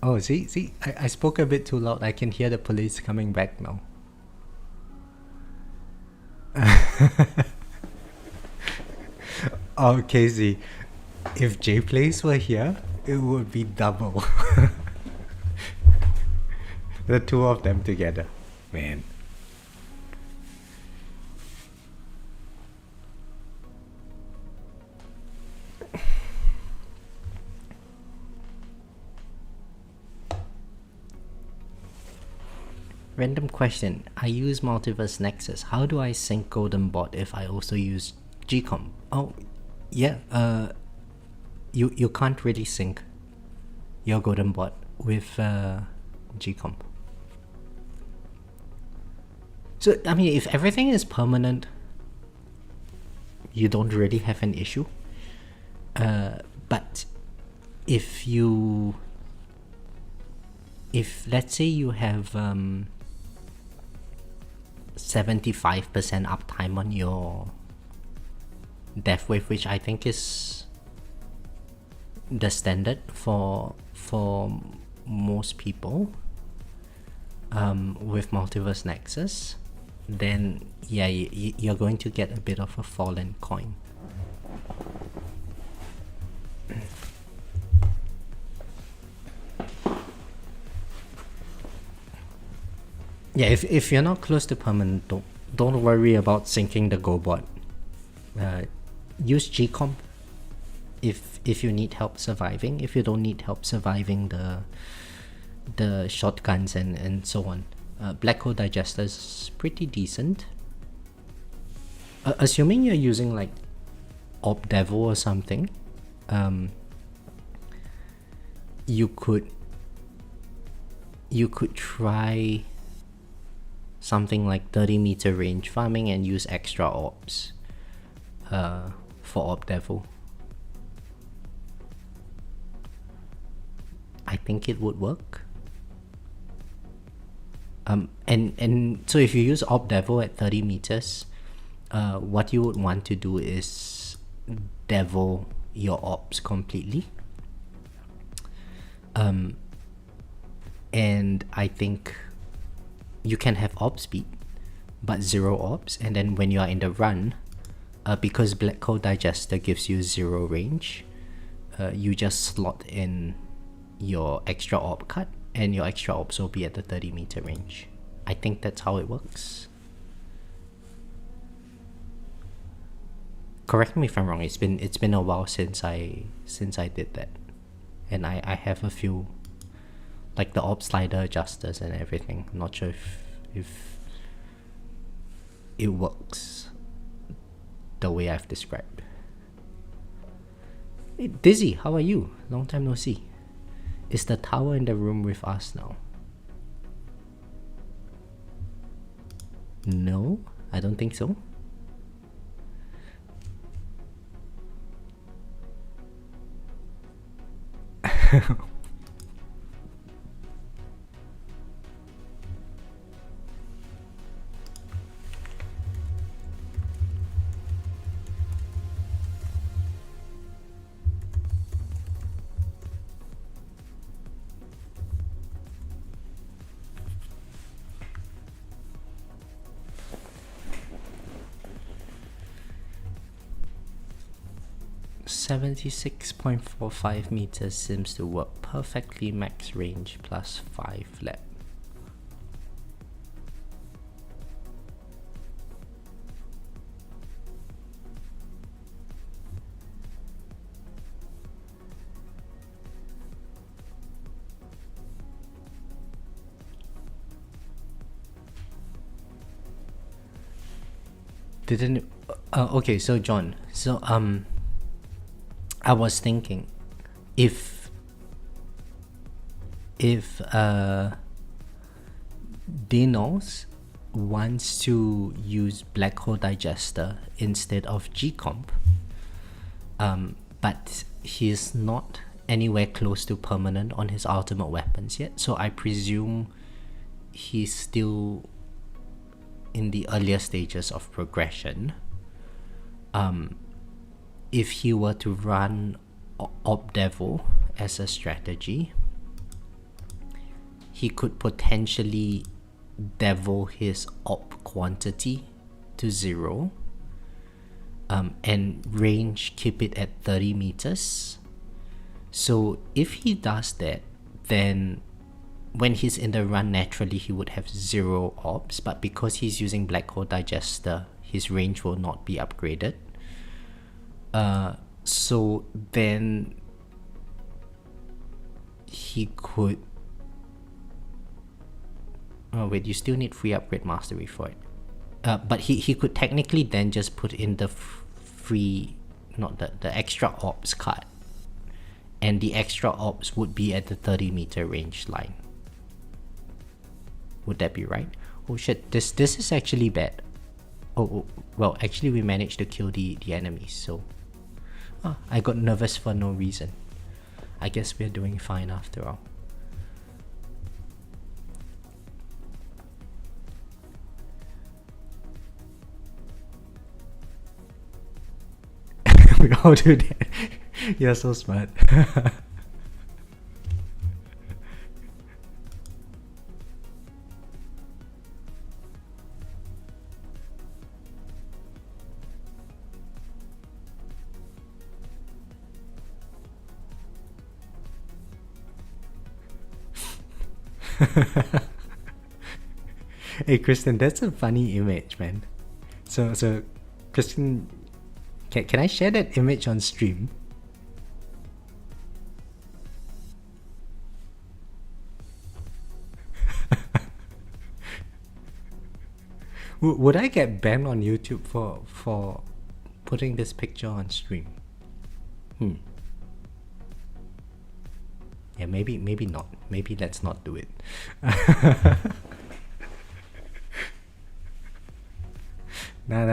Oh, see, I spoke a bit too loud. I can hear the police coming back now. Oh, Casey, if J-Place were here, it would be double. The two of them together. Man. Random question. I use Multiverse Nexus. How do I sync Golden Bot if I also use GComp? Oh, yeah. You can't really sync your Golden Bot with GComp. So, I mean, if everything is permanent, you don't really have an issue. But if let's say you have 75% uptime on your Death Wave, which I think is the standard for most people with Multiverse Nexus, then yeah, you're going to get a bit of a fallen coin. Yeah, if you're not close to permanent, don't worry about syncing the GoBot. Use GComp if you need help surviving. If you don't need help surviving the shotguns and so on, Black Hole Digester is pretty decent. Assuming you're using like Orb Devil or something, you could try something like 30-meter range farming and use extra orbs for Orb Devil. I think it would work. And so if you use Orb Devil at 30 meters, what you would want to do is devil your orbs completely. And I think you can have orb speed but 0 orbs, and then when you are in the run, because Black Hole Digester gives you 0 range, you just slot in your extra orb cut and your extra orbs will be at the 30-meter range. I think that's how it works. Correct me if I'm wrong. It's been a while since I did that, and I have a few, like the orb slider adjusters and everything. I'm not sure if it works the way I've described. Hey, Dizzy, how are you? Long time no see. Is the tower in the room with us now? No, I don't think so. .45 meters seems to work perfectly. Max range plus 5 lap. didn't. Okay, so John. So I was thinking, if Dinos wants to use Black Hole Digester instead of G-Comp, but he's not anywhere close to permanent on his ultimate weapons yet, so I presume he's still in the earlier stages of progression. If he were to run Orb Devil as a strategy, he could potentially devil his Orb quantity to 0, and range keep it at 30 meters. So if he does that, then when he's in the run, naturally he would have 0 orbs, but because he's using Black Hole Digester, his range will not be upgraded. So then he could... Oh wait, you still need free upgrade mastery for it. But he could technically then just put in the free, not the extra orbs card. And the extra orbs would be at the 30 meter range line. Would that be right? Oh shit, this is actually bad. Oh, well, actually we managed to kill the enemies, so... I got nervous for no reason. I guess we're doing fine after all. We all do that. You're so smart. Hey Kristen, that's a funny image, man. So Kristen, can I share that image on stream? Would I get banned on YouTube for putting this picture on stream? Yeah, maybe not. Maybe let's not do it. No.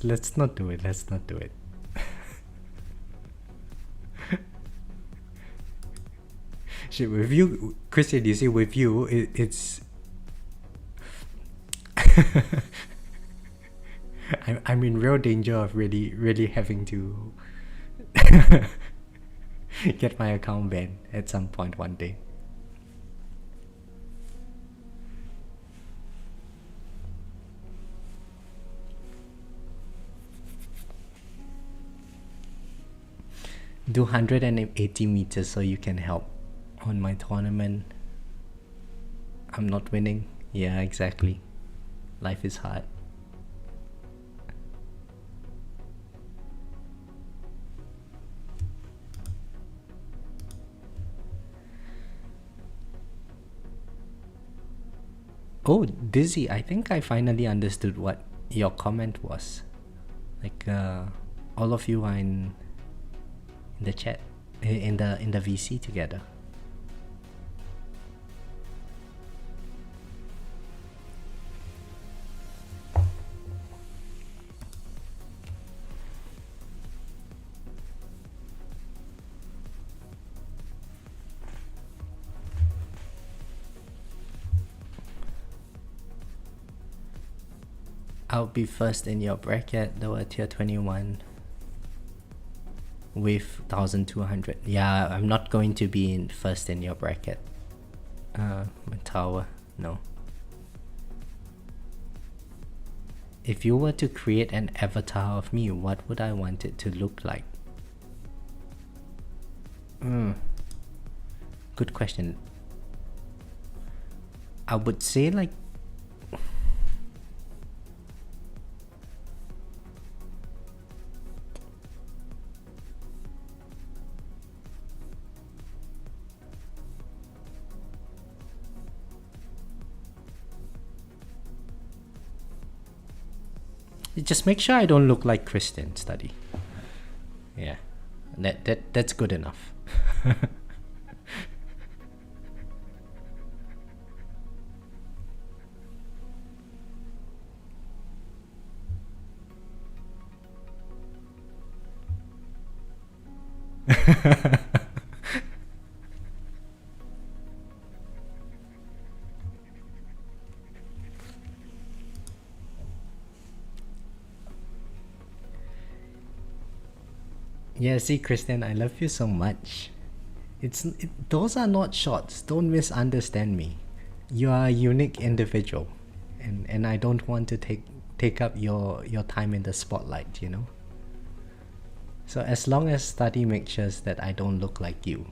Let's not do it. Let's not do it. Shit, with you, Christian, you see, with you, it's... I'm in real danger of really having to get my account banned at some point one day. Do 180 meters so you can help on my tournament. I'm not winning. Yeah, exactly. Life is hard. Oh, Dizzy, I think I finally understood what your comment was. Like, all of you are in the chat, in the VC together. I'll be first in your bracket, though at tier 21 with 1200. Yeah, I'm not going to be in first in your bracket. My tower, no. If you were to create an avatar of me, what would I want it to look like? Good question. I would say like... Just make sure I don't look like Christian study. Yeah, that's good enough. Yeah, see, Christian, I love you so much. Those are not shots. Don't misunderstand me. You are a unique individual, and I don't want to take up your time in the spotlight. You know. So as long as study makes sure that I don't look like you,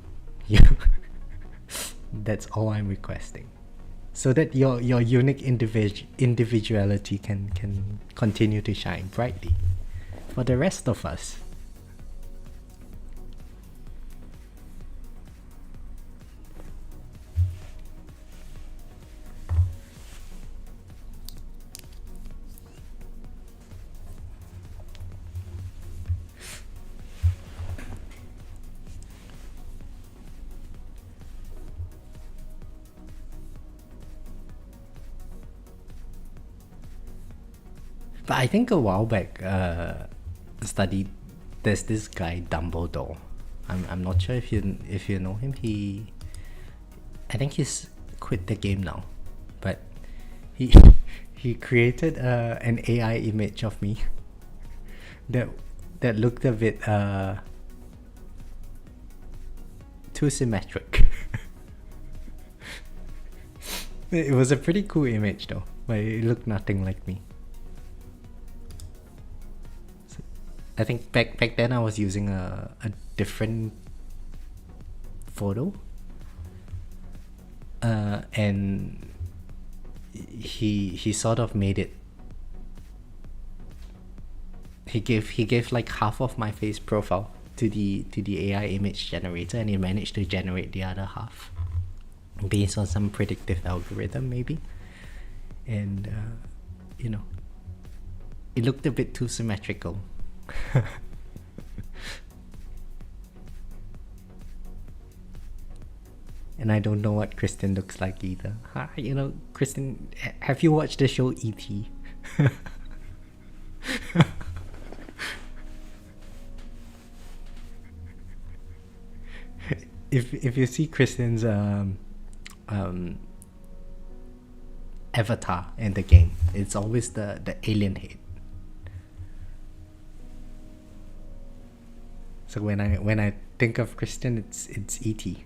that's all I'm requesting. So that your unique individuality can continue to shine brightly for the rest of us. But I think a while back, studied. There's this guy Dumbledore. I'm not sure if you know him. I think he's quit the game now, but he he created an AI image of me that looked a bit too symmetric. It was a pretty cool image though, but it looked nothing like me. I think back then I was using a different photo, and he sort of made it. He gave like half of my face profile to the AI image generator, and he managed to generate the other half based on some predictive algorithm maybe, and you know, it looked a bit too symmetrical. And I don't know what Kristen looks like either. You know, Kristen, have you watched the show E.T.? If you see Kristen's avatar in the game, it's always the alien head. So when I think of Kristen, it's E.T.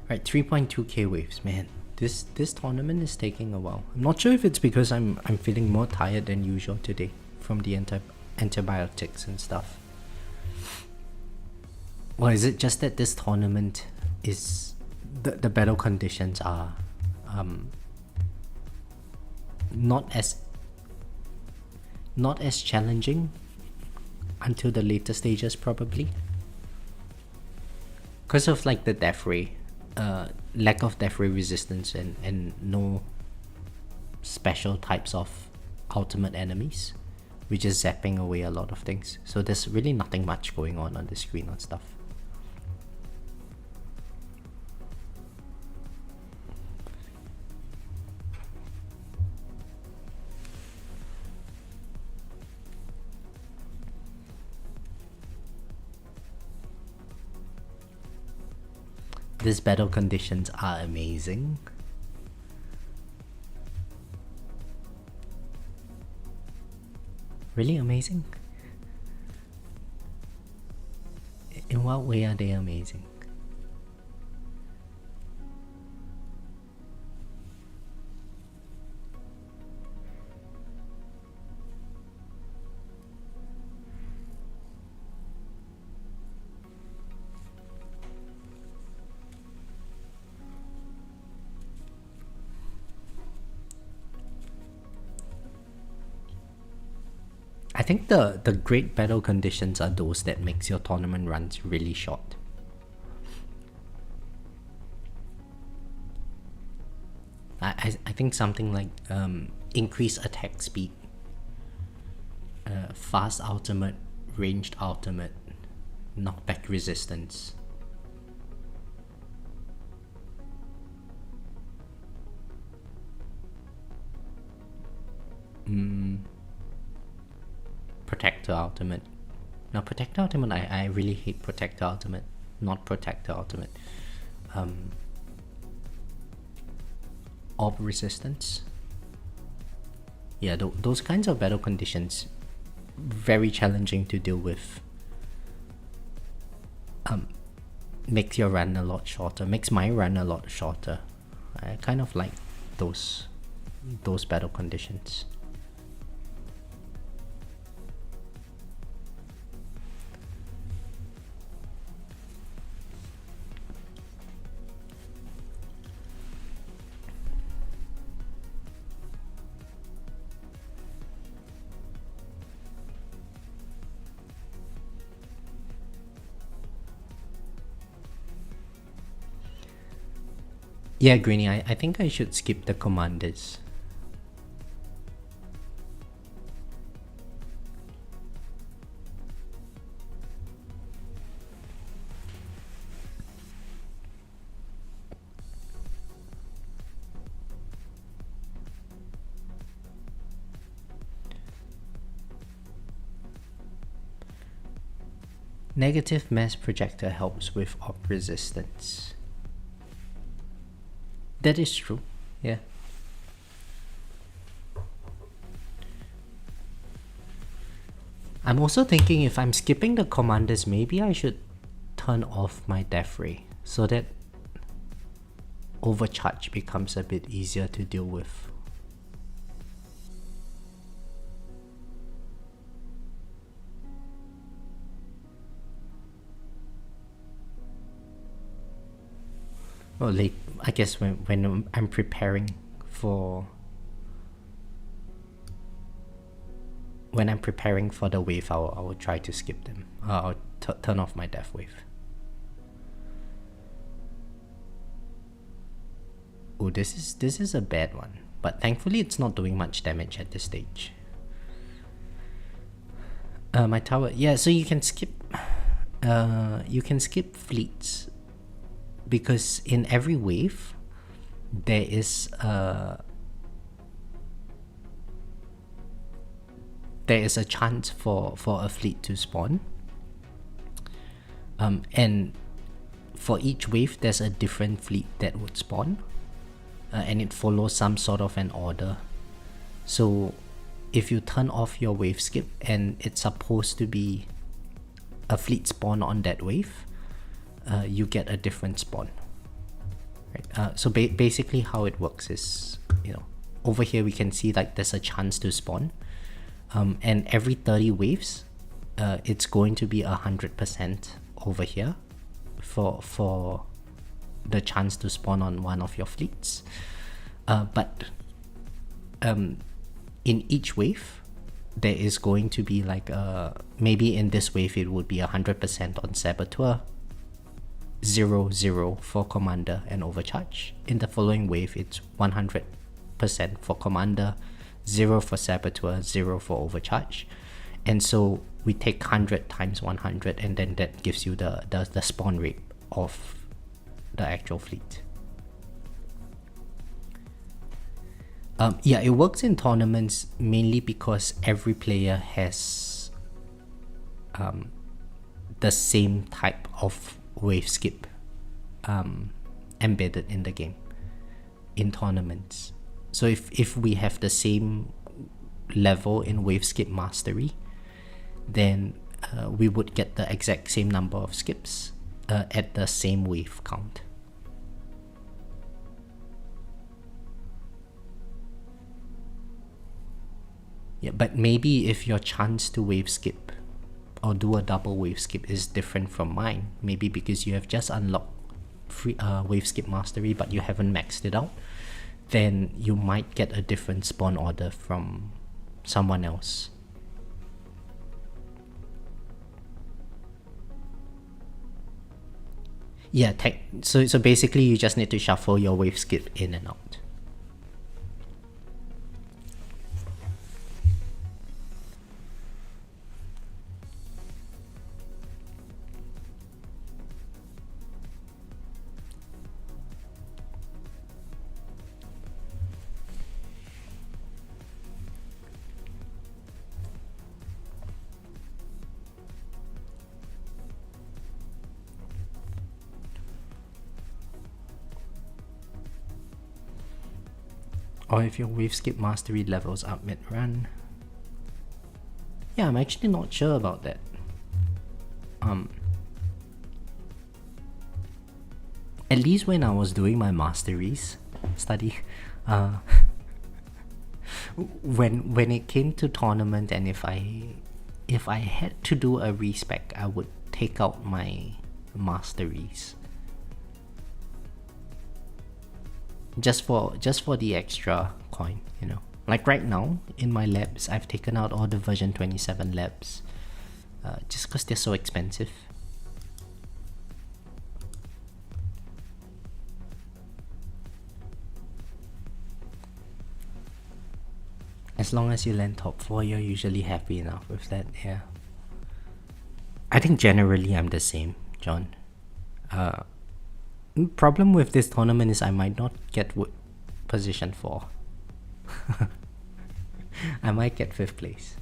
Right, 3.2k waves, man. This tournament is taking a while. I'm not sure if it's because I'm feeling more tired than usual today from the antibiotics and stuff. Or is it just that this tournament is the battle conditions are not as challenging until the later stages probably, because of like the death ray. Lack of death ray resistance and no special types of ultimate enemies, which is zapping away a lot of things. So there's really nothing much going on the screen and stuff. These battle conditions are amazing. Really amazing? In what way are they amazing? I think the great battle conditions are those that makes your tournament runs really short. I think something like increased attack speed, fast ultimate, ranged ultimate, knockback resistance. Protector ultimate. Now Protector ultimate, I really hate Protector ultimate, not Protector ultimate. Orb Resistance. Yeah, those kinds of battle conditions, very challenging to deal with. Makes your run a lot shorter, makes my run a lot shorter. I kind of like those battle conditions. Yeah, Greeny, I think I should skip the commanders. Negative mass projector helps with Orb Resistance. That is true, yeah. I'm also thinking if I'm skipping the commanders, maybe I should turn off my Death Ray so that overcharge becomes a bit easier to deal with. Well, like, I guess when I'm preparing for the wave, I will try to skip them. I'll turn off my Death Wave. Oh, this is a bad one, but thankfully it's not doing much damage at this stage. My tower, yeah. So you can skip fleets, because in every wave there is a chance for a fleet to spawn, and for each wave there's a different fleet that would spawn, and it follows some sort of an order. So if you turn off your wave skip and it's supposed to be a fleet spawn on that wave, you get a different spawn, right? So basically how it works is, over here we can see like there's a chance to spawn, and every 30 waves it's going to be 100% over here for the chance to spawn on one of your fleets, but in each wave there is going to be like maybe in this wave it would be 100% on Saboteur, 0 for Commander and Overcharge. In the following wave it's 100% for Commander, 0 for Saboteur, 0 for Overcharge. And so we take 100 times 100, and then that gives you the spawn rate of the actual fleet. Yeah, it works in tournaments mainly because every player has the same type of wave skip embedded in the game in tournaments. So if we have the same level in wave skip mastery, then we would get the exact same number of skips at the same wave count. Yeah, but maybe if your chance to wave skip or do a double wave skip is different from mine, maybe because you have just unlocked free wave skip mastery but you haven't maxed it out, then you might get a different spawn order from someone else. Yeah, so basically you just need to shuffle your wave skip in and out. Or if your wave skip mastery levels up mid-run. Yeah, I'm actually not sure about that. At least when I was doing my masteries study, when it came to tournament, and if I had to do a respec, I would take out my masteries. Just for the extra coin, you know. Like right now in my labs, I've taken out all the version 27 labs, just because they're so expensive. As long as you land top 4, you're usually happy enough with that, yeah. I think generally I'm the same, John. Problem with this tournament is I might not get position 4. I might get 5th place.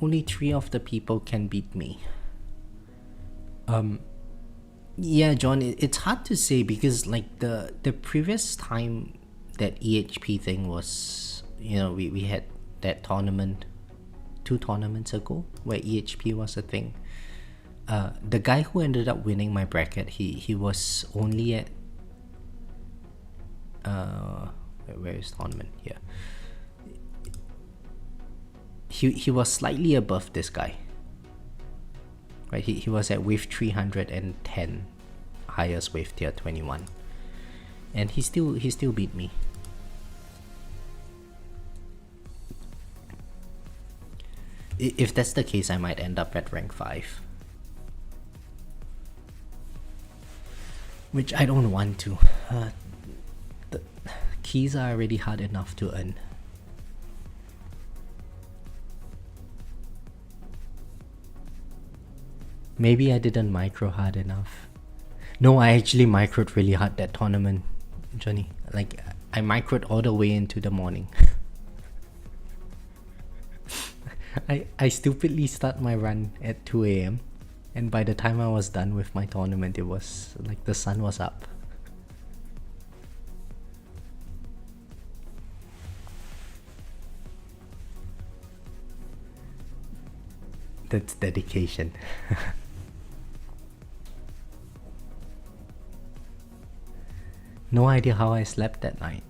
Only 3 of the people can beat me. Yeah, John, it's hard to say because like the previous time that EHP thing was, you know, we had that tournament 2 tournaments ago where EHP was a thing. The guy who ended up winning my bracket, he was only at where is tournament? Yeah. He was slightly above this guy. Right, he was at wave 310, highest wave tier 21. And he still beat me. If that's the case, I might end up at rank 5. Which I don't want to. The keys are already hard enough to earn. Maybe I didn't micro hard enough. No, I actually microed really hard that tournament, Johnny. Like, I microed all the way into the morning. I stupidly start my run at 2 a.m. And by the time I was done with my tournament, it was like the sun was up. That's dedication. No idea how I slept that night.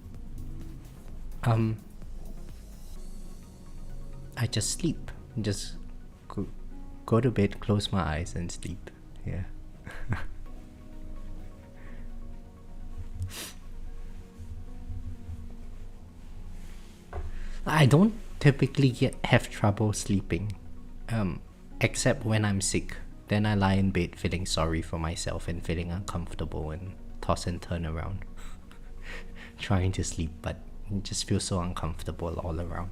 I just sleep. Just go to bed, close my eyes and sleep. Yeah. I don't typically have trouble sleeping. Except when I'm sick. Then I lie in bed feeling sorry for myself and feeling uncomfortable and toss and turn around. Trying to sleep, but it just feels so uncomfortable all around.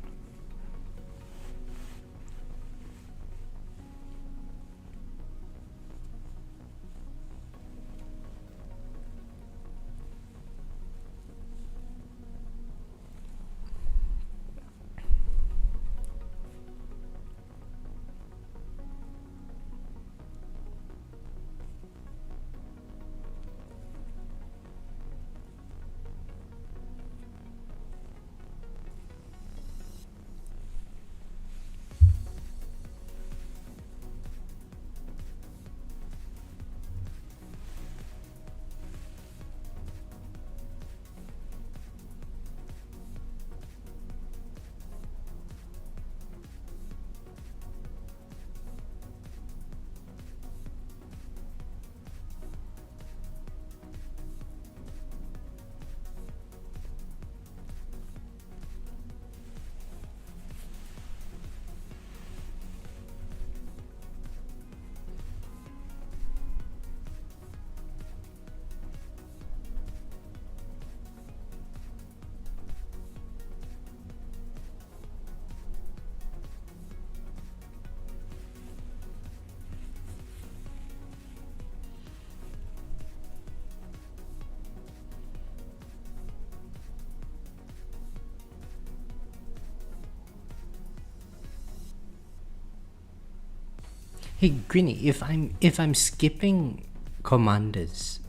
Hey Greeny, if I'm skipping commanders,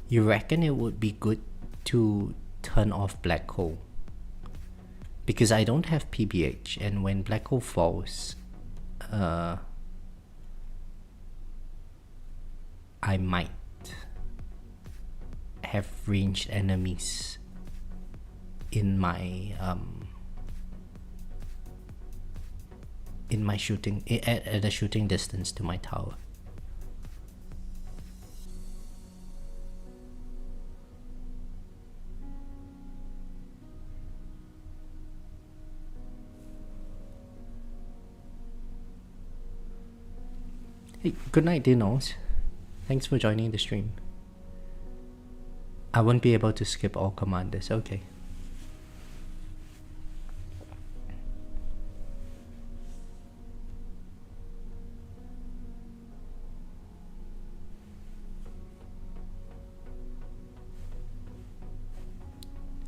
you reckon it would be good to turn off black hole? Because I don't have PBH, and when black hole falls, I might have ranged enemies in my shooting at a shooting distance to my tower. Hey, good night, Dinos. Thanks for joining the stream. I won't be able to skip all commanders. Okay.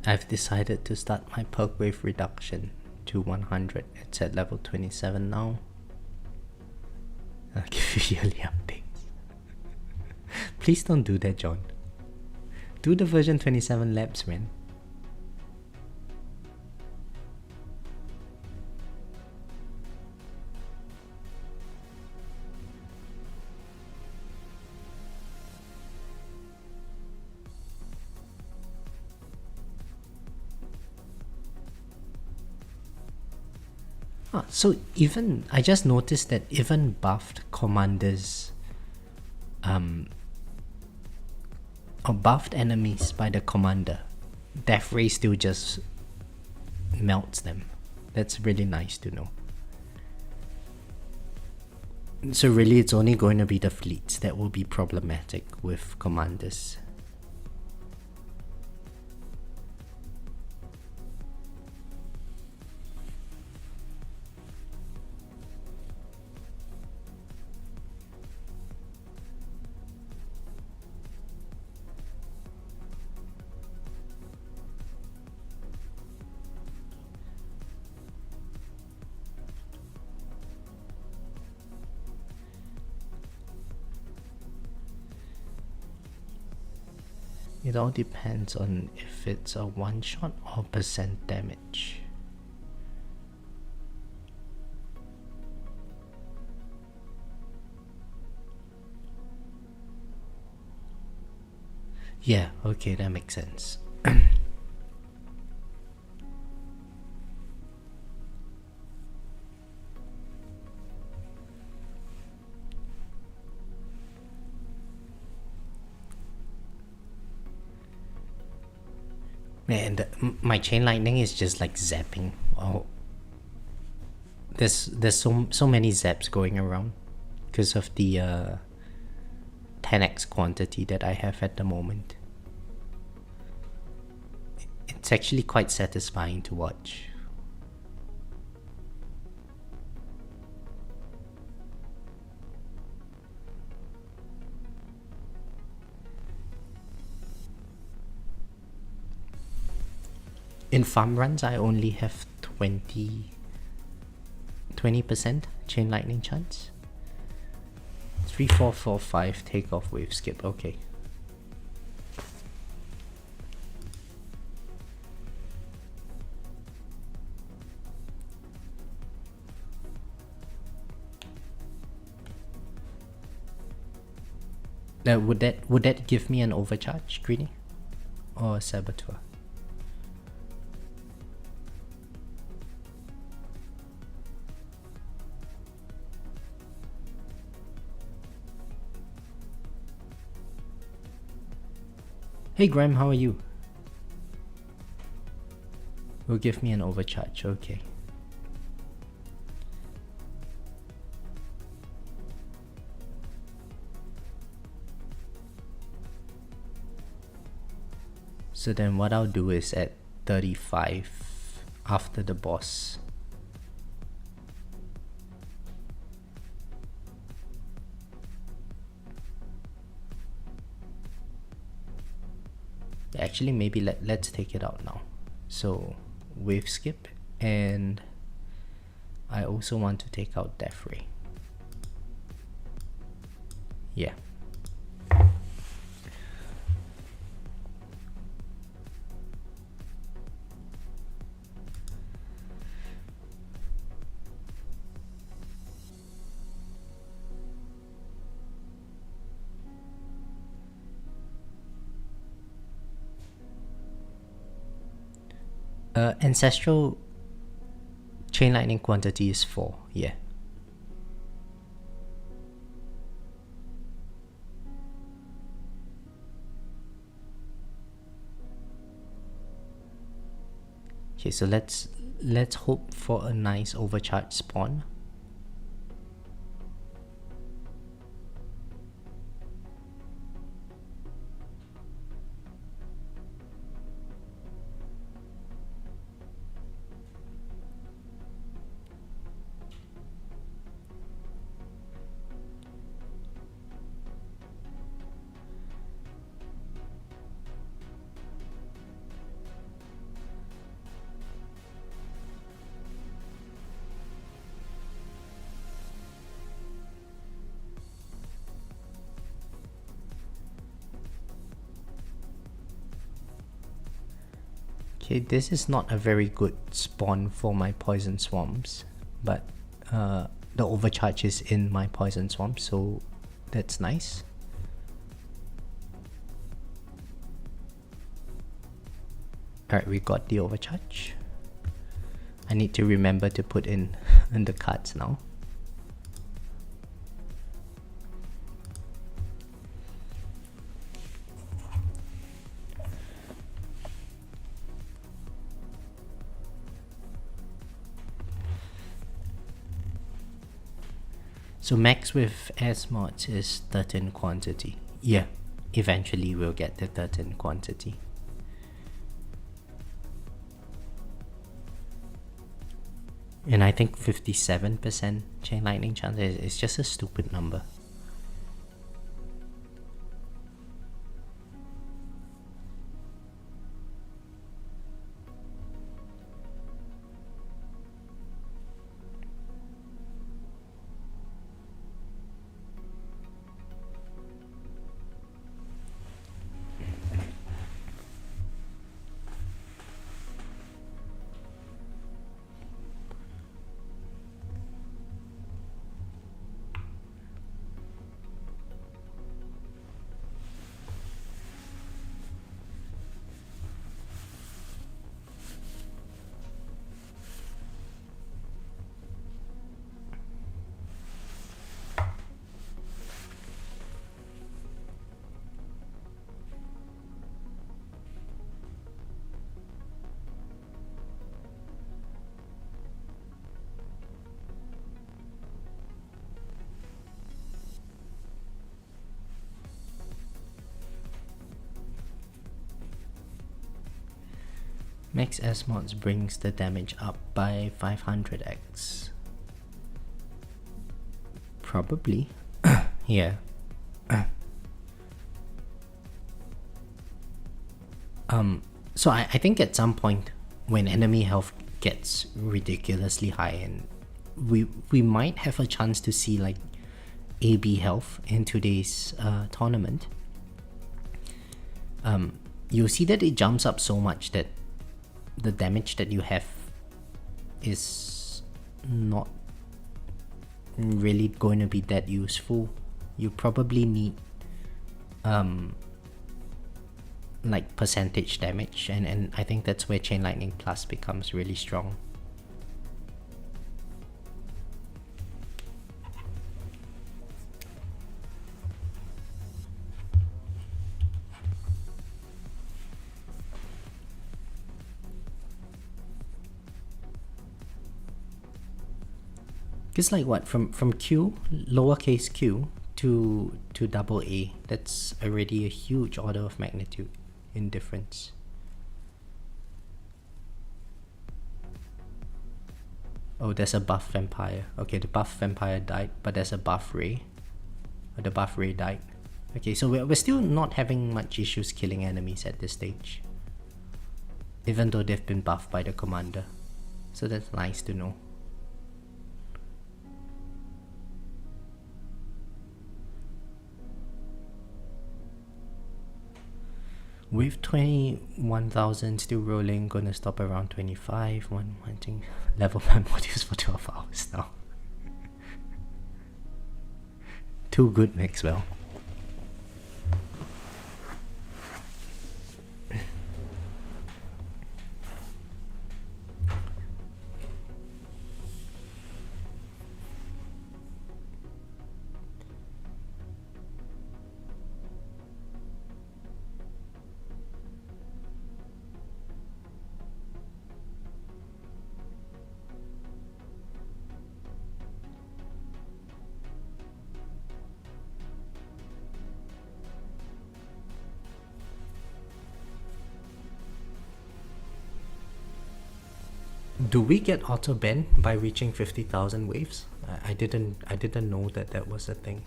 I've decided to start my perk wave reduction to 100. It's at level 27 now. I'll give you yearly updates. Please don't do that, John. Do the version 27 labs, man. So even I just noticed that even buffed commanders or buffed enemies by the commander, Death Ray still just melts them. That's really nice to know. So really it's only going to be the fleets that will be problematic with commanders. It all depends on if it's a one shot or percent damage. Yeah, okay, that makes sense. And my chain lightning is just like zapping. Oh, there's so many zaps going around because of the 10x quantity that I have at the moment. It's actually quite satisfying to watch. In farm runs, I only have 20% chain lightning chance. 3, 4, 4, 5 takeoff wave skip. Okay. Would that give me an overcharge, Greeny, or a saboteur? Hey Graham, how are you? Will give me an overcharge, okay. So then what I'll do is at 35 after the boss. Actually, maybe let's take it out now. So wave skip, and I also want to take out Death Ray. Yeah. Ancestral chain lightning quantity is 4. Yeah. Okay, so let's hope for a nice overcharge spawn. Okay, this is not a very good spawn for my poison swamps, but the overcharge is in my poison swamp, so that's nice. Alright, we got the overcharge. I need to remember to put in the cards now. So max with S mods is 13 quantity. Yeah, eventually we'll get the 13 quantity. And I think 57% chain lightning chance is just a stupid number. Max S mods brings the damage up by 500x. Probably. Yeah. So I think at some point when enemy health gets ridiculously high, and we might have a chance to see like AB health in today's tournament, you'll see that it jumps up so much that the damage that you have is not really going to be that useful. You probably need like percentage damage, and I think that's where Chain Lightning Plus becomes really strong. It's like what, from Q, lowercase q to double A, that's already a huge order of magnitude in difference. Oh, there's a buff vampire. Okay, the buff vampire died, but there's a buff ray. The buff ray died. Okay, so we're still not having much issues killing enemies at this stage, even though they've been buffed by the commander. So that's nice to know. With 21,000 still rolling, gonna stop around 25. One hunting level 1 modules for 12 hours now. Too good, Maxwell. Do we get auto bend by reaching 50,000 waves? I didn't know that was a thing.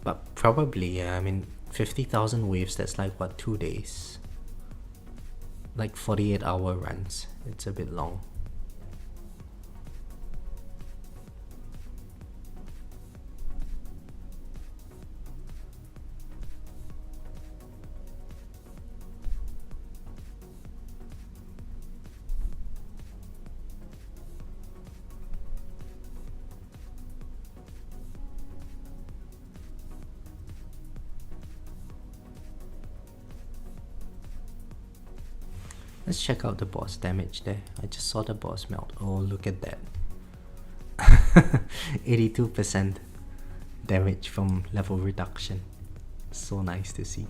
But probably, yeah. I mean, 50,000 waves, that's like what, 2 days? Like 48-hour runs. It's a bit long. Let's check out the boss damage there. I just saw the boss melt. Oh, look at that. 82% damage from level reduction. So nice to see.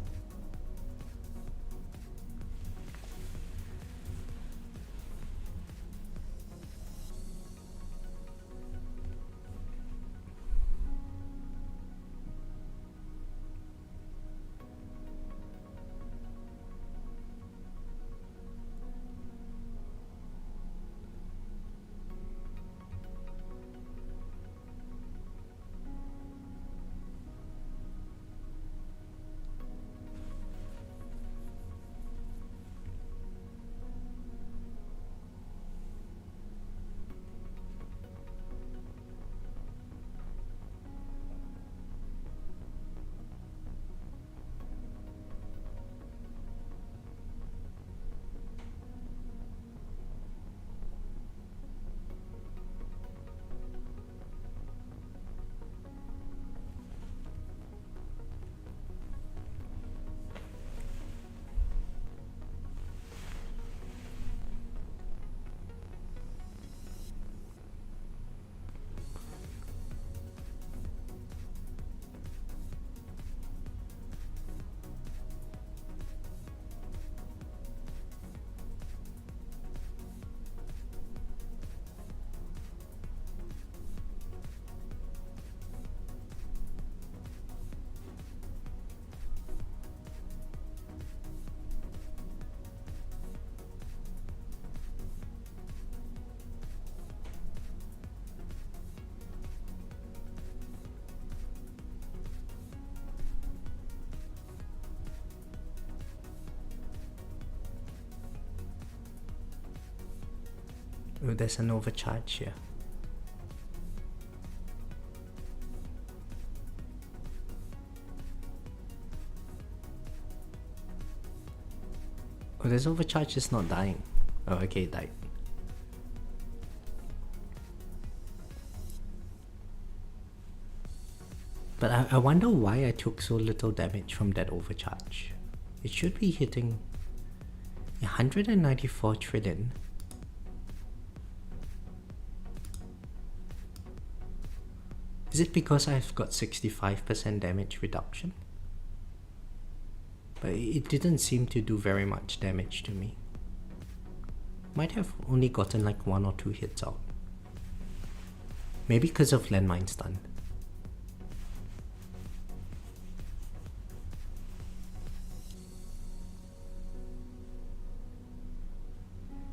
Oh, there's an overcharge here. Oh, this overcharge is not dying. Oh, okay, it died. But I wonder why I took so little damage from that overcharge. It should be hitting 194 trillion. Is it because I've got 65% damage reduction? But it didn't seem to do very much damage to me. Might have only gotten like 1 or 2 hits out. Maybe because of landmine stun.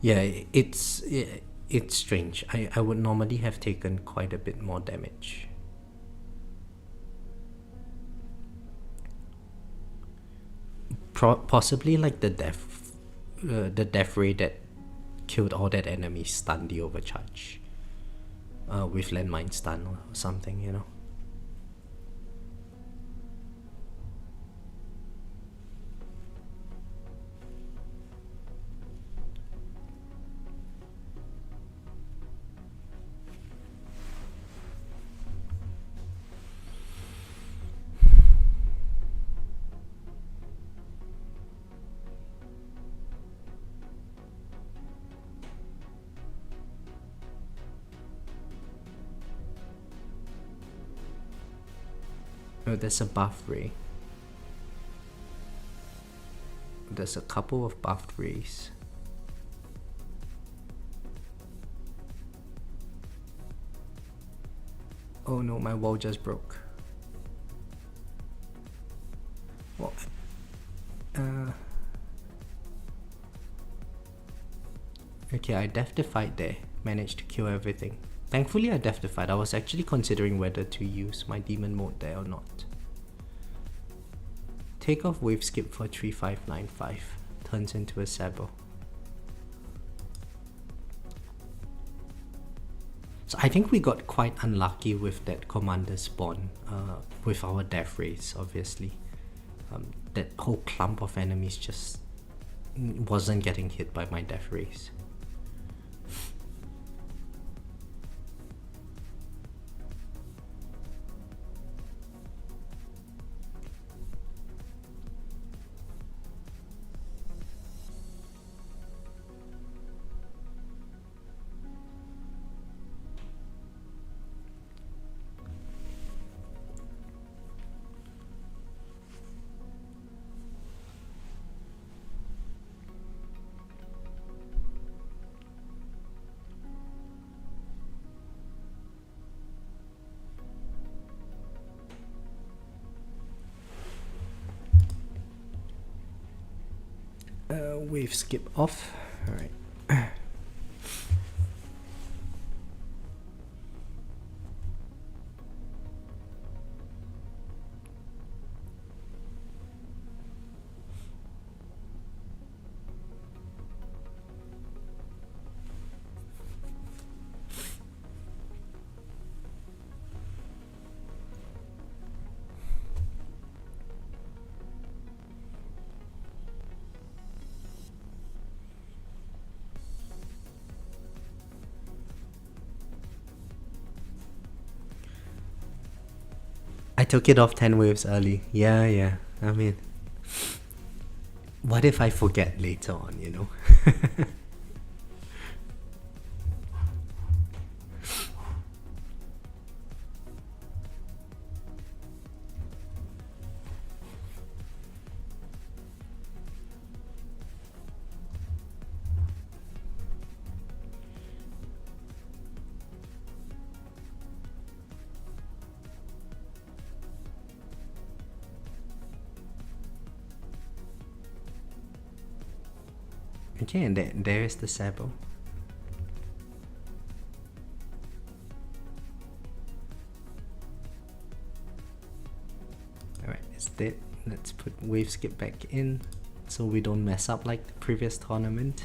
Yeah, it's strange. I would normally have taken quite a bit more damage. Possibly like the death ray that killed all that enemies stunned the overcharge with landmine stun or something, you know. Oh, there's a buff ray. There's a couple of buffed rays. Oh no, my wall just broke. Well, okay, I Defied there. Managed to kill everything. Thankfully I Defied. I was actually considering whether to use my demon mode there or not. Take off wave skip for 3595. Turns into a Sabo. So I think we got quite unlucky with that commander spawn. With our death rays, obviously. That whole clump of enemies just wasn't getting hit by my death rays. Wave skip off. Alright. I took it off 10 waves early. Yeah. I mean, what if I forget later on, you know? Okay, and there is the Sabo. Alright, it's dead. Let's put wave skip back in so we don't mess up like the previous tournament.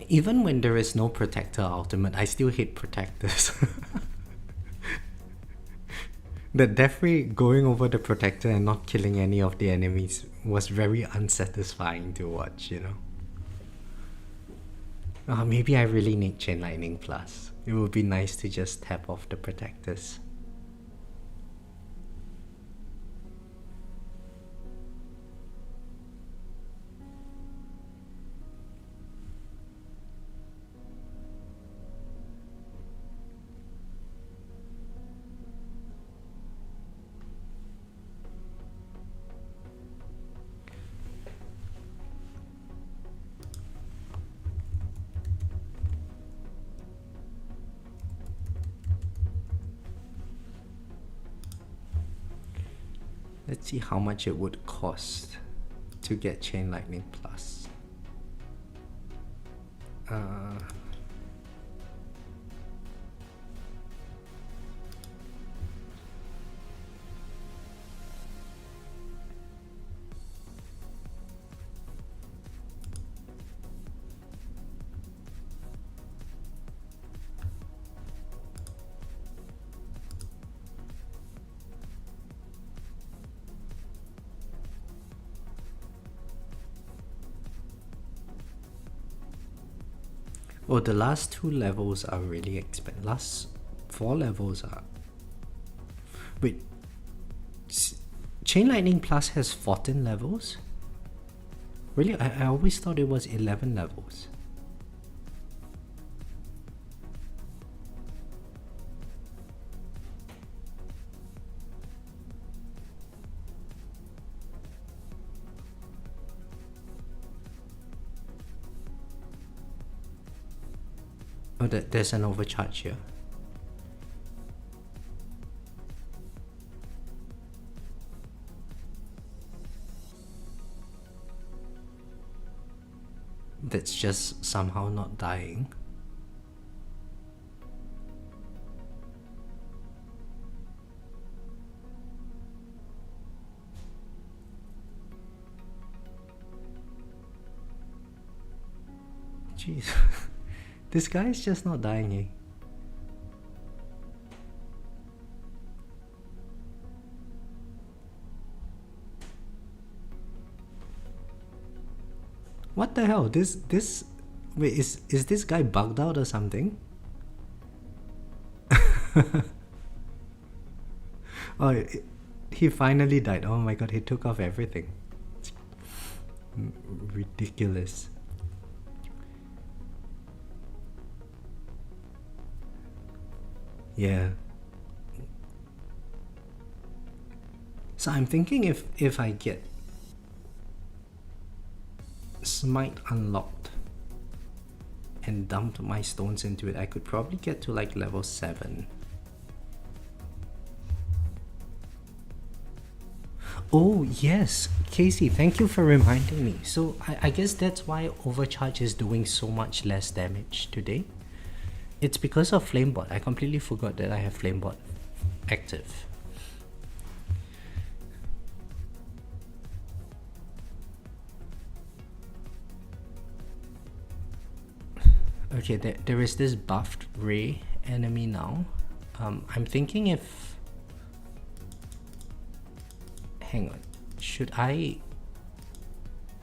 Even when there is no protector ultimate, I still hate protectors. The death ray going over the protector and not killing any of the enemies was very unsatisfying to watch, you know. Maybe I really need Chain Lightning Plus. It would be nice to just tap off the protectors. Let's see how much it would cost to get Chain Lightning Plus. Oh, the last 2 levels are really expensive. Last 4 levels are... Wait, Chain Lightning Plus has 14 levels? Really? I always thought it was 11 levels. Oh, there's an overcharge here. That's just somehow not dying. Jeez. This guy is just not dying, eh? What the hell? Wait, is this guy bugged out or something? Oh, he finally died. Oh my god, he took off everything. It's ridiculous. Yeah. So I'm thinking if I get Smite unlocked and dumped my stones into it, I could probably get to like level 7. Oh yes, Casey, thank you for reminding me. So I guess that's why Overcharge is doing so much less damage today. It's because of Flamebot. I completely forgot that I have Flamebot active. Okay, there is this buffed Ray enemy now. I'm thinking if... Hang on. Should I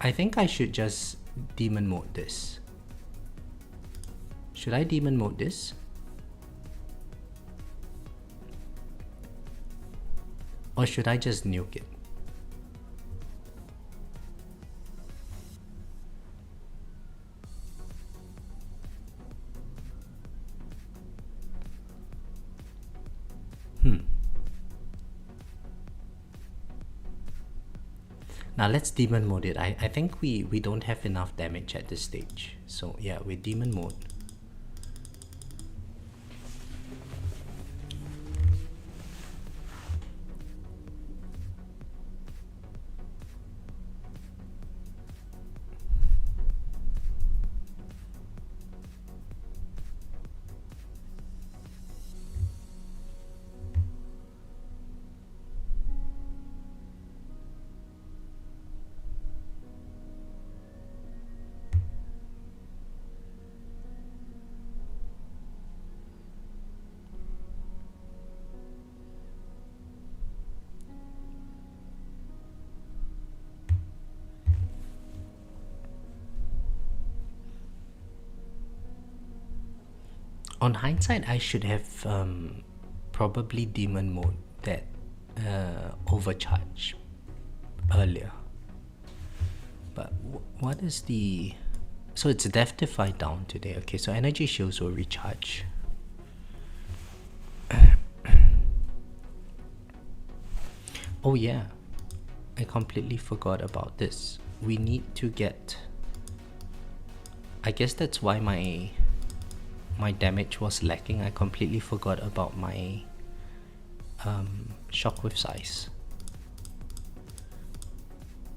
think I should just demon mode this. Should I demon mode this? Or should I just nuke it? Now let's demon mode it. I think we don't have enough damage at this stage. So yeah, we demon mode. On hindsight, I should have probably demon mode that overcharge earlier. But what is the... So it's Death Defy down today. Okay, so energy shields will recharge. Oh yeah, I completely forgot about this. We need to get... I guess that's why my damage was lacking. I completely forgot about my shockwave size.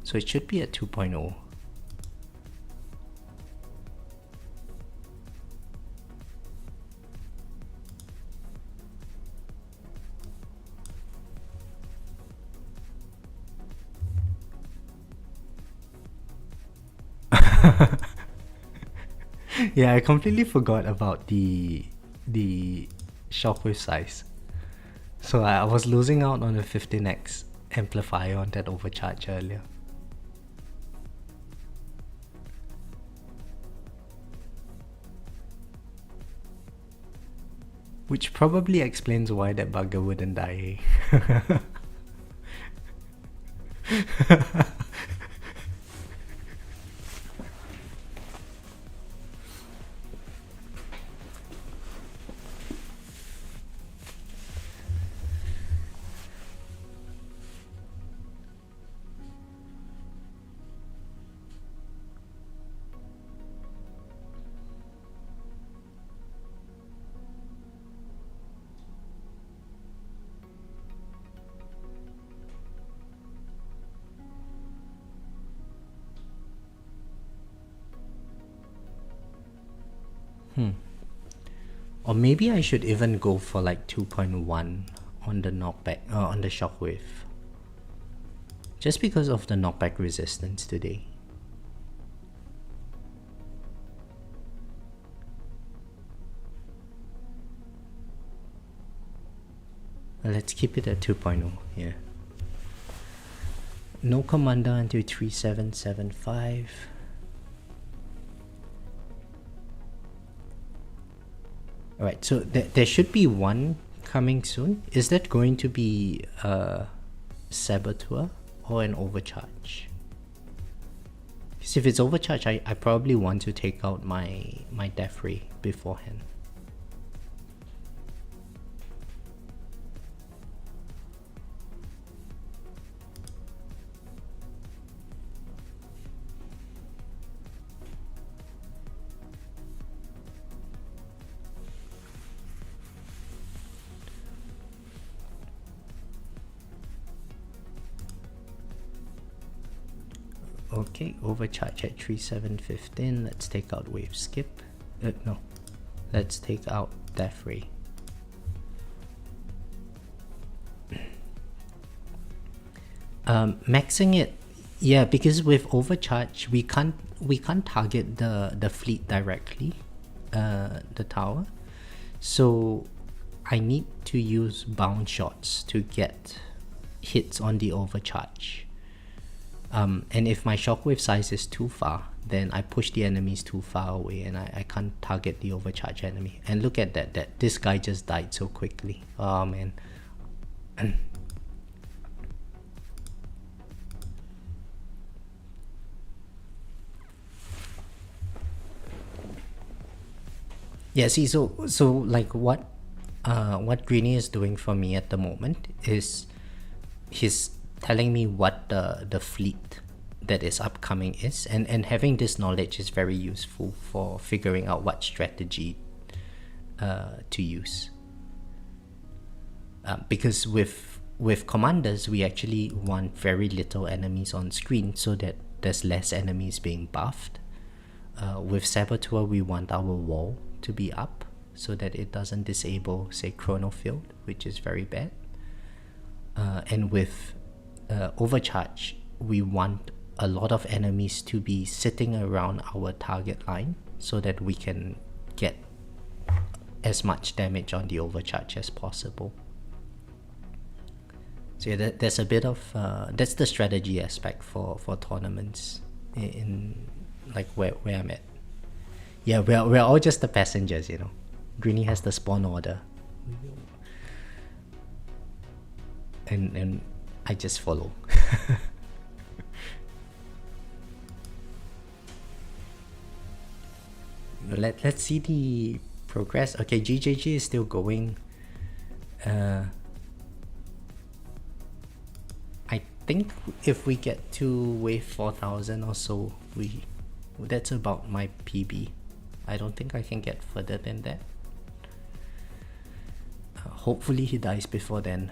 So it should be at 2.0. Yeah, I completely forgot about the shockwave size. So I was losing out on a 15x amplifier on that overcharge earlier. Which probably explains why that bugger wouldn't die. Or maybe I should even go for like 2.1 on the knockback, on the shockwave. Just because of the knockback resistance today. Let's keep it at 2.0, yeah. No commander until 3775. Alright, so there should be one coming soon. Is that going to be a Saboteur or an Overcharge? Because if it's Overcharge, I probably want to take out my Defy beforehand. Okay, overcharge at 3715. Let's take out wave skip. No, let's take out Defy. Maxing it, yeah, because with overcharge we can't target the fleet directly, the tower. So I need to use bound shots to get hits on the overcharge. And if my shockwave size is too far, then I push the enemies too far away and I can't target the overcharge enemy. And look at that this guy just died so quickly. Oh man. Yeah, see, so like what Greeny is doing for me at the moment is he's telling me what the fleet that is upcoming is, and having this knowledge is very useful for figuring out what strategy to use. Because with commanders, we actually want very little enemies on screen so that there's less enemies being buffed. With Saboteur, we want our wall to be up so that it doesn't disable, say, Chrono Field, which is very bad. And with Overcharge, we want a lot of enemies to be sitting around our target line so that we can get as much damage on the Overcharge as possible. So yeah, there's a bit of that's the strategy aspect for tournaments in like where I'm at. Yeah, we're all just the passengers, you know. Greeny has the spawn order, and I just follow. Let's see the progress. Okay, GJG is still going. I think if we get to wave 4000 or so, that's about my PB. I don't think I can get further than that. Hopefully he dies before then.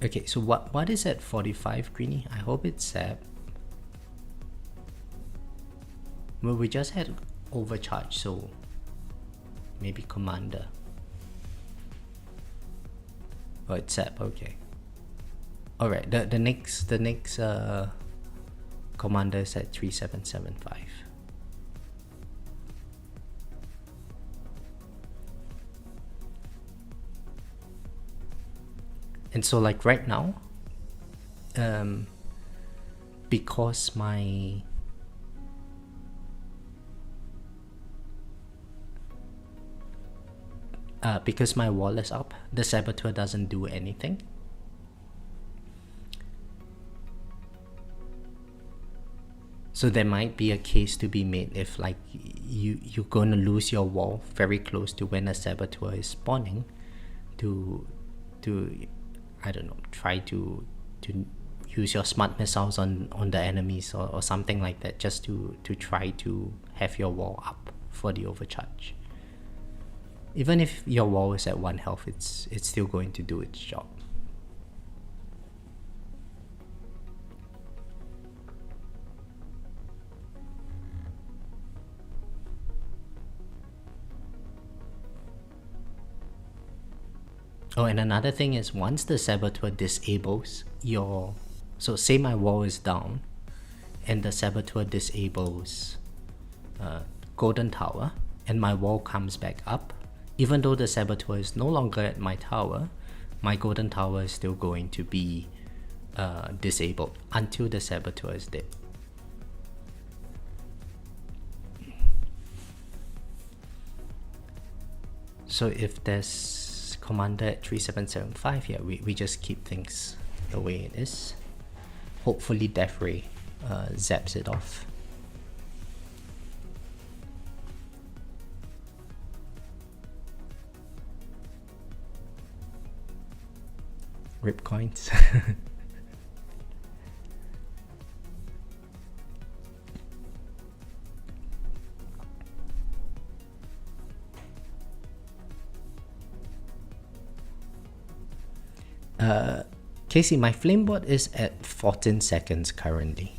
Okay, so what is at 45, Greeny? I hope it's Sab. Well, we just had overcharge, so maybe Commander. Oh, it's Sab, okay. Alright, the next Commander is at 3775. And so like right now, because my wall is up, the Saboteur doesn't do anything. So there might be a case to be made if like you're gonna lose your wall very close to when a Saboteur is spawning to I don't know, try to use your smart missiles on the enemies or something like that, just to try to have your wall up for the overcharge. Even if your wall is at 1 health, it's still going to do its job. Oh, and another thing is, once the Saboteur disables your... So say my wall is down, and the Saboteur disables Golden Tower, and my wall comes back up. Even though the Saboteur is no longer at my tower, my Golden Tower is still going to be disabled until the Saboteur is dead. So if there's commander at 3775, yeah, we just keep things the way it is. Hopefully Death Ray zaps it off. Rip coins. Casey, my flamebot is at 14 seconds currently.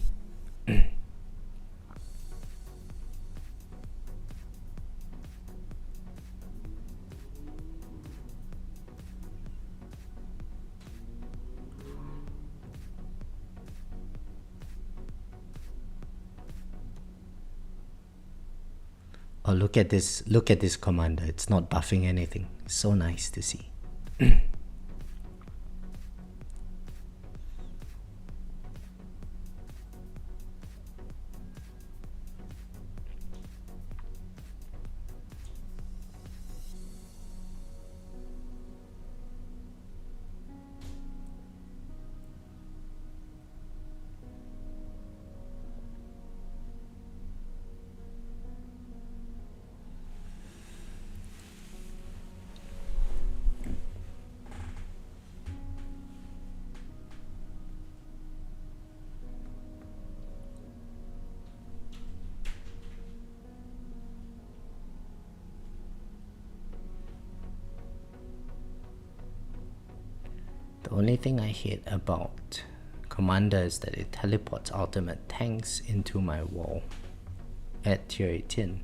Oh, look at this commander. It's not buffing anything. So nice to see. The only thing I hate about Commander is that it teleports ultimate tanks into my wall at tier 18.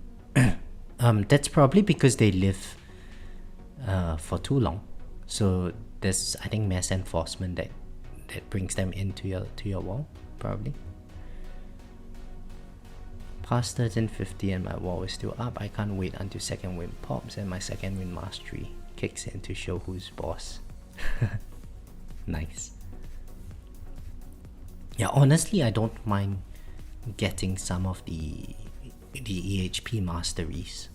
That's probably because they live for too long. So there's, I think, mass enforcement that brings them into your wall, probably. Past 1350 and my wall is still up. I can't wait until second wind pops and my second wind mastery kicks in to show who's boss. Nice. Yeah, honestly, I don't mind getting some of the EHP masteries.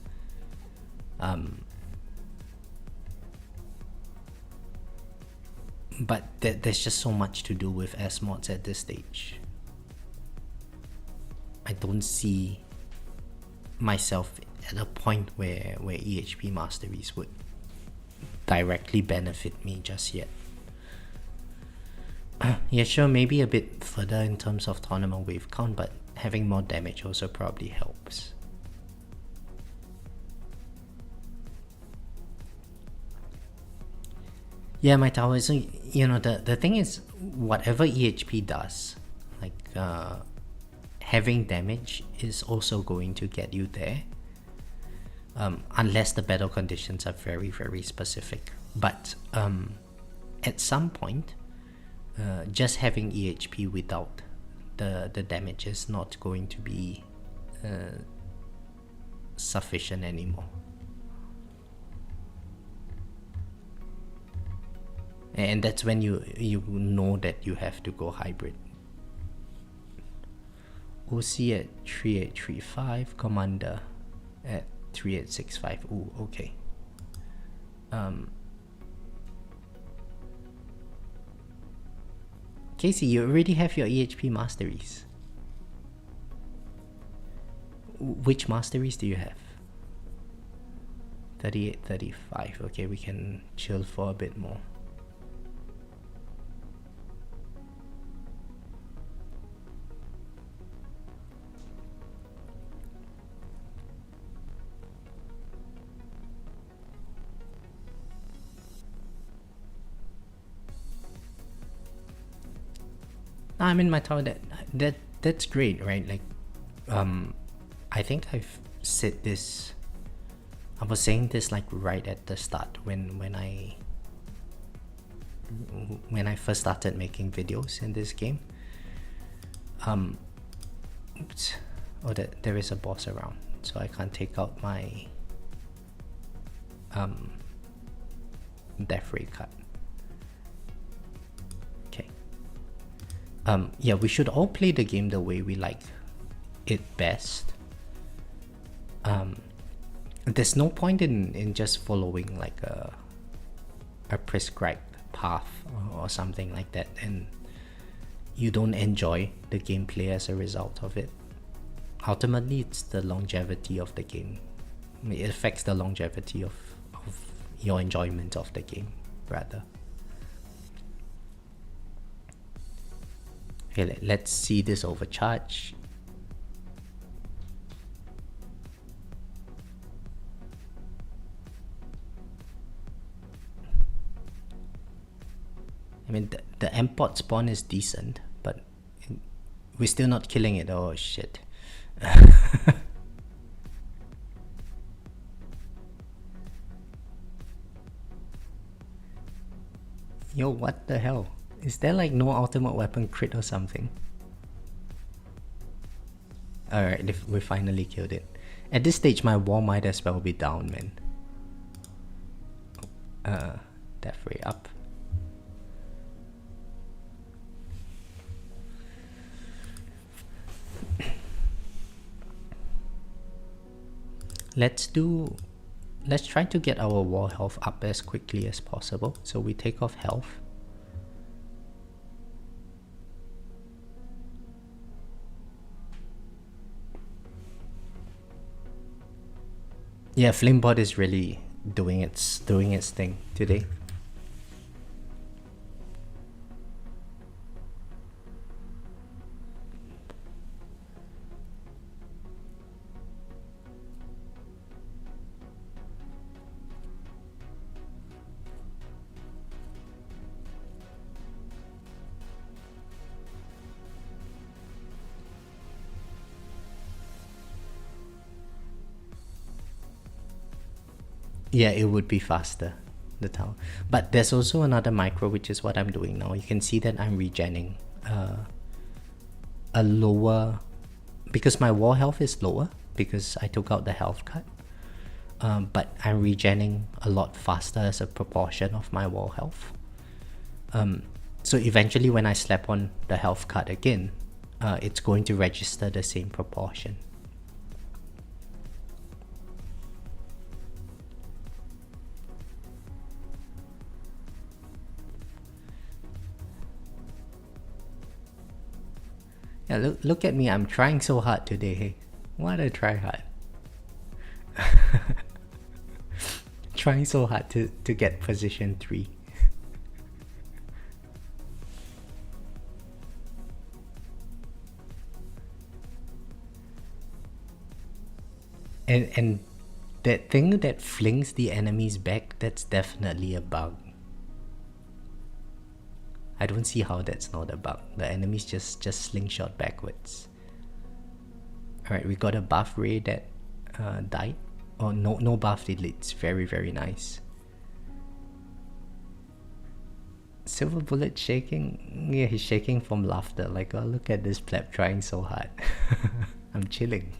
But there's just so much to do with S-mods at this stage. I don't see myself at a point where EHP masteries would directly benefit me just yet. Yeah, sure, maybe a bit further in terms of tournament wave count, but having more damage also probably helps. Yeah, my tower is, you know, the thing is, whatever EHP does, like having damage is also going to get you there, unless the battle conditions are very, very specific. But at some point, just having EHP without the damage is not going to be sufficient anymore. And that's when you know that you have to go hybrid. OC at 3835, Commander at 3865. Ooh, okay. Casey, you already have your EHP masteries. Which masteries do you have? 38, 35. Okay, we can chill for a bit more. I'm in my tower. That's great, right? Like, I think I've said this. I was saying this like right at the start when I first started making videos in this game. Oops. Oh, there is a boss around, so I can't take out my death ray cut. Okay. Yeah, we should all play the game the way we like it best. There's no point in just following like a prescribed path or something like that, and you don't enjoy the gameplay as a result of it. Ultimately, it's the longevity of the game. It affects the longevity of your enjoyment of the game, rather. Okay, let's see this overcharge. I mean, the import spawn is decent, but we're still not killing it. Oh shit. Yo, what the hell? Is there like no ultimate weapon crit or something? Alright, we finally killed it. At this stage, my wall might as well be down, man. Death ray up. Let's try to get our wall health up as quickly as possible. So we take off health. Yeah, Flamebot is really doing its thing today. Yeah, it would be faster, the tower. But there's also another micro, which is what I'm doing now. You can see that I'm regenning a lower, because my wall health is lower because I took out the health cut. But I'm regenning a lot faster as a proportion of my wall health. So eventually when I slap on the health cut again, it's going to register the same proportion. Yeah, look at me, I'm trying so hard today, hey. What a try hard. Trying so hard to get position 3. And that thing that flings the enemies back, that's definitely a bug. I don't see how that's not a bug. The enemies just slingshot backwards. Alright, we got a buff ray that died. Oh, no buff deletes. Very, very nice. Silver Bullet shaking? Yeah, he's shaking from laughter. Like, oh, look at this pleb trying so hard. I'm chilling.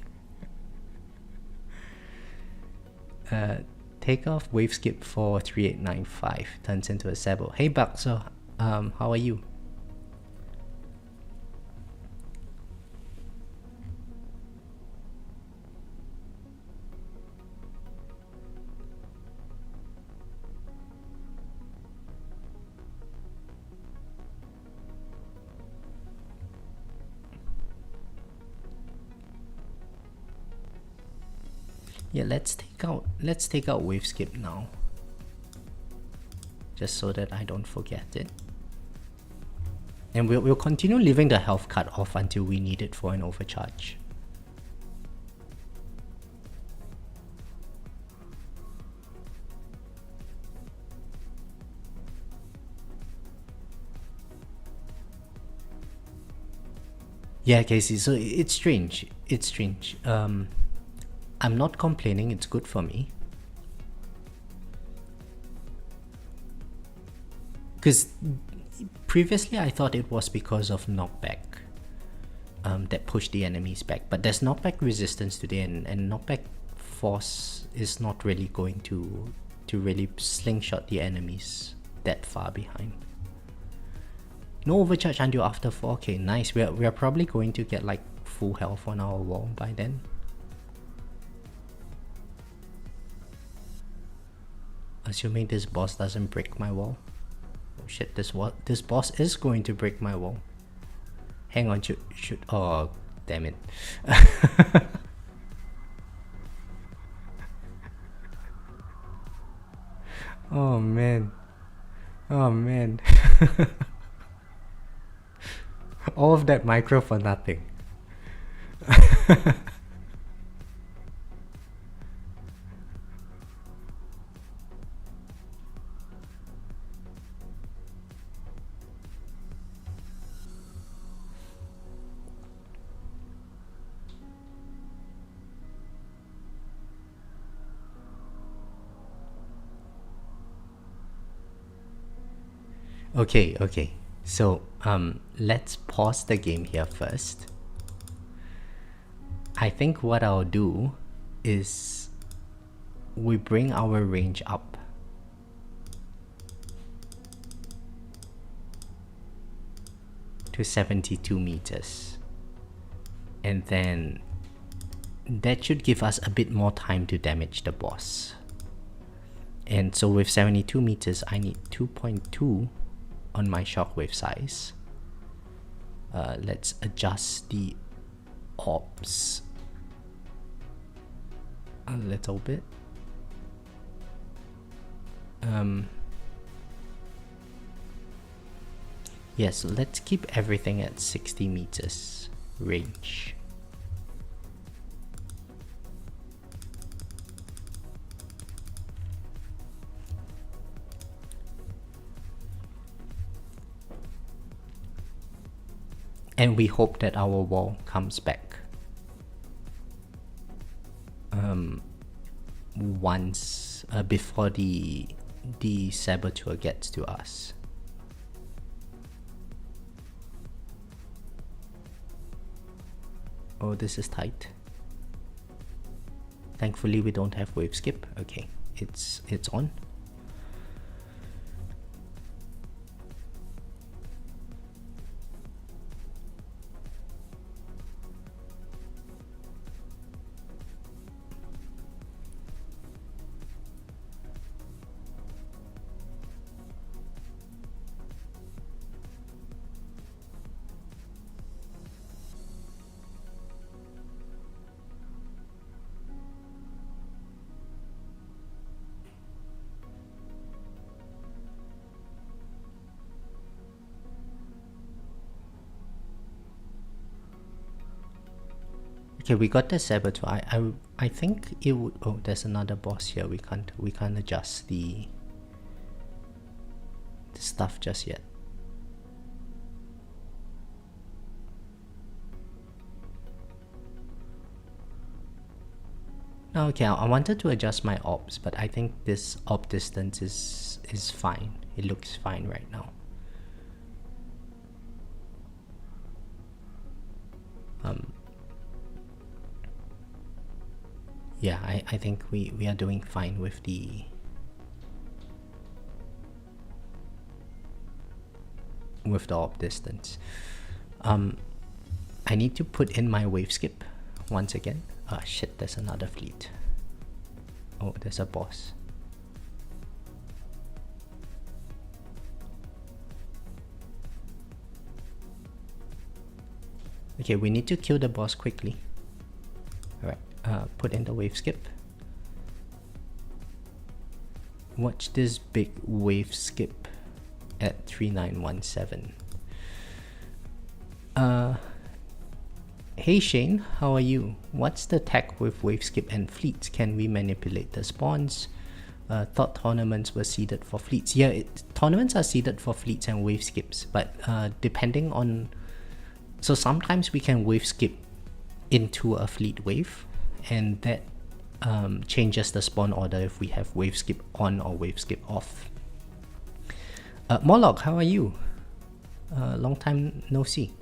Take off wave skip for 3895. Turns into a Sebo. Hey Bakso, how are you? Yeah, let's take out wave skip now. Just so that I don't forget it. And we'll continue leaving the health card off until we need it for an overcharge. Yeah, Casey, so it's strange. It's strange. I'm not complaining, it's good for me. Because previously I thought it was because of knockback that pushed the enemies back. But there's knockback resistance today, and knockback force is not really going to really slingshot the enemies that far behind. No overcharge until after 4. Okay, nice. We are probably going to get like full health on our wall by then. Assuming this boss doesn't break my wall. Oh shit, this boss is going to break my wall. Hang on, should oh damn it. Oh man. Oh man. All of that micro for nothing. Okay. So let's pause the game here first. I think what I'll do is we bring our range up. To 72 meters. And then that should give us a bit more time to damage the boss. And so with 72 meters, I need 2.2 on my shockwave size. Let's adjust the orbs a little bit. Yes, let's keep everything at 60 meters range. And we hope that our wall comes back once before the saboteur gets to us. Oh, this is tight. Thankfully we don't have wave skip. Okay, it's on. Okay, we got the saboteur. I think it would. Oh, there's another boss here. We can't adjust the stuff just yet. Okay, I wanted to adjust my orbs, but I think this orb distance is fine. It looks fine right now. Yeah, I think we are doing fine with the orb distance. I need to put in my wave skip once again. Ah shit, there's another fleet. Oh, there's a boss. Okay, we need to kill the boss quickly. Alright, put in the wave skip. Watch this big wave skip at 3917. Hey Shane, how are you? What's the tech with wave skip and fleets? Can we manipulate the spawns? Thought tournaments were seeded for fleets. Yeah, tournaments are seeded for fleets and wave skips, but depending on... So sometimes we can wave skip into a fleet wave, and that changes the spawn order if we have wave skip on or wave skip off. Moloch, how are you? Long time no see.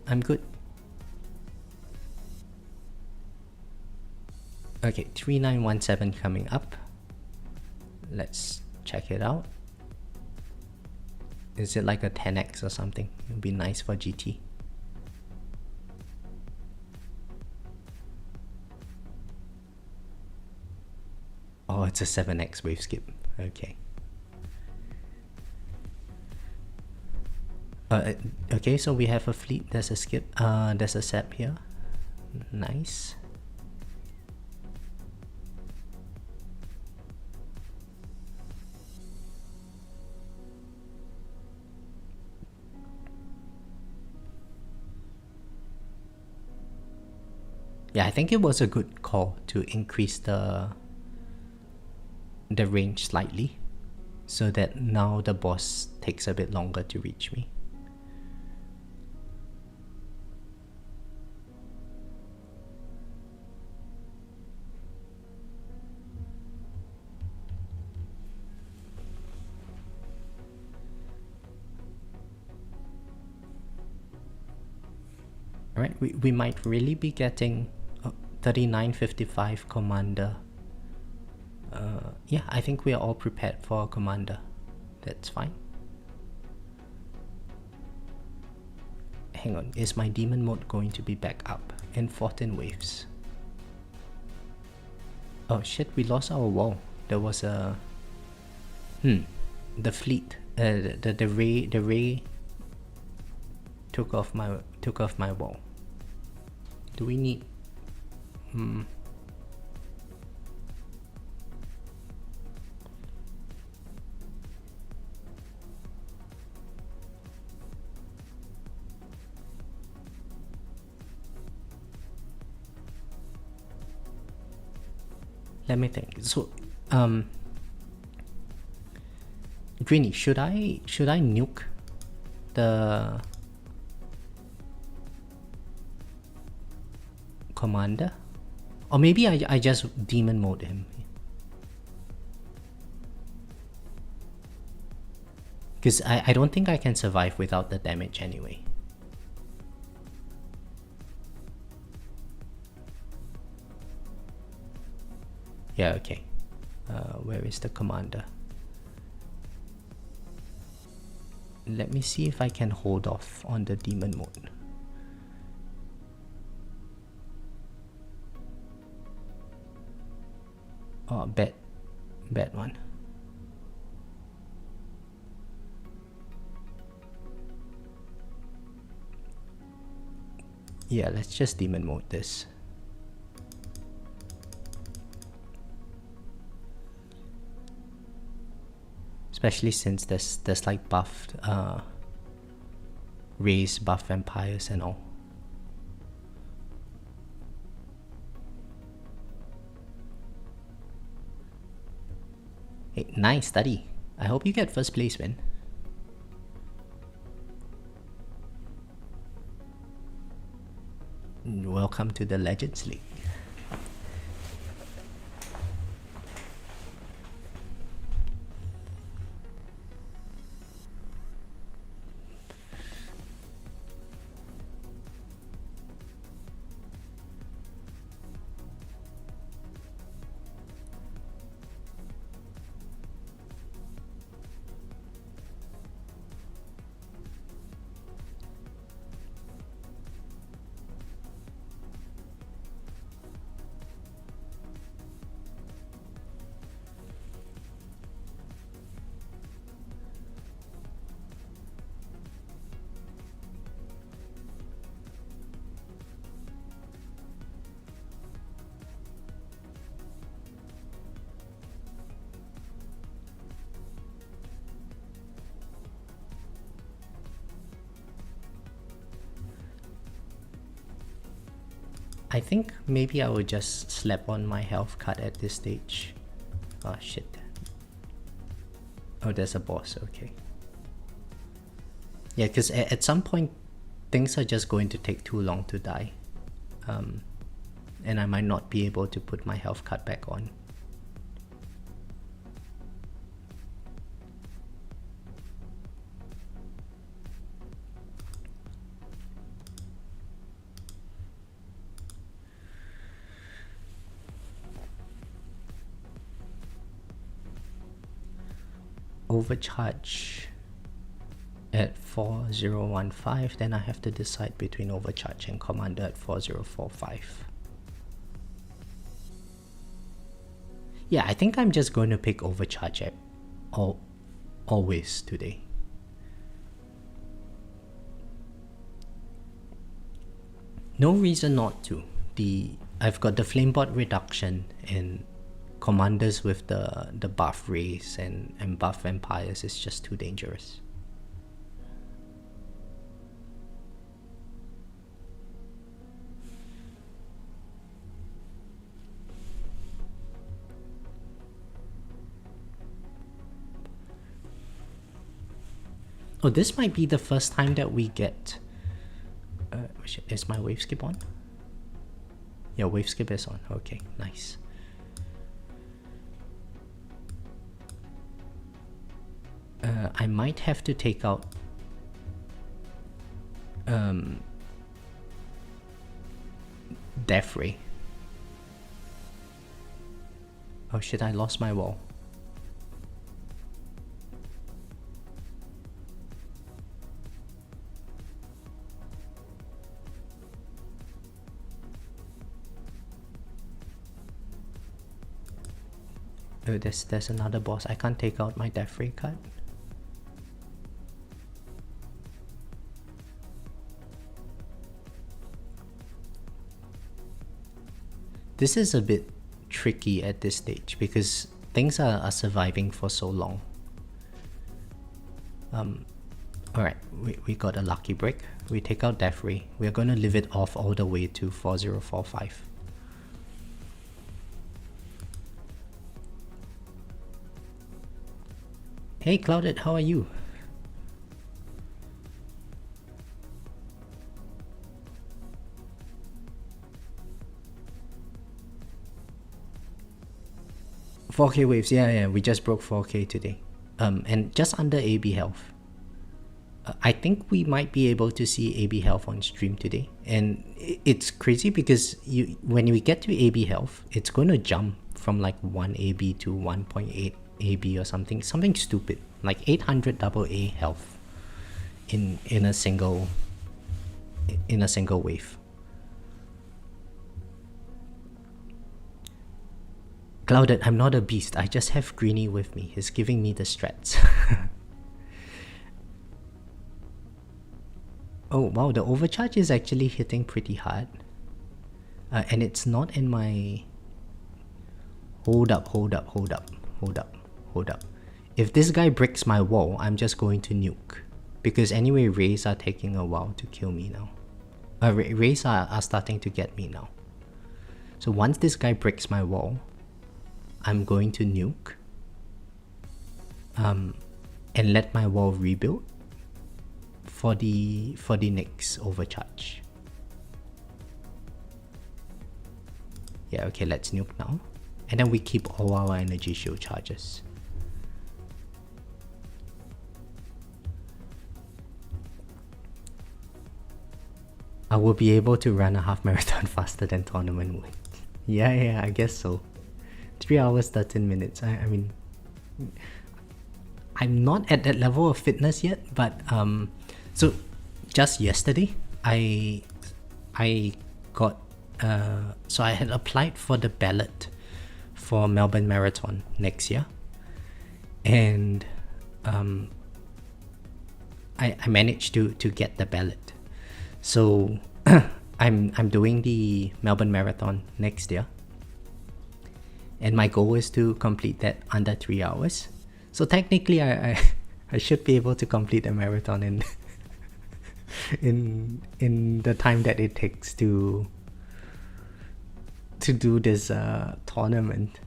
I'm good. Okay, 3917 coming up. Let's check it out. Is it like a 10x or something? It would be nice for GT. Oh, it's a 7x wave skip. Okay. Okay, so we have a fleet. There's a skip. There's a sep here. Nice. Yeah, I think it was a good call to increase the range slightly, so that now the boss takes a bit longer to reach me. Alright, we might really be getting 3955 commander. Yeah, I think we are all prepared for a commander. That's fine. Hang on, is my demon mode going to be back up in 14 waves? Oh shit, we lost our wall. There was a... the fleet, the ray took off my wall. Do we need... Let me think. So, Greeny, should I nuke the commander? Or maybe I just demon mode him. Because I don't think I can survive without the damage anyway. Yeah, okay. Where is the commander? Let me see if I can hold off on the demon mode. Oh, bad one. Yeah, let's just demon mode this. Especially since there's like buffed raise, buff vampires and all. Hey, nice study. I hope you get first place, man. Welcome to the Legends League. I think maybe I will just slap on my health card at this stage. Oh shit. Oh, there's a boss, okay. Yeah, because at some point, things are just going to take too long to die. And I might not be able to put my health card back on. Overcharge at 4015, then I have to decide between overcharge and commander at 4045. Yeah, I think I'm just going to pick overcharge at always today. No reason not to. I've got the flamebot reduction and commanders with the buff race and buff vampires is just too dangerous. Oh, this might be the first time that we get... is my wave skip on? Yeah, wave skip is on. Okay, nice. I might have to take out Death Ray. Oh shit, I lost my wall. Oh, there's another boss. I can't take out my Death Ray card. This is a bit tricky at this stage because things are surviving for so long. Alright, we got a lucky break. We take out Death Ray. We're gonna live it off all the way to 4045. Hey Clouded, how are you? $4K waves, yeah, we just broke 4K today. And just under AB health. I think we might be able to see AB health on stream today. And it's crazy because when we get to AB health, it's going to jump from like 1 AB to 1.8 AB or something stupid, like 800 double A health in a single wave. Clouded, I'm not a beast. I just have Greenie with me. He's giving me the strats. Oh wow, the overcharge is actually hitting pretty hard. And it's not in my... Hold up. If this guy breaks my wall, I'm just going to nuke. Because anyway, rays are taking a while to kill me now. Rays are starting to get me now. So once this guy breaks my wall, I'm going to nuke. And let my wall rebuild for the next overcharge. Yeah, okay, let's nuke now. And then we keep all our energy shield charges. I will be able to run a half marathon faster than tournament wins. Yeah, I guess so. 3 hours, 13 minutes. I mean, I'm not at that level of fitness yet, but so just yesterday, I got so I had applied for the ballot for Melbourne Marathon next year, and I managed to get the ballot. So I'm doing the Melbourne Marathon next year, and my goal is to complete that under 3 hours. So technically, I should be able to complete a marathon in the time that it takes to to do this tournament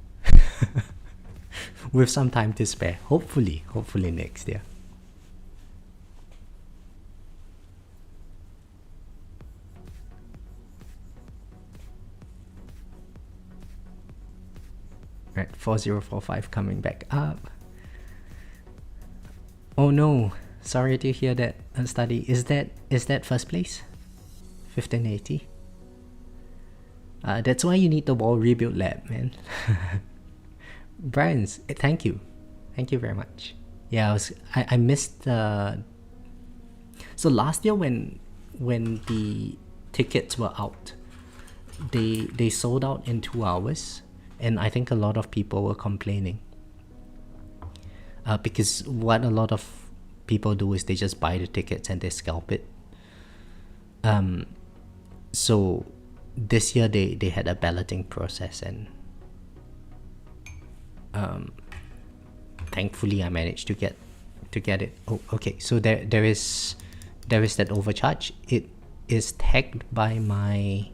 with some time to spare. Hopefully next year. Right, 4045 coming back up. Oh no, sorry to hear that, Study. Is that first place? 1580? That's why you need the wall rebuild lab, man. Brian's, thank you very much. Yeah, I missed the. So last year when the tickets were out, they sold out in 2 hours, and I think a lot of people were complaining. Because what a lot of people do is they just buy the tickets and they scalp it. So this year they had a balloting process, and thankfully I managed to get it. Oh, okay. So there is that overcharge. It is tagged by my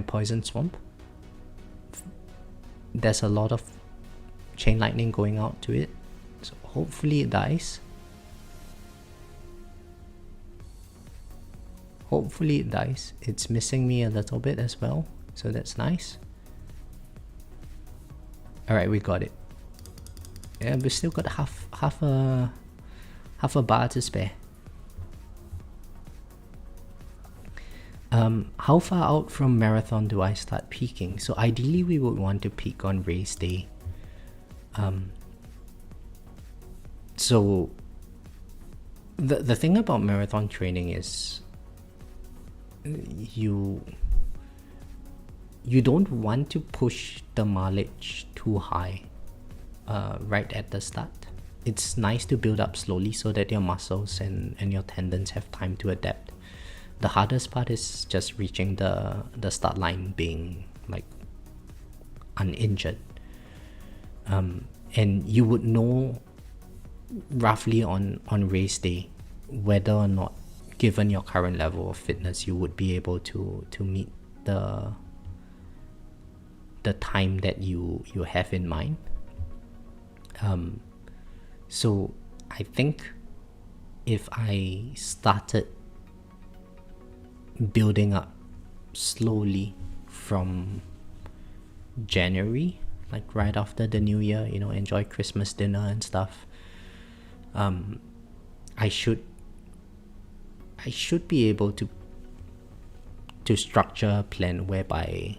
poison swamp. There's a lot of chain lightning going out to it, so hopefully it dies. It's missing me a little bit as well, so that's nice. Alright, we got it. Yeah, we still got half a bar to spare. How far out from marathon do I start peaking? So ideally we would want to peak on race day. So the thing about marathon training is you don't want to push the mileage too high right at the start. It's nice to build up slowly so that your muscles and your tendons have time to adapt. The hardest part is just reaching the start line, being like uninjured. And you would know roughly on race day whether or not, given your current level of fitness, you would be able to meet the time that you have in mind. So I think if I started building up slowly from January, like right after the new year, enjoy Christmas dinner and stuff, I should be able to structure a plan whereby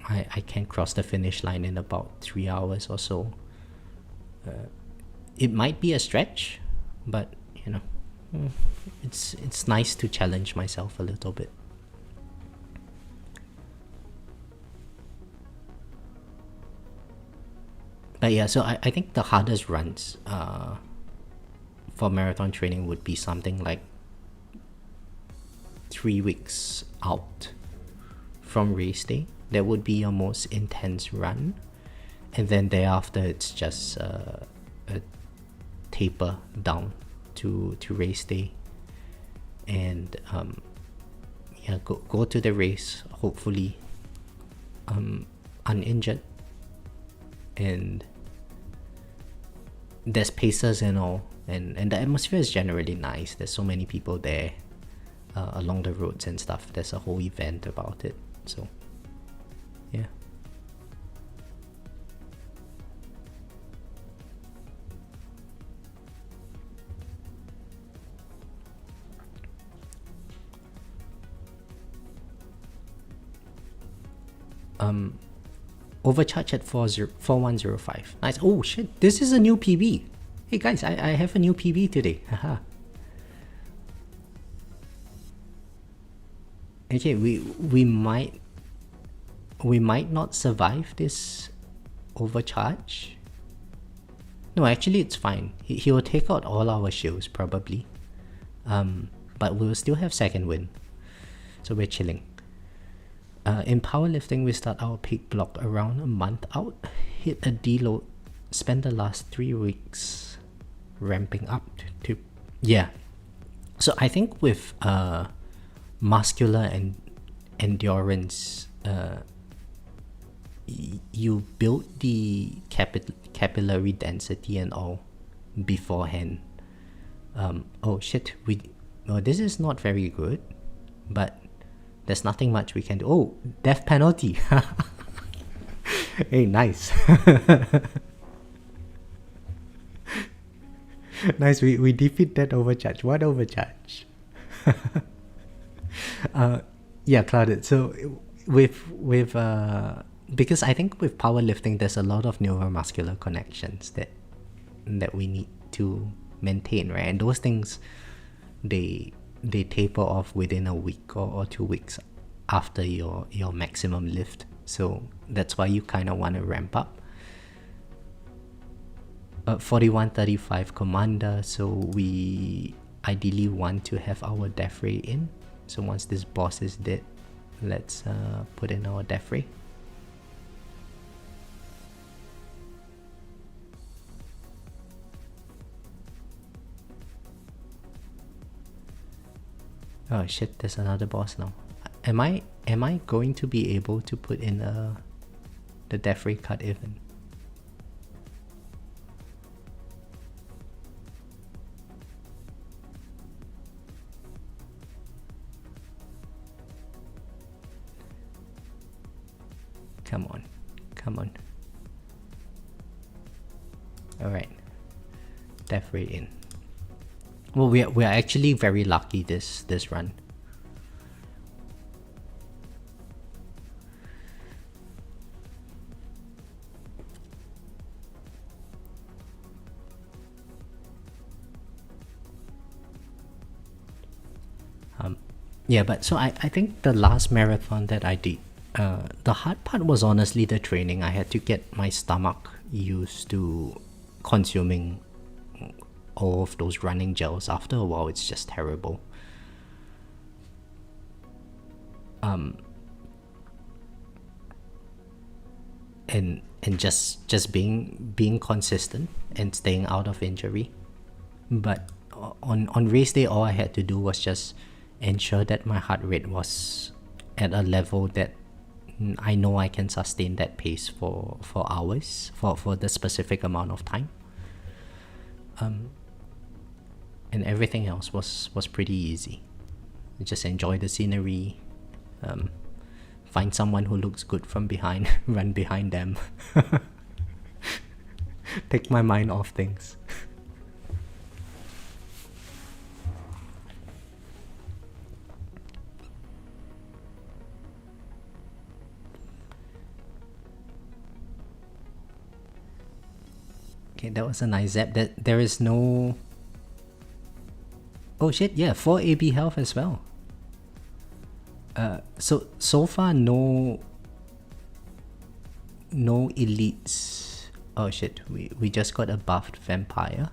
I can cross the finish line in about 3 hours or so. It might be a stretch, but it's nice to challenge myself a little bit. But yeah, so I think the hardest runs for marathon training would be something like 3 weeks out from race day. That would be your most intense run, and then thereafter it's just a taper down to race day, and go to the race hopefully uninjured, and there's pacers and all, and the atmosphere is generally nice. There's so many people there along the roads and stuff. There's a whole event about it, so yeah. Overcharge at 4105. Nice. Oh shit, this is a new PB. Hey guys, I have a new PB today. Haha. Okay, we might not survive this overcharge. No, actually it's fine. He will take out all our shields probably. But we'll still have second win, so we're chilling. In powerlifting, we start our peak block around a month out, hit a deload, spend the last 3 weeks ramping up to yeah. So I think with muscular and endurance, you build the capillary density and all beforehand. Oh shit, this is not very good, but there's nothing much we can do. Oh, death penalty. Hey, nice. Nice, we defeat that overcharge. What overcharge? Yeah, Clouded. So with because I think with powerlifting there's a lot of neuromuscular connections that we need to maintain, right? And those things they taper off within a week or 2 weeks after your maximum lift. So that's why you kind of want to ramp up. 4135 commander, so we ideally want to have our death ray in. So once this boss is dead, let's put in our death ray. Oh shit, there's another boss now. Am I going to be able to put in the death ray cut even? Come on, come on. Alright, death ray in. Well, we're actually very lucky this run. Yeah, but so I think the last marathon that I did, the hard part was honestly the training. I had to get my stomach used to consuming all of those running gels. After a while, it's just terrible. And just being consistent and staying out of injury. But on race day, all I had to do was just ensure that my heart rate was at a level that I know I can sustain that pace for hours, for the specific amount of time. And everything else was pretty easy. Just enjoy the scenery, find someone who looks good from behind, run behind them. Take my mind off things. Okay, that was a nice zap. That there is no... Oh shit, yeah, 4 AB health as well. So far no elites. Oh shit, we just got a buffed vampire.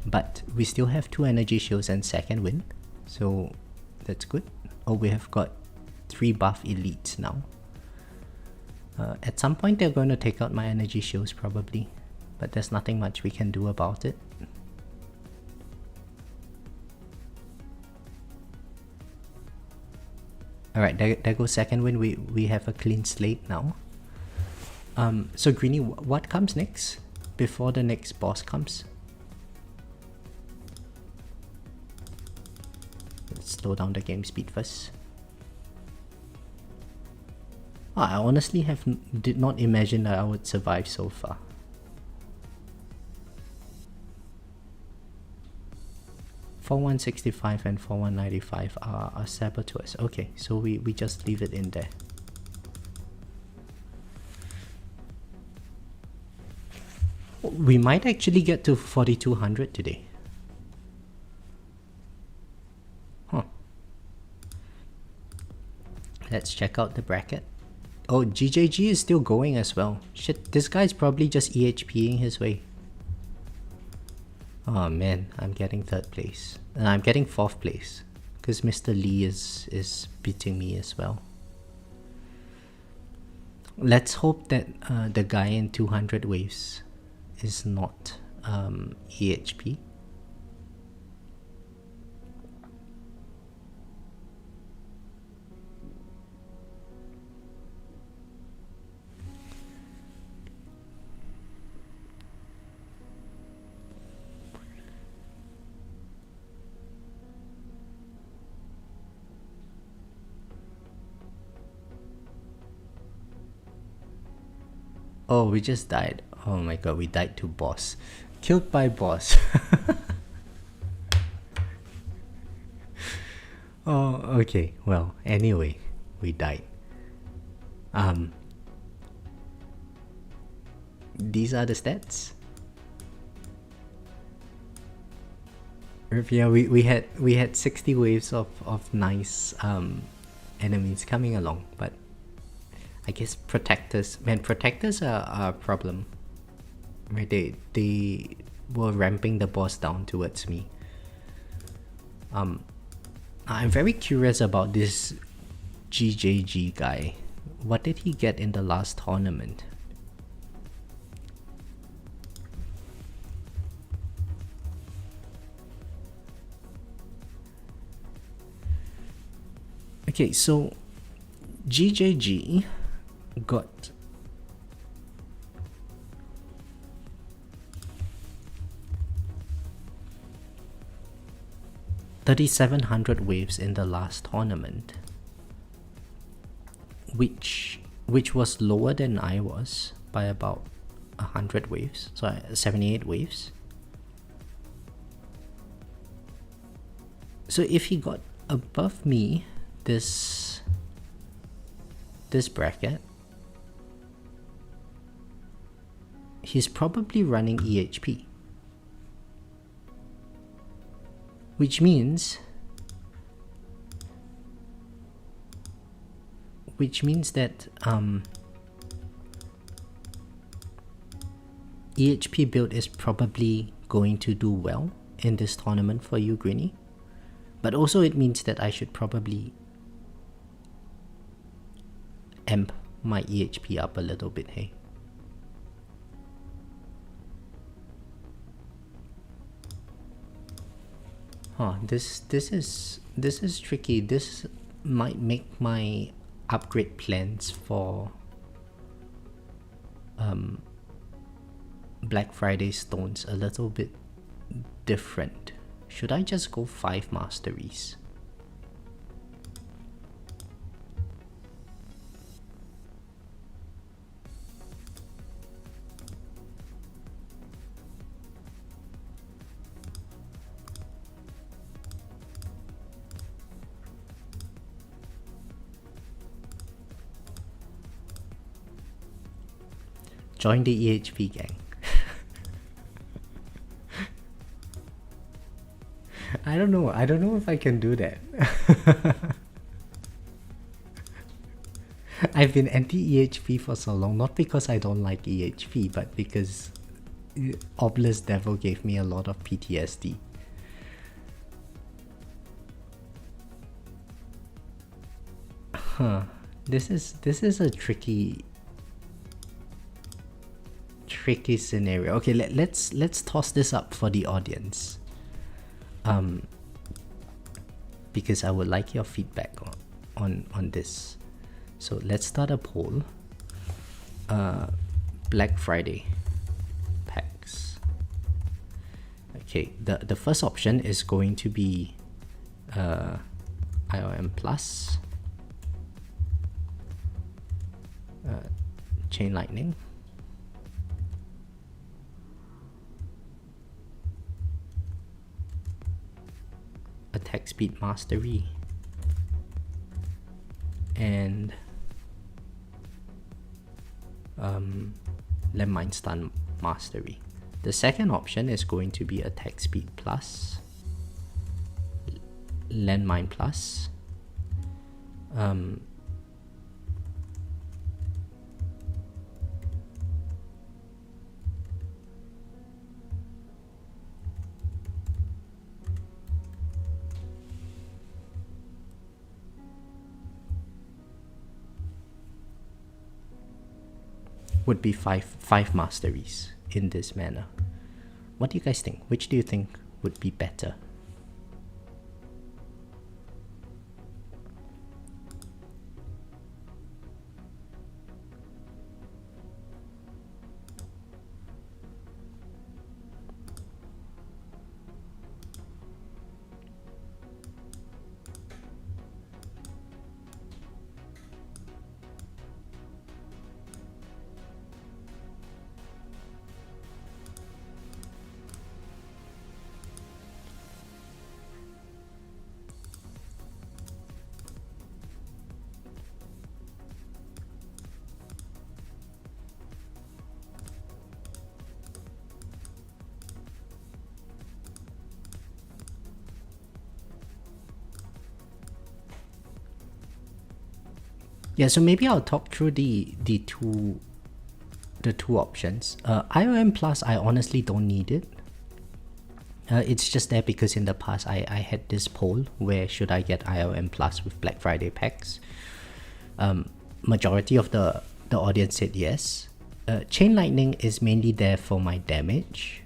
But we still have 2 energy shields and second wind, so that's good. Oh, we have got 3 buff elites now. At some point they're going to take out my energy shields probably, but there's nothing much we can do about it. Alright, there goes second win. We have a clean slate now. So Greenie, what comes next before the next boss comes? Let's slow down the game speed first. Oh, I honestly did not imagine that I would survive so far. $4165 and $4195 are saboteurs. Okay, so we just leave it in there. We might actually get to 4200 today. Huh. Let's check out the bracket. Oh, GJG is still going as well. Shit, this guy's probably just EHPing his way. Oh man, I'm getting 3rd place. And I'm getting 4th place. Because Mr. Lee is beating me as well. Let's hope that the guy in 200 waves is not EHP. Oh, we just died. Oh my god, we died to boss. Killed by boss. Oh, okay. Well, anyway, we died. These are the stats. Yeah, we had 60 waves of nice enemies coming along, but I guess protectors, man, protectors are a problem. Right, they were ramping the boss down towards me. I'm very curious about this GJG guy. What did he get in the last tournament? Okay, so GJG got $3,700 waves in the last tournament, which was lower than I was by about 100 waves, so 78 waves. So if he got above me this bracket, he's probably running EHP, which means that EHP build is probably going to do well in this tournament for you, Greeny. But also it means that I should probably amp my EHP up a little bit, hey? Huh, this is tricky. This might make my upgrade plans for Black Friday stones a little bit different. Should I just go 5 masteries? Join the EHP gang. I don't know if I can do that. I've been anti-EHP for so long, not because I don't like EHP, but because Obelisk Devil gave me a lot of PTSD. Huh. This is a tricky scenario. Okay, let's toss this up for the audience. Because I would like your feedback on this. So let's start a poll. Black Friday packs. Okay, the first option is going to be IOM Plus, Chain Lightning, Attack Speed Mastery, and Landmine Stun Mastery. The second option is going to be Attack Speed Plus, Landmine Plus, would be five masteries in this manner. What do you guys think? Which do you think would be better? Yeah, so maybe I'll talk through the two options. IOM Plus, I honestly don't need it. It's just there because in the past I had this poll where should I get IOM Plus with Black Friday packs. Majority of the audience said yes. Chain Lightning is mainly there for my damage.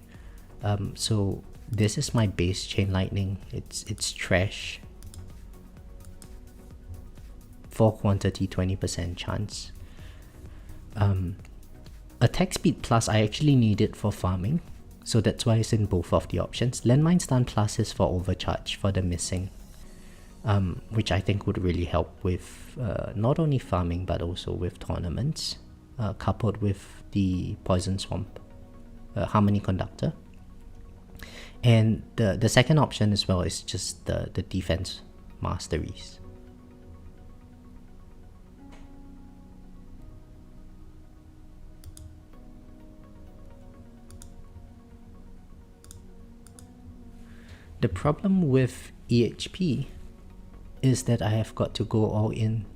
So this is my base Chain Lightning. It's trash. 4 quantity, 20% chance. Attack Speed Plus, I actually need it for farming. So that's why it's in both of the options. Landmine Stun Plus is for overcharge, for the missing. Which I think would really help with not only farming but also with tournaments. Coupled with the Poison Swamp. Harmony Conductor. And the second option as well is just the defense masteries. The problem with EHP is that I have got to go all in.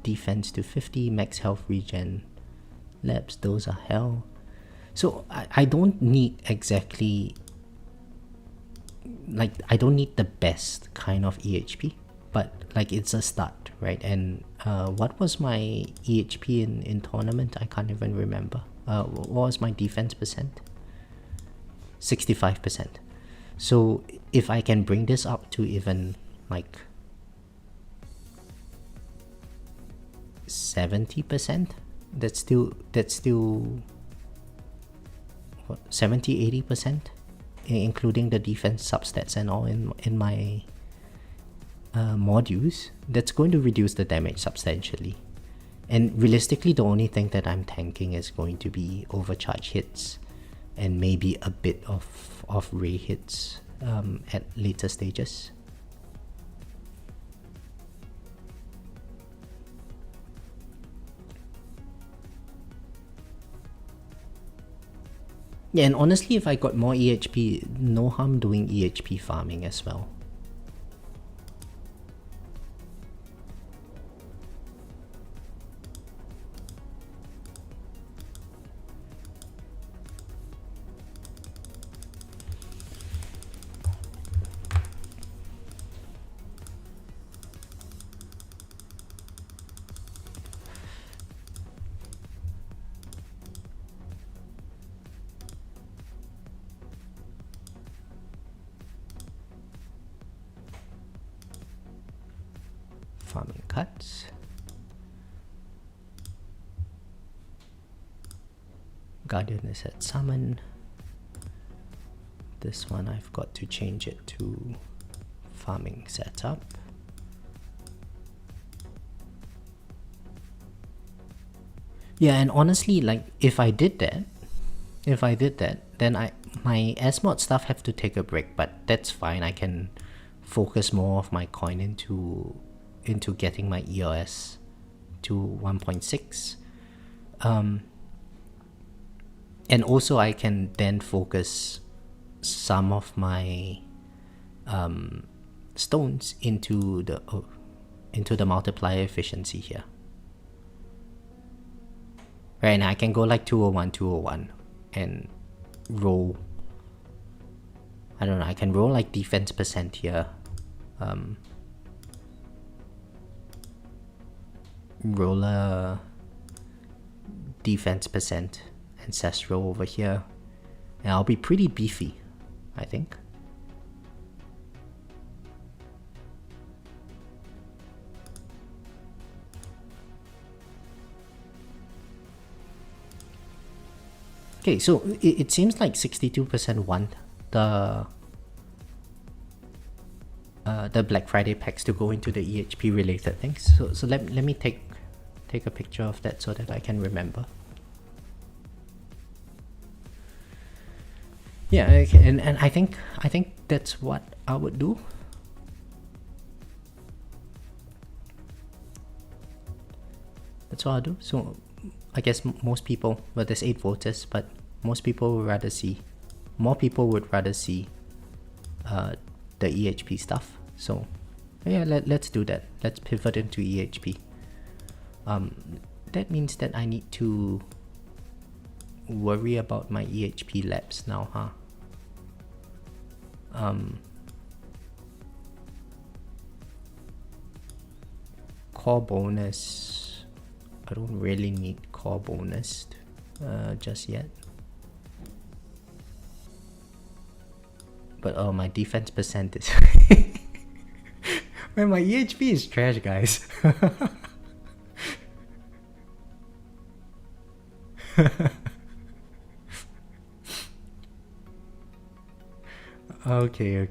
Defense to 50, max health regen, labs, those are hell. So I don't need exactly, like, I don't need the best kind of EHP, but like it's a start, right? And what was my EHP in tournament? I can't even remember. What was my defense percent? 65%. So if I can bring this up to even like 70%, that's still what, 70-80%, including the defense substats and all in my modules. That's going to reduce the damage substantially. And realistically, the only thing that I'm tanking is going to be overcharge hits and maybe a bit of ray hits at later stages. Yeah, and honestly, if I got more EHP, no harm doing EHP farming as well. Farming cuts. Guardian is at summon. This one I've got to change it to farming setup. Yeah, and honestly, like if I did that, then my SMod stuff have to take a break, but that's fine. I can focus more of my coin into getting my EOS to 1.6. And also I can then focus some of my stones into the multiplier efficiency here. Right, and I can go like 201 and roll. I don't know, I can roll like defense percent here. Roll a defense percent ancestral over here, and I'll be pretty beefy, I think. Okay, so it seems like 62% want the Black Friday packs to go into the EHP related things. So let me take a picture of that so that I can remember. Yeah, okay, and I think that's what I would do. That's what I'll do. So I guess most people, well, there's 8 voters, but most people would rather see, more people would rather see the EHP stuff. So yeah, let's do that. Let's pivot into EHP. That means that I need to worry about my EHP labs now, huh? Core bonus. I don't really need core bonus just yet. But oh, my defense percent is... Man, my EHP is trash, guys. Okay.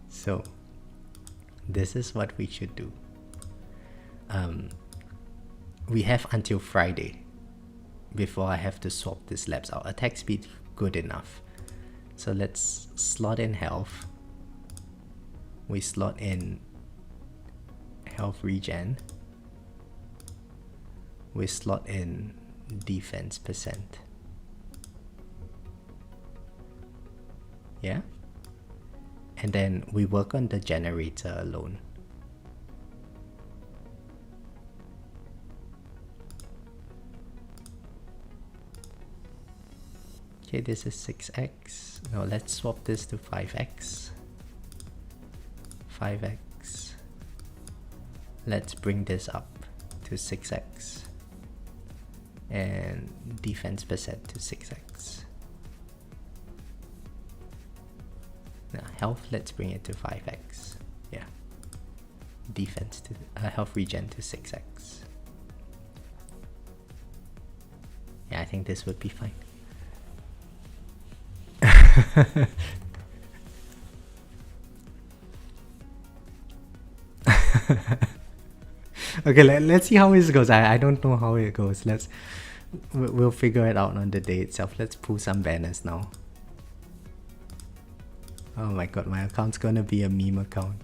So, this is what we should do. We have until Friday before I have to swap these labs out. Attack speed, good enough. So let's slot in health. We slot in health regen. We slot in defense percent. Yeah? And then we work on the generator alone. Okay, this is 6x. Now let's swap this to 5x. 5x. Let's bring this up to 6x. And defense percent to 6x. Now health, let's bring it to 5x. Yeah. Defense to health regen to 6x. Yeah, I think this would be fine. Okay, let's see how this goes. I don't know how it goes. We'll figure it out on the day itself. Let's pull some banners now. Oh my god, my account's gonna be a meme account.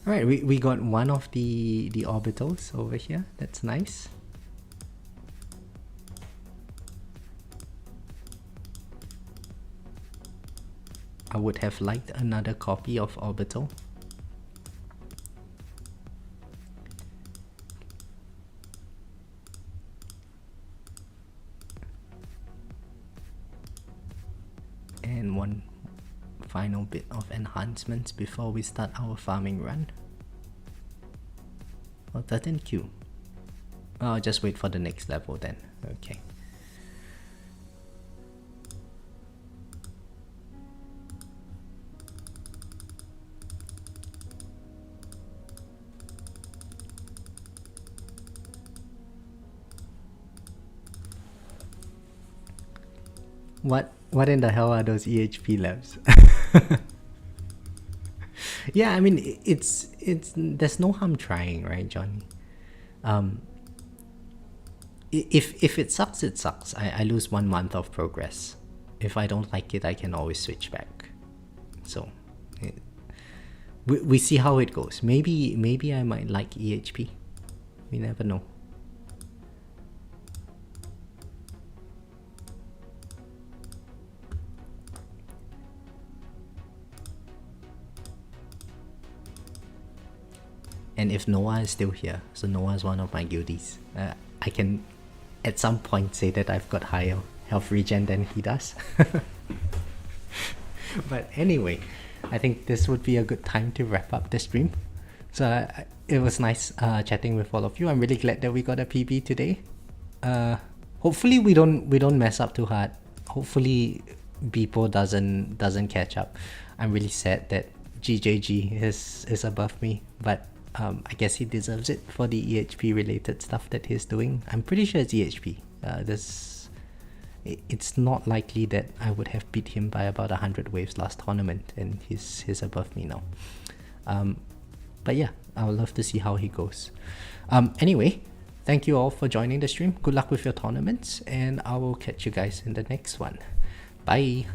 Alright, we got one of the orbitals over here. That's nice. I would have liked another copy of orbital. And one final bit of enhancements before we start our farming run. Oh, 13Q. I'll just wait for the next level then. Okay. What in the hell are those EHP labs? Yeah, I mean, it's there's no harm trying, right, Johnny? If it sucks, it sucks. I lose 1 month of progress. If I don't like it, I can always switch back. So we see how it goes. Maybe I might like EHP. We never know. And if Noah is still here, so Noah is one of my guildies, I can at some point say that I've got higher health regen than he does. But anyway, I think this would be a good time to wrap up the stream. So it was nice chatting with all of you. I'm really glad that we got a PB today. Hopefully we don't mess up too hard. Hopefully Beepo doesn't catch up. I'm really sad that GJG is above me, but I guess he deserves it for the EHP related stuff that he's doing. I'm pretty sure it's EHP. It's not likely that I would have beat him by about 100 waves last tournament, and he's above me now. But yeah, I would love to see how he goes. Anyway, thank you all for joining the stream. Good luck with your tournaments, and I will catch you guys in the next one. Bye!